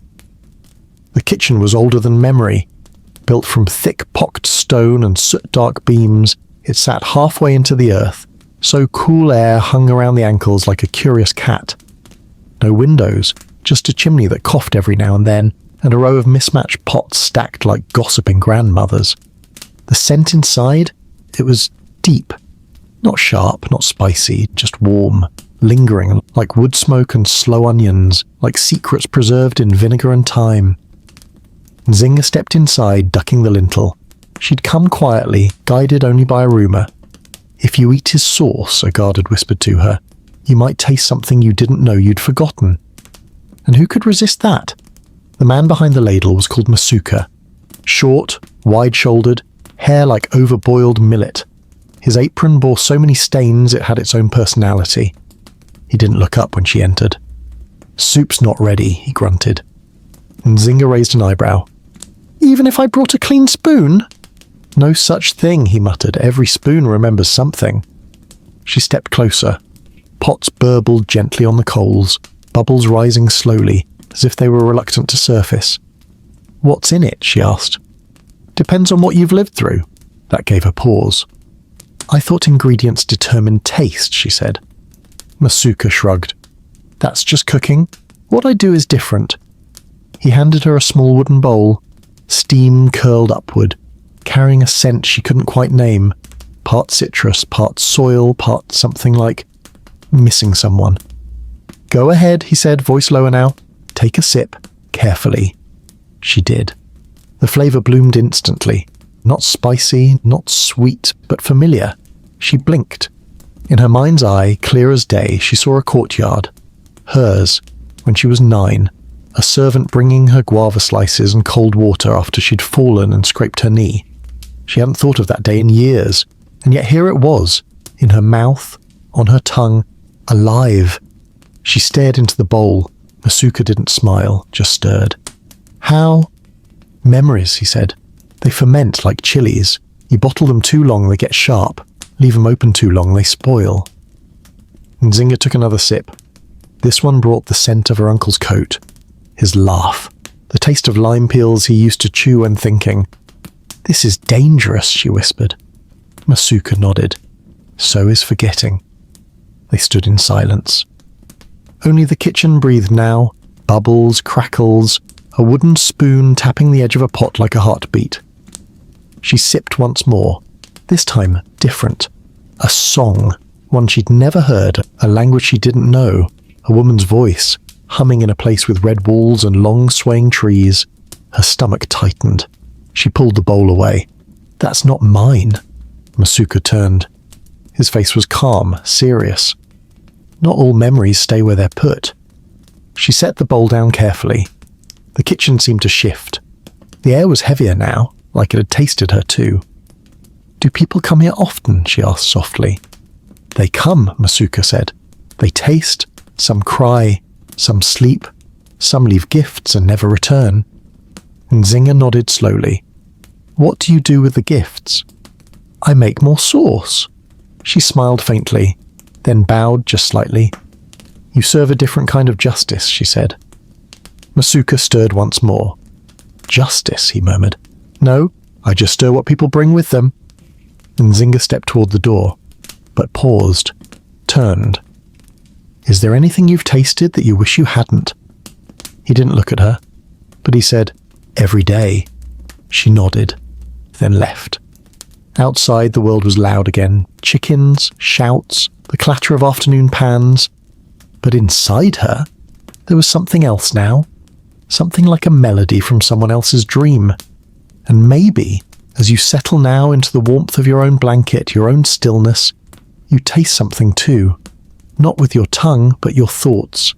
The kitchen was older than memory. Built from thick pocked stone and soot-dark beams, it sat halfway into the earth, so cool air hung around the ankles like a curious cat. No windows, just a chimney that coughed every now and then, and a row of mismatched pots stacked like gossiping grandmothers. The scent inside? It was deep. Not sharp, not spicy, just warm, lingering, like wood smoke and slow onions, like secrets preserved in vinegar and thyme. Nzinga stepped inside, ducking the lintel. She'd come quietly, guided only by a rumour. If you eat his sauce, a guard had whispered to her, you might taste something you didn't know you'd forgotten. And who could resist that? The man behind the ladle was called Masuka. Short, wide-shouldered, hair like overboiled millet. His apron bore so many stains it had its own personality. He didn't look up when she entered. "Soup's not ready," he grunted. Nzinga raised an eyebrow. "Even if I brought a clean spoon?" "No such thing," he muttered. "Every spoon remembers something." She stepped closer. Pots burbled gently on the coals, bubbles rising slowly, as if they were reluctant to surface. "What's in it?" she asked. "Depends on what you've lived through." That gave a pause. "I thought ingredients determined taste," she said. Masuka shrugged. "That's just cooking. What I do is different." He handed her a small wooden bowl. Steam curled upward, carrying a scent she couldn't quite name. Part citrus, part soil, part something like missing someone. "Go ahead," he said, voice lower now. "Take a sip, carefully." She did. The flavour bloomed instantly. Not spicy, not sweet, but familiar. She blinked. In her mind's eye, clear as day, she saw a courtyard. Hers, when she was 9. A servant bringing her guava slices and cold water after she'd fallen and scraped her knee. She hadn't thought of that day in years, and yet here it was, in her mouth, on her tongue, alive. She stared into the bowl. Masuka didn't smile, just stirred. "How?" "Memories," he said. "They ferment like chilies. You bottle them too long, they get sharp. Leave them open too long, they spoil." Nzinga took another sip. This one brought the scent of her uncle's coat. His laugh. The taste of lime peels he used to chew when thinking. "This is dangerous," she whispered. Masuka nodded. "So is forgetting." They stood in silence. Only the kitchen breathed now. Bubbles, crackles, a wooden spoon tapping the edge of a pot like a heartbeat. She sipped once more. This time, different. A song, one she'd never heard, a language she didn't know, a woman's voice, humming in a place with red walls and long swaying trees. Her stomach tightened. She pulled the bowl away. "That's not mine." Masuka turned. His face was calm, serious. Not all memories stay where they're put. She set the bowl down carefully. The kitchen seemed to shift. The air was heavier now, like it had tasted her too. "Do people come here often?" she asked softly. "They come," Masuka said. "They taste, some cry, some sleep, some leave gifts and never return." Nzinga nodded slowly. "What do you do with the gifts?" "I make more sauce." She smiled faintly, then bowed just slightly. "You serve a different kind of justice," she said. Masuka stirred once more. "Justice," he murmured. "No, I just stir what people bring with them." Nzinga stepped toward the door, but paused, turned. "Is there anything you've tasted that you wish you hadn't?" He didn't look at her, but he said, "Every day." She nodded, then left. Outside, the world was loud again. Chickens, shouts, the clatter of afternoon pans. But inside her, there was something else now. Something like a melody from someone else's dream. And maybe, as you settle now into the warmth of your own blanket, your own stillness, you taste something too. Not with your tongue, but your thoughts.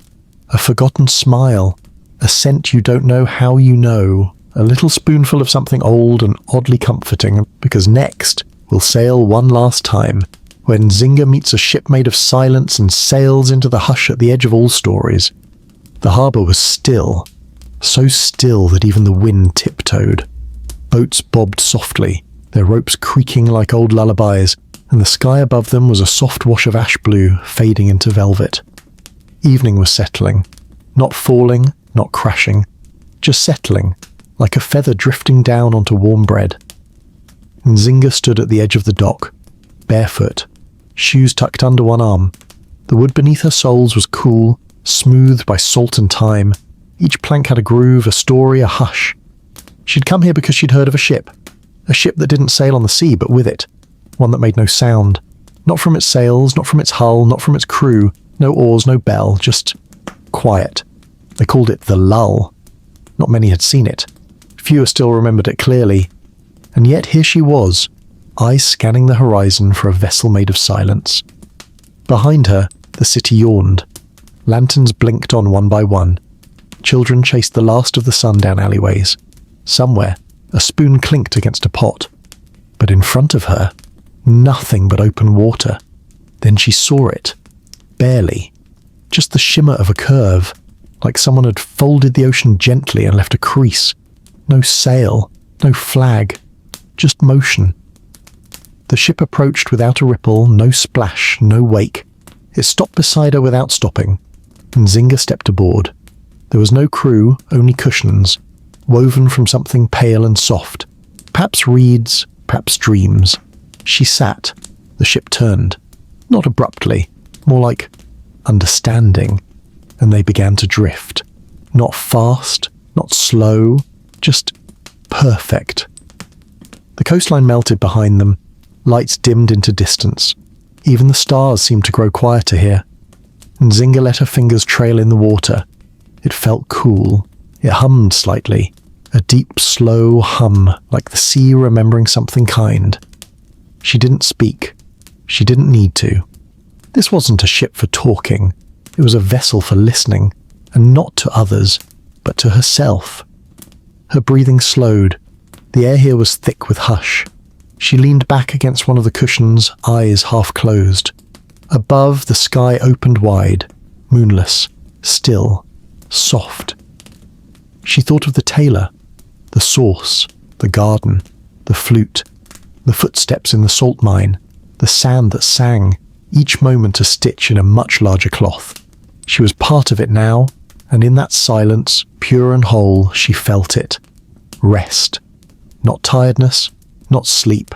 A forgotten smile. A scent you don't know how you know. A little spoonful of something old and oddly comforting, because next we'll sail one last time, when Nzinga meets a ship made of silence and sails into the hush at the edge of all stories. The harbour was still, so still that even the wind tiptoed. Boats bobbed softly, their ropes creaking like old lullabies, and the sky above them was a soft wash of ash blue fading into velvet. Evening was settling, not falling, not crashing, just settling, like a feather drifting down onto warm bread. Nzinga stood at the edge of the dock, barefoot, shoes tucked under one arm. The wood beneath her soles was cool, smoothed by salt and thyme. Each plank had a groove, a story, a hush. She'd come here because she'd heard of a ship that didn't sail on the sea, but with it, one that made no sound. Not from its sails, not from its hull, not from its crew, no oars, no bell, just quiet. They called it the Lull. Not many had seen it. Fewer still remembered it clearly. And yet here she was, eyes scanning the horizon for a vessel made of silence. Behind her, the city yawned. Lanterns blinked on one by one. Children chased the last of the sun down alleyways. Somewhere, a spoon clinked against a pot. But in front of her, nothing but open water. Then she saw it. Barely. Just the shimmer of a curve, like someone had folded the ocean gently and left a crease. No sail, no flag, just motion. The ship approached without a ripple, no splash, no wake. It stopped beside her without stopping. Nzinga stepped aboard. There was no crew, only cushions, woven from something pale and soft. Perhaps reeds, perhaps dreams. She sat. The ship turned. Not abruptly, more like understanding. And they began to drift. Not fast, not slow, just perfect. The coastline melted behind them. Lights dimmed into distance. Even the stars seemed to grow quieter here. Nzinga let her fingers trail in the water. It felt cool. It hummed slightly. A deep, slow hum, like the sea remembering something kind. She didn't speak. She didn't need to. This wasn't a ship for talking. It was a vessel for listening, and not to others, but to herself. Her breathing slowed. The air here was thick with hush. She leaned back against one of the cushions, eyes half closed. Above, the sky opened wide, moonless, still, soft. She thought of the tailor, the source, the garden, the flute, the footsteps in the salt mine, the sand that sang, each moment a stitch in a much larger cloth. She was part of it now, and in that silence, pure and whole, she felt it. Rest. Not tiredness, not sleep,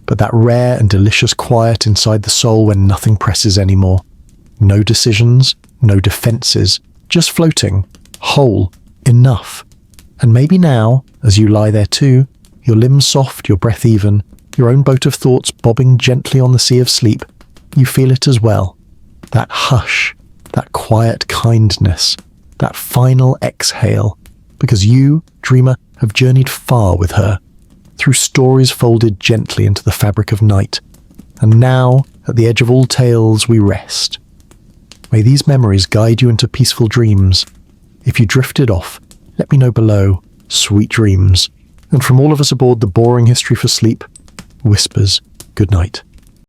but that rare and delicious quiet inside the soul when nothing presses anymore. No decisions, no defenses, just floating, whole, enough. And maybe now, as you lie there too, your limbs soft, your breath even, your own boat of thoughts bobbing gently on the sea of sleep, you feel it as well. That hush, that quiet kindness, that final exhale, because you, dreamer, have journeyed far with her, through stories folded gently into the fabric of night. And now, at the edge of all tales, we rest. May these memories guide you into peaceful dreams. If you drifted off, let me know below. Sweet dreams. And from all of us aboard the boring history for sleep, whispers, good night.